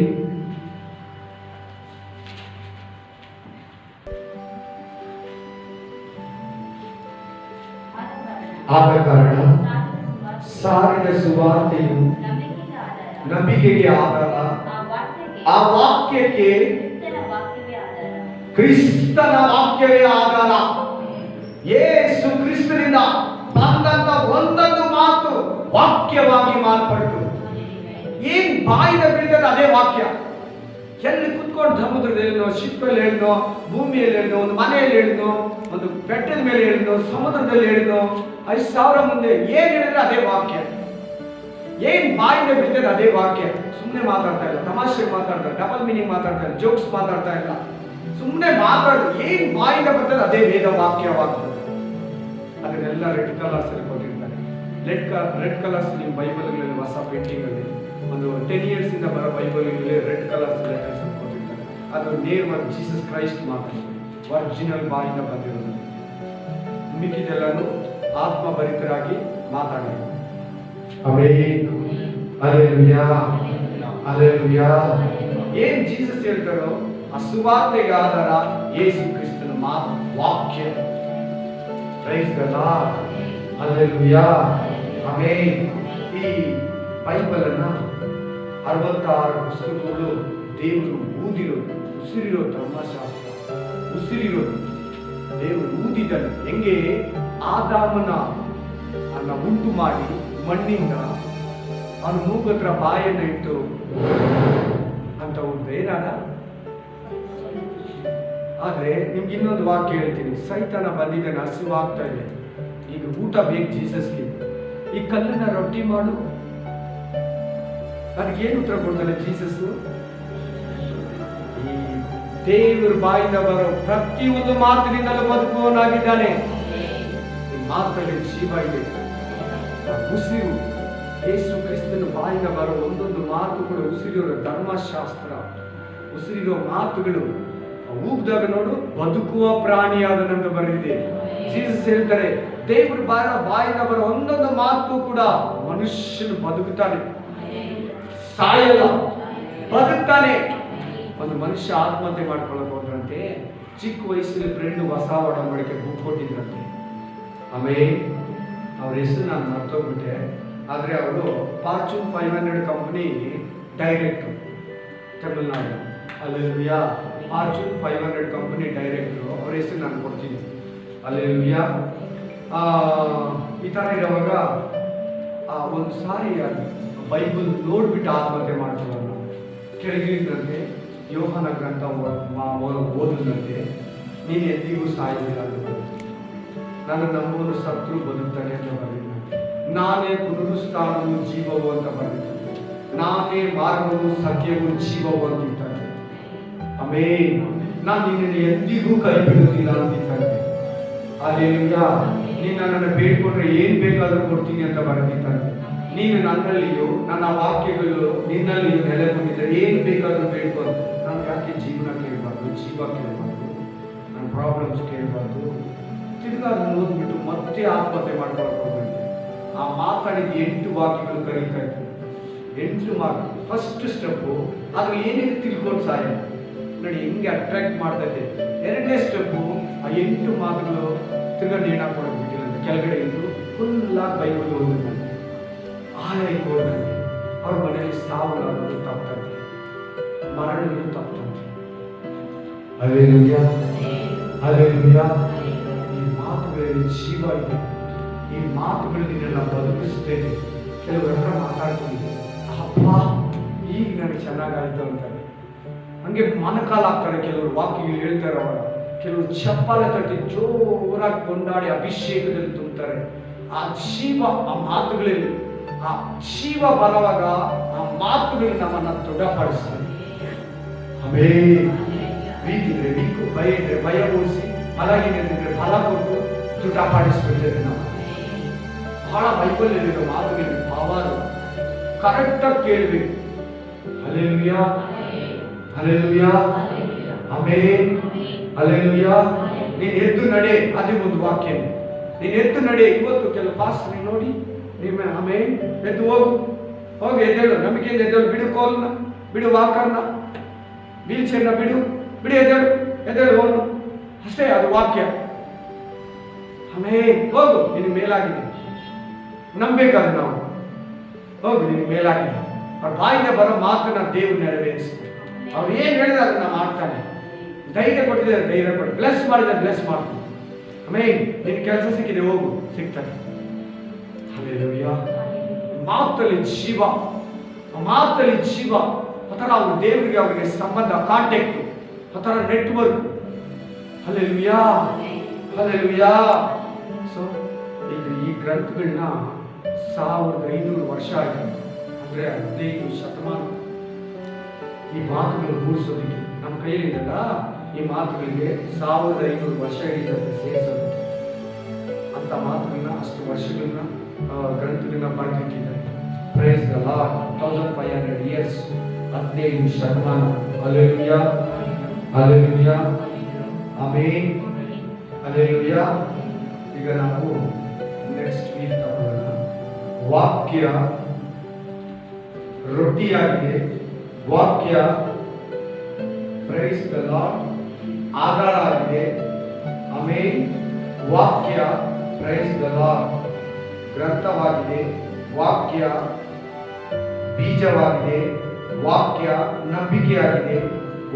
ಆದ ಕಾರಣ ಸಾರಿದ ಸುವಾರ್ತೆಯು ನಂಬಿಕೆಗೆ ಆಧಾರ, ಆ ವಾಕ್ಯಕ್ಕೆ ಕ್ರಿಸ್ತನ ವಾಕ್ಯವೇ ಆಧಾರ. ಯೇಸು ಕ್ರಿಸ್ತನಿಂದ ಬಂದಂತ ಒಂದೊಂದು ಮಾತು ವಾಕ್ಯವಾಗಿ ಮಾರ್ಪಟ್ಟು ಏನ್ ಬಾಯಿದ ಬೀಳ್ತದೆ ಅದೇ ವಾಕ್ಯ. ಎಲ್ಲಿ ಕುತ್ಕೊಂಡು ಸಮುದ್ರದಲ್ಲಿ ಹೇಳಿದ್ನೋ, ಶಿಪ್ಪಲ್ಲಿ ಹೇಳಿದ್ನೋ, ಭೂಮಿಯಲ್ಲಿ ಹೇಳಿದ್ನೋ, ಒಂದು ಮನೆಯಲ್ಲಿ ಹೇಳಿದ್ನೋ, ಒಂದು ಬೆಟ್ಟದ ಮೇಲೆ ಹೇಳಿದ್ನೋ, ಸಮುದ್ರದಲ್ಲಿ ಹೇಳಿದ್ನೋ, 5,000 ಮುಂದೆ ಏನ್ ಹೇಳಿದ್ರೆ ಅದೇ ವಾಕ್ಯ. ಏನ್ ಬಾಯಿಂದ ಬೀಳ್ತದೆ ಅದೇ ವಾಕ್ಯ. ಸುಮ್ಮನೆ ಮಾತಾಡ್ತಾ ಇಲ್ಲ, ತಮಾಷೆ ಮಾತಾಡ್ತಾ ಇಲ್ಲ, ಡಬಲ್ ಮೀನಿಂಗ್ ಮಾತಾಡ್ತಾ ಇಲ್ಲ, ಜೋಕ್ಸ್ ಮಾತಾಡ್ತಾ ಇಲ್ಲ, ಸುಮ್ಮನೆ ಮಾತಾಡೋದು. ಏನ್ ಬಾಯಿಂದ ಬರ್ತದೆ ಅದೇ ವೇದ ವಾಕ್ಯವಾಗ್ತದೆ. ಅದನ್ನೆಲ್ಲ ರೆಡ್ ಕಲರ್ಸ್ ಅಲ್ಲಿ ಕೊಟ್ಟಿರ್ತಾರೆ. ರೆಡ್ ಕಲರ್ಸ್ ನಿಮ್ಮ ಬೈಬಲ್ಗಳಲ್ಲಿ ಹೊಸ ಪೇಂಟಿಂಗ್ ಅಲ್ಲಿ ಒಂದು 10 years ಇಂದ ಬರೋ ಬೈಬಲ್ಗಳಲ್ಲಿ ರೆಡ್ ಕಲರ್ಸ್ ಲೆಟರ್ಸ್ ಕೊಟ್ಟಿರ್ತಾರೆ. ಅದು ನೇಮ್ ಆಫ್ ಜೀಸಸ್ ಕ್ರೈಸ್ಟ್ ಮಾತಾಡ್ತಾರೆ, ಒರಿಜಿನಲ್ ಬಾಯಿಂದ ಬಂದಿರೋದು. ಮಿಕ್ಕಿದೆಲ್ಲನೂ ಆತ್ಮ ಭರಿತರಾಗಿ ಮಾತಾಡಿದ್ರು. Amen, hallelujah, hallelujah. ಏನ್ ಜೀಸಸ್ ಹೇಳ್ತಾರೋ ಆ ಸುವಾರ್ತೆಗೆ ಆಧಾರ ಯೇಸು ಕ್ರಿಸ್ತನ ಮಾತು, ವಾಕ್ಯ. Praise the lord, hallelujah, amen. ಈ ಬೈಬಲ್ ಅನ್ನ 66 ಪುಸ್ತಕಗಳು ದೇವರು ಊದಿರೋದು, ಉಸಿರಿರೋ ಧರ್ಮಶಾಸ್ತ್ರ, ಉಸಿರಿರೋದು ದೇವರು ಊದಿದನು. ಹೆಂಗೆ ಆದಾಮನ ಉಂಟು ಮಾಡಿ ಮಣ್ಣಿಂದ ಅವನು ಮೂಗತ್ರ ಬಾಯನ್ನು ಇಟ್ಟು ಅಂತ ಒಂದು ಏನಾದ. ಆದ್ರೆ ನಿಮ್ಗೆ ಇನ್ನೊಂದು ವಾಕ್ಯ ಹೇಳ್ತೀನಿ. ಸೈತಾನ ಬಂದಿದ್ದಾನೆ, ಹಸಿವಾಗ್ತಾ ಇದೆ, ಈಗ ಊಟ ಬೇಕು ಜೀಸಸ್ಗೆ, ಈ ಕಲ್ಲನ್ನ ರೊಟ್ಟಿ ಮಾಡು. ಅದಕ್ಕೇನು ಉತ್ತರ ಕೊಡ್ತಾನೆ ಜೀಸಸ್? ಈ ದೇವರ ಬಾಯಿಂದ ಬರೋ ಪ್ರತಿಯೊಂದು ಮಾತಿನಿಂದಲೂ ಬದುಕುವವನಾಗಿದ್ದಾನೆ. ಮಾತಲ್ಲಿ ಜೀವ ಇದೆ, ಉಸಿರು. ಯೇಸು ಕ್ರಿಸ್ತನ ಬಾಯಿಂದ ಬರೋ ಒಂದೊಂದು ಮಾತು ಕೂಡ ಉಸಿರಿರೋ ಧರ್ಮಶಾಸ್ತ್ರ, ಉಸಿರಿರೋ ಮಾತುಗಳು. ಊಗ್ದಾಗ ನೋಡು ಬದುಕುವ ಪ್ರಾಣಿಯಾದನಂತ ಬರೆದಿದೆ. ಜೀಸಸ್ ಹೇಳ್ತಾರೆ, ದೇವರ ಬಾಯಿಂದ ಬರೋ ಒಂದೊಂದು ಮಾತು ಕೂಡ ಮನುಷ್ಯನು ಬದುಕುತ್ತಾನೆ, ಸಾಯಲ್ಲ, ಬದುಕ್ತಾನೆ. ಒಂದು ಮನುಷ್ಯ ಆತ್ಮಹತ್ಯೆ ಮಾಡ್ಕೊಳ್ಳೋಕೆ ಹೋದ್ರಂತೆ, ಚಿಕ್ಕ ವಯಸ್ಸಲ್ಲಿ ಫ್ರೆಂಡ್ ಹೊಸ ಒಡಂಬಡಿಕೆ ಬುಕ್ ಕೊಟ್ಟಿದ್ರಂತೆ. ಆಮೇಲೆ ಅವ್ರ ಹೆಸರು ನಾನು ಮರ್ತೋಗ್ಬಿಟ್ಟೆ. ಆದರೆ ಅವರು ಫಾರ್ಚೂನ್ 500 ಕಂಪನಿ ಡೈರೆಕ್ಟ್ರು, ತಮಿಳ್ನಾಡು. ಹಲ್ಲೆಲೂಯಾ, ಫಾರ್ಚೂನ್ 500 ಕಂಪನಿ ಡೈರೆಕ್ಟ್ರು. ಅವ್ರ ಹೆಸರು ನಾನು ಕೊಡ್ತೀನಿ. ಹಲ್ಲೆಲೂಯಾ. ಈ ಥರ ಇರುವಾಗ ಒಂದು ಸಾರಿ ಬೈಬಲ್ ನೋಡ್ಬಿಟ್ಟು ಆತ್ಮಹತ್ಯೆ ಮಾಡ್ತೀವಲ್ಲ, ಕೆಳಗಿಳಿದಂತೆ ಯೋಹಾನ ಗ್ರಂಥ ಓದಿದಂತೆ, ನೀನು ಎಂದಿಗೂ ಸಾಯುವುದಿಲ್ಲ ಅಂತ, ನಾನು ನಂಬುವನು ಸತ್ರು ಬದುಕ್ತಾನೆ ಅಂತ ಬರೆದಿದ್ದಂತೆ. ನಾನೇ ಪುನರುತ್ಥಾನವು ಜೀವವು ಅಂತ ಬರೆದಿದ್ದಂತೆ. ನಾನೇ ಮಾರ್ಗವು ಸತ್ಯವು ಜೀವವು ಅಂತಿದ್ದಾನೆ. ಆಮೆನ್. ನಾನು ನಿನ್ನನ್ನು ಎಂದಿಗೂ ಕೈ ಬಿಡುವುದಿಲ್ಲ ಅಂತಿದ್ದಾನೆ. ಹಲ್ಲೆಲೂಯಾ. ನೀನು ನನ್ನನ್ನು ಬೇಡ್ಕೊಂಡ್ರೆ ಏನ್ ಬೇಕಾದ್ರೂ ಕೊಡ್ತೀನಿ ಅಂತ ಬರೆದಿದ್ದಾನೆ. ನೀನು ನನ್ನಲ್ಲಿಯೂ ನನ್ನ ವಾಕ್ಯಗಳು ನಿನ್ನಲ್ಲಿಯೂ ನೆಲೆಗೊಂಡಿದ್ದರೆ ಏನ್ ಬೇಕಾದ್ರೂ ಬೇಡ್ಕೊಂಡು. ನಾನು ಯಾಕೆ ಜೀವನ ಕೇಳಬಾರ್ದು, ಜೀವ ಕೇಳಬಾರ್ದು, ನನ್ನ ಪ್ರಾಬ್ಲಮ್ಸ್ ಕೇಳಬಾರ್ದು? ತಿರ್ಗಾ ಅದನ್ನು ಓದ್ಬಿಟ್ಟು ಮತ್ತೆ ಆತ್ಮಹತ್ಯೆ ಮಾಡ್ಕೊಳಕ್ ಹೋಗ್ಬೇಕು. ಆ ಮಾತಾಡಿದ 8 ವಾಕ್ಯಗಳು ಕರೀತಾ ಇತ್ತು. 8 ಮಾರ್ಕ್. ಫಸ್ಟ್ ಸ್ಟೆಪ್ಪು ಅದ್ರ ಏನೇನು ತಿಳ್ಕೊಂಡು ಸಾಯ ನೋಡಿ ಹೆಂಗೆ ಅಟ್ರಾಕ್ಟ್ ಮಾಡ್ತಾ ಇದೆ. 2ನೇ ಸ್ಟೆಪ್ಪು ಆ 8 ಮಾತುಗಳು ತಿರ್ಗಾ ನೇಣ ಕೊಡೋದು ಬಿಟ್ಟಿಲ್ಲ, ಕೆಳಗಡೆ ಇದ್ದು ಫುಲ್ಲಾಗಿ ಬೈಬಲ್ ಓದಿದ್ದಂತೆ, ಆಲಯಕ್ಕೆ ಹೋದಂತೆ. ಅವ್ರ ಮನೆಯಲ್ಲಿ ಸಾವುಗಳು ತಪ್ಪಂತೆ, ಮರಣಗಳು ತಪ್ಪಂತೆ. Hallelujah, hallelujah. ಈ ಮಾತುಗಳಲ್ಲಿ ಜೀವ ಇದೆ. ಈ ಮಾತುಗಳು ನಿನ್ನೆಲ್ಲ ಬದುಕಿಸ್ತೇನೆ. ಕೆಲವರು ಹತ್ರ ಮಾತಾಡ್ತೀನಿ, ಅಪ್ಪ ಈಗ ನನಗೆ ಚೆನ್ನಾಗಾಯ್ತು ಅಂತಾರೆ. ಹಂಗೆ ಮನಕಾಲ ಆಗ್ತಾರೆ. ಕೆಲವರು ವಾಕ್ಯಗಳು ಹೇಳ್ತಾರೆ, ಅವರ ಕೆಲವರು ಚಪ್ಪಾಳೆ ತಟ್ಟಿ ಜೋರಾಗಿ ಕೊಂಡಾಡಿ ಅಭಿಷೇಕದಲ್ಲಿ ತುಂಬ್ತಾರೆ. ಆ ಜೀವ ಆ ಮಾತುಗಳಲ್ಲಿ, ಆ ಜೀವ ಬರುವಾಗ ಆ ಮಾತುಗಳು ನಮ್ಮನ್ನ ದೃಢಪಡಿಸ್ತಾರೆ. ಆಮೆನ್. ವೀಕಿದ್ರೆ ವೀಕು, ಭಯ ಇದ್ರೆ ಭಯ ಮೂಡಿಸಿ, ಬಲಹೀನದಿದ್ರೆ ಬಲ ಕೊಟ್ಟು ದೃಢಪಡಿಸ್ಬಿಡ್ತೇವೆ. ನಾವು ಬಹಳ ಬೈಬಲ್ನಲ್ಲಿರೋ ಮಾತುಗಳಿಗೆ ಪವರ್ ಕರೆಕ್ಟಾಗಿ ಕೇಳಬೇಕು. Hallelujah, hallelujah, amen. ಹಲ್ಲೆಲೂಯಾ. ನೀನು ಎದ್ದು ನಡೆ, ಅದೇ ಒಂದು ವಾಕ್ಯ. ನೀನು ಎದ್ದು ನಡೆ. ಇವತ್ತು ಕೆಲವು ಪಾಸ್ಟರ್ ನೋಡಿ ನಿಮ್ಮ ಆಮೆನ್, ಎದ್ದು ಹೋಗಿ ಎದ್ದೇಳು, ನಂಬಿಕೆಯಿಂದ ಎದ್ದೇಳು, ಬಿಡು ಕೋಲ್ನ, ಬಿಡು ವಾಕರ್ನ, ವೀಲ್ ಚೇರ್ನ ಬಿಡು ಎದ್ದೇಳು ಹೋಗು, ಅಷ್ಟೇ. ಅದು ವಾಕ್ಯ. ಆಮೆನ್. ಹೋಗು, ನಿನ್ನ ಮೇಲಾಗಿದೆ. ನಂಬೇಕಾದ್ರೆ ನಾವು ಹೋಗು, ನಿನ್ನ ಮೇಲಾಗಿದೆ. ಅವ್ರ ಬಾಯಿಂದ ಬರೋ ಮಾತನ್ನ ದೇವರು ನೆರವೇರಿಸ್ತಾರೆ. ಅವ್ರು ಏನ್ ಹೇಳಿದ್ರೆ ಅದನ್ನ ಮಾಡ್ತಾನೆ. ಧೈರ್ಯ ಕೊಟ್ಟಿದ್ದಾರೆ, ಧೈರ್ಯ ಕೊಟ್ಟು ಬ್ಲೆಸ್ ಮಾಡಿದ್ರೆ ಬ್ಲೆಸ್ ಮಾಡ್ತಾನೆ. ಆಮೇಲೆ ನಿನ್ ಕೆಲಸ ಸಿಕ್ಕಿದೆ, ಹೋಗು, ಸಿಗ್ತದೆ. ಹಲ್ಲೆಲೂಯಾ. ಮಾತಲ್ಲಿ ಜೀವ, ಮಾತಲ್ಲಿ ಜೀವ. ಆತರ ಅವ್ರ ದೇವರಿಗೆ ಅವರಿಗೆ ಸಂಬಂಧ, ಕಾಂಟ್ಯಾಕ್ಟ್, ಆತರ ನೆಟ್ವರ್ಕ್. Hallelujah, hallelujah. ಸೊ ಈ ಗ್ರಂಥಗಳನ್ನ 1500 ವರ್ಷ ಆಗಿದೆ, ಅಂದ್ರೆ 15 ಶತಮಾನ. ಈ ಮಾತುಗಳು ಕೂಡಿಸೋದಿಕ್ಕೆ ನಮ್ಮ ಕೈಯಲ್ಲಿದೆಲ್ಲ, ಈ ಮಾತುಗಳಿಗೆ 1500 ವರ್ಷ ಹಿಡಿತದೆ ಸೇರಿಸೋದು. ಅಂತ ಮಾತುಗಳನ್ನ, ಅಷ್ಟು ವರ್ಷಗಳನ್ನ ಗ್ರಂಥಗಳನ್ನ ಬರೆದಿಟ್ಟಿದ್ದಾರೆ. Praise the Lord. 1500 ಇಯರ್ಸ್, 15 ಶತಮಾನ. Hallelujah, hallelujah, amen, hallelujah. ಈಗ ನಾವು ನೆಕ್ಸ್ಟ್ ವೀಕ್ ತಗೊಳ್ಳೋಣ. ವಾಕ್ಯ ರೊಟ್ಟಿಯಾಗಿದೆ, ವಾಕ್ಯ ಪ್ರೈಸ್ ದ ಲಾರ್ಡ್ ಆಧಾರ ಆಗಿದೆ. ಆಮೆನ್. ವಾಕ್ಯ ಪ್ರೈಸ್ ದ ಲಾರ್ಡ್ ಗ್ರಂಥವಾಗಿದೆ, ವಾಕ್ಯ ಬೀಜವಾಗಿದೆ, ವಾಕ್ಯ ನಂಬಿಕೆಯಾಗಿದೆ,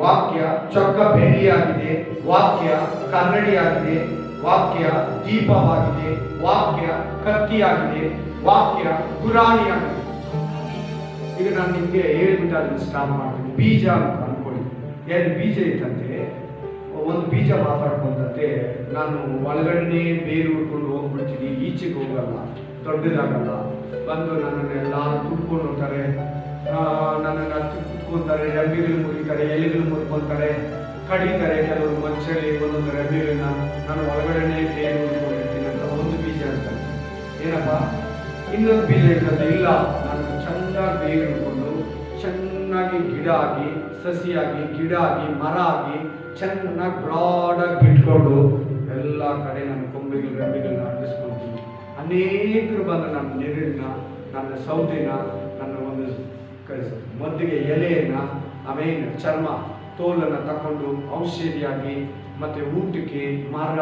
ವಾಕ್ಯ ಚೊಕ್ಕ ಬೆಳ್ಳಿಯಾಗಿದೆ, ವಾಕ್ಯ ಕನ್ನಡಿಯಾಗಿದೆ, ವಾಕ್ಯ ದೀಪವಾಗಿದೆ, ವಾಕ್ಯ ಕತ್ತಿಯಾಗಿದೆ, ವಾಕ್ಯ ಗುರಾಣಿಯಾಗಿದೆ. ಈಗ ನಾನು ನಿಮಗೆ ಹೇಳ್ಬಿಟ್ಟು ಅದನ್ನು ಸ್ಟಾರ್ಟ್ ಮಾಡ್ತೀನಿ. ಬೀಜ ಅಂತ ಅನ್ಕೊಳ್ಳಿ. ಎರಡು ಬೀಜ ಇತ್ತಂತೆ. ಒಂದು ಬೀಜ ಮಾತಾಡ್ಕೊಂಡಂತೆ, ನಾನು ಒಳಗಡೆ ಬೇರು ಉಟ್ಕೊಂಡು ಹೋಗ್ಬಿಡ್ತೀನಿ, ಈಚೆಗೆ ಹೋಗಲ್ಲ, ದೊಡ್ಡದಾಗಲ್ಲ, ಬಂದು ನನ್ನನ್ನೆಲ್ಲ ಕುಟ್ಕೊಂಡು ಹೋಗ್ತಾರೆ, ನನ್ನನ್ನು ಕುತ್ಕೊಂತಾರೆ, ರೆಂಬೆಗಳು ಮುರಿತಾರೆ, ಎಲೆಗಳು ಮುರ್ಕೊಂತಾರೆ, ಕಡಿತಾರೆ. ಕೆಲವರು ಮನುಷ್ಯರಲ್ಲಿ ಒಂದೊಂದು ರೆಂಬೆಗಳನ್ನ ನಾನು ಒಳಗಡೆ ಬೇರು ಉಟ್ಕೊಂಡಿರ್ತೀನಿ ಅಂತ ಒಂದು ಬೀಜ ಅಂತ. ಏನಪ್ಪ? ಇನ್ನೊಂದು ಬೀಜ ಇರ್ತದೆ, ಇಲ್ಲ ನಾನು ಚೆನ್ನಾಗಿ ಬೇರು ಉಟ್ಕೊಂಡು ಚೆನ್ನಾಗಿ ಗಿಡ ಆಗಿ, ಸಸಿಯಾಗಿ, ಗಿಡ ಆಗಿ, ಮರ ಆಗಿ, ಚೆನ್ನಾಗಿ ಬ್ರಾಡಾಗಿ ಬಿಟ್ಕೊಂಡು ಎಲ್ಲ ಕಡೆ ನನ್ನ ಕೊಂಬೆಗಳು ರೆಂಬೆಗಳನ್ನ ಅರ್ಪಿಸ್ಕೊಳ್ತೀನಿ. ಅನೇಕರು ಬಂದು ನನ್ನ ನೆರಳನ್ನ, ನನ್ನ ಸೌದೆನ, ನನ್ನ ಒಂದು ಮದ್ದಿಗೆ ಎಲೆಯನ್ನ, ಆಮೇಲೆ ಚರ್ಮ ತೋಲನ್ನು ತಕೊಂಡು ಔಷಧಿಯಾಗಿ ಮತ್ತೆ ಊಟಕ್ಕೆ, ಮರ,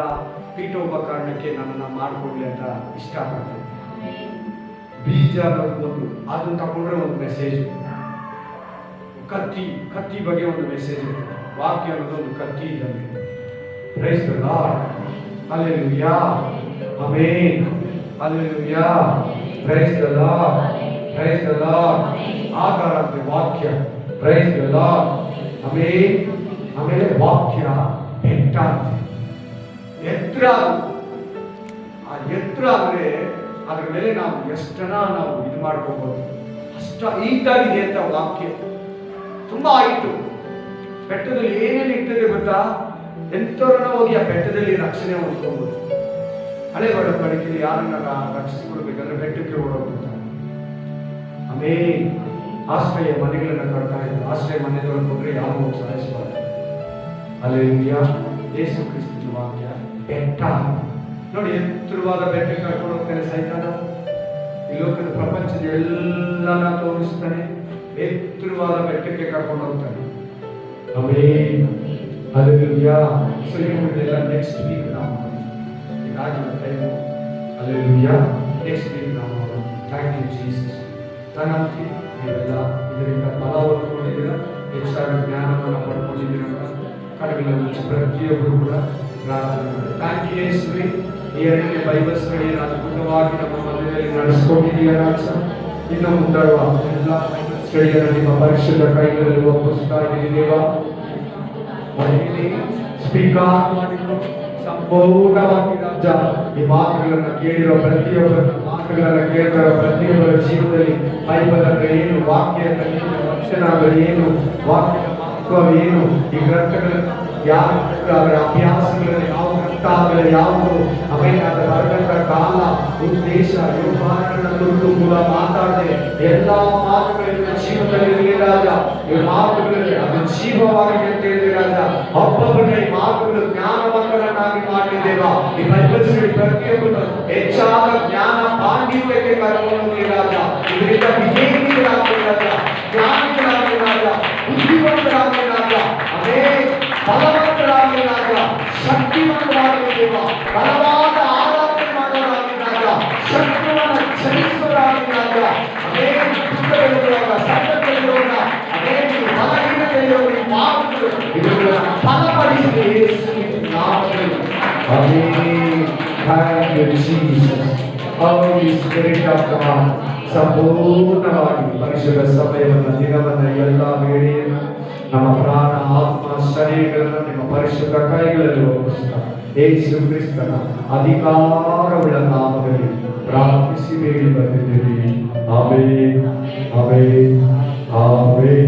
ಪೀಠೋಪಕರಣಕ್ಕೆ ನನ್ನನ್ನು ಮಾಡಿಕೊಡ್ಲಿ ಅಂತ ಇಷ್ಟಪಡ್ತೀನಿ. ಬೀಜ ಒಂದು, ಅದನ್ನು ತಗೊಂಡ್ರೆ ಒಂದು ಮೆಸೇಜ್. ಕತ್ತಿ ಬಗ್ಗೆ ಒಂದು ಮೆಸೇಜ್ ಇರುತ್ತೆ. ವಾಕ್ಯ ಅನ್ನೋದು ಒಂದು ಕತ್ತಿ ಇದ್ದಂತೆ. Praise the lord. Hallelujah, amen, hallelujah, praise the Lord, praise the Lord. ಆಧಾರ ಅಂತ ವಾಕ್ಯ. Praise the Lord, amen. ಆಮೇಲೆ ವಾಕ್ಯ ಬೆಟ್ಟ ಅಂತ, ಎತ್ತರ. ಆ ಎತ್ತರ ಅಂದ್ರೆ ಅದ್ರ ಮೇಲೆ ನಾವು ಎಷ್ಟನ ನಾವು ಇದು ಮಾಡ್ಕೋಬಹುದು, ಅಷ್ಟ ಈಟಾಗಿದೆ ಅಂತ ವಾಕ್ಯ. ತುಂಬಾ ಆಯಿತು. ಬೆಟ್ಟದಲ್ಲಿ ಏನೇನು ಇರ್ತದೆ ಗೊತ್ತಾ? ಎಂಥವ್ರನ್ನ ಹೋಗಿ ಆ ಬೆಟ್ಟದಲ್ಲಿ ರಕ್ಷಣೆ ಹೊಂದ್ಕೋಬಹುದು. ಹಳೆ ಒಡಂಬಡಿಕೆಯಲ್ಲಿ ಯಾರನ್ನ ರಕ್ಷಿಸಿಕೊಡ್ಬೇಕಂದ್ರೆ ಬೆಟ್ಟಕ್ಕೆ ಓಡೋಗ್ಬಿಡ್ತಾರೆ. ಆಮೇಲೆ ಆಶ್ರಯ ಮನೆಗಳನ್ನ ಕಟ್ತಾ ಇದ್ರು. ಆಶ್ರಯ ಮನೆದೊಳಗೆ ಹೋದ್ರೆ ಯಾರು ಹೋಗಿ ಸಹಾಯಿಸಬಾರ್ದು. ಹಲ್ಲೆಲೂಯಾ. ಯೇಸು ಕ್ರಿಸ್ತನ ವಾಕ್ಯ ಬೆಟ್ಟ ನೋಡಿ. ಎತ್ತರವಾದ ಬೆಟ್ಟಕ್ಕೆ ಕರ್ಕೊಂಡು ಹೋಗ್ತಾನೆ ಸೈತಾನ. ಈ ಲೋಕದ ಪ್ರಪಂಚದ ಎಲ್ಲನ ತೋರಿಸ್ತಾನೆ, ಎತ್ತರವಾದ ಬೆಟ್ಟಕ್ಕೆ ಕರ್ಕೊಂಡು ಹೋಗ್ತಾನೆ. Amen, hallelujah. ಸೊ ಇವುಗಳನ್ನೆಲ್ಲ ನೆಕ್ಸ್ಟ್ ವೀಕ್ ನಾವು ಇದಾಗಿನ ಟೈಮು. ಹಲ್ಲೆಲೂಯಾ. ನೆಕ್ಸ್ಟ್ ವೀಕ್ ನಾವು ಮಾಡೋಣ. Thank you Jesus. ನಾನು ಅಂತೀನಿ ನೀವೆಲ್ಲ ಇದರಿಂದ ಬಲ ಹೊಂದ್ಕೊಂಡಿದ್ದೀರ, ಹೆಚ್ಚಾಗಿ ಜ್ಞಾನವನ್ನು ಪಡ್ಕೊಂಡಿದ್ದೀರ. ಕಡೆಗಳಲ್ಲಿ ಪ್ರತಿಯೊಬ್ಬರು ಕೂಡ ಥ್ಯಾಂಕ್ ಯು ಯೇಸುವೆ. ಈ ಅಡಿಗೆ ಬೈಬಲ್ ಸ್ಟಡಿ ಅದ್ಭುತವಾಗಿ ನಮ್ಮ ಮಧ್ಯದಲ್ಲಿ ನಡೆಸ್ಕೊಂಡಿದ್ದೀರ. ಇನ್ನು ಮುಂದಾಡುವ ಎಲ್ಲ ಸ್ಟಡಿಯನ್ನು ನಿಮ್ಮ ಪರಿಶುದ್ಧ ಕೈಗಳಲ್ಲಿ ಒಪ್ಪಿಸ್ತಾ ಇದ್ದೀವಿ ದೇವ. ಸ್ವೀಕಾರ ಮಾಡಿದ್ರು ಸಂಪೂರ್ಣವಾಗಿ ರಾಜ. ಈ ಮಾತುಗಳನ್ನು ಕೇಳಿರೋ ಪ್ರತಿಯೊಬ್ಬರ ಮಾತುಗಳನ್ನು ಕೇಳಿರೋ ಪ್ರತಿಯೊಬ್ಬರ ಜೀವನದಲ್ಲಿ ಬೈಬಲ್ ಅಂದ್ರೆ ಏನು, ವಾಕ್ಯ ಅಂದ್ರೆ ಏನು, ವಚನ ಅಂದ್ರೆ ಏನು, ವಾಕ್ಯದ ಮಹತ್ವವೇನು, ಈ ಗ್ರಂಥಗಳನ್ನು ಯಾರು ಅದರ ಅಭ್ಯಾಸಗಳಲ್ಲಿ ಯಾವ ಗ್ರಂಥ ಆಗಲಿ ಯಾವುದು ಆಮೇಲೆ ಅದರ ಬರಗಂತ ಕಾಲ ಉದ್ದೇಶ ವ್ಯವಹಾರಗಳನ್ನ ಕುರಿತು ಕೂಡ ಮಾತಾಡದೆ ಎಲ್ಲ ಮಾತುಗಳಿಂದ ಜೀವನದಲ್ಲಿ ರಾಜ. ಈ ಮಾತುಗಳಲ್ಲಿ ಅದು ಜೀವವಾಗಿ ಅಂತ ಹೇಳಿದ್ರೆ ರಾಜ. ಒಬ್ಬೊಬ್ಬರ ಈ ಮಾತುಗಳು ಜ್ಞಾನವಂತರನ್ನಾಗಿ ಮಾಡಿದ್ದೇವ. ಈ ಬೈಬಲ್ ಸ್ಟಡಿ ಪ್ರತಿಯೊಬ್ಬರು ಹೆಚ್ಚಾದ ಜ್ಞಾನ ಪಾಂಡಿತ್ಯಕ್ಕೆ ಕರ್ಕೊಂಡು ಹೋಗಿ ರಾಜ. ಇದರಿಂದ ವಿವೇಕಿಗಳಾಗಿ ರಾಜ, ಜ್ಞಾನಿಗಳಾಗಿ ರಾಜ, ಬುದ್ಧಿವಂತರಾಗಿ ರಾಜ, ಅದೇ ಬಲವಂತರಾಗಿ ರಾಜ, ಶಕ್ತಿವಂತರಾಗಿ ದೇವ, ಬಲವಾದ ಆರಾಧನೆ ಮಾಡೋರಾಗಿ ರಾಜ, ಶತ್ರುವನ್ನು ಜಯಿಸುವರಾಗಿ ರಾಜ, ಅದೇ ದುಃಖದಲ್ಲಿರುವಾಗ, ಸಂಕಟದಲ್ಲಿರುವಾಗ, ಅದೇ ಬಲಹೀನತೆಯಲ್ಲಿರುವ ಈ ಮಾತುಗಳು ಇವುಗಳನ್ನು ಫಲಪಡಿಸಿ ಯೇಸುವಿನ ನಾಮದಲ್ಲಿ. Amen. Thank you Jesus. Holy Spirit of God ಸಂಪೂರ್ಣವಾಗಿ ಪರಿಶುದ್ಧ ಸಮಯವನ್ನು, ದಿನವನ್ನು, ಎಲ್ಲ ವೇಳೆಯನ್ನು ನಮ್ಮ ಪ್ರಾಣ, ಆತ್ಮ, ಶರೀರಗಳನ್ನು ನಿಮ್ಮ ಪರಿಶುದ್ಧ ಕೈಗಳಲ್ಲಿ ಒಪ್ಪಿಸುತ್ತಾ ಯೇಸು ಕ್ರಿಸ್ತನ ಅಧಿಕಾರವುಳ್ಳ ನಾಮದಲ್ಲಿ ಪ್ರಾರ್ಥಿಸಿ ಬೇಡಿ ಬಂದಿದ್ದೀವಿ. Amen, amen, amen.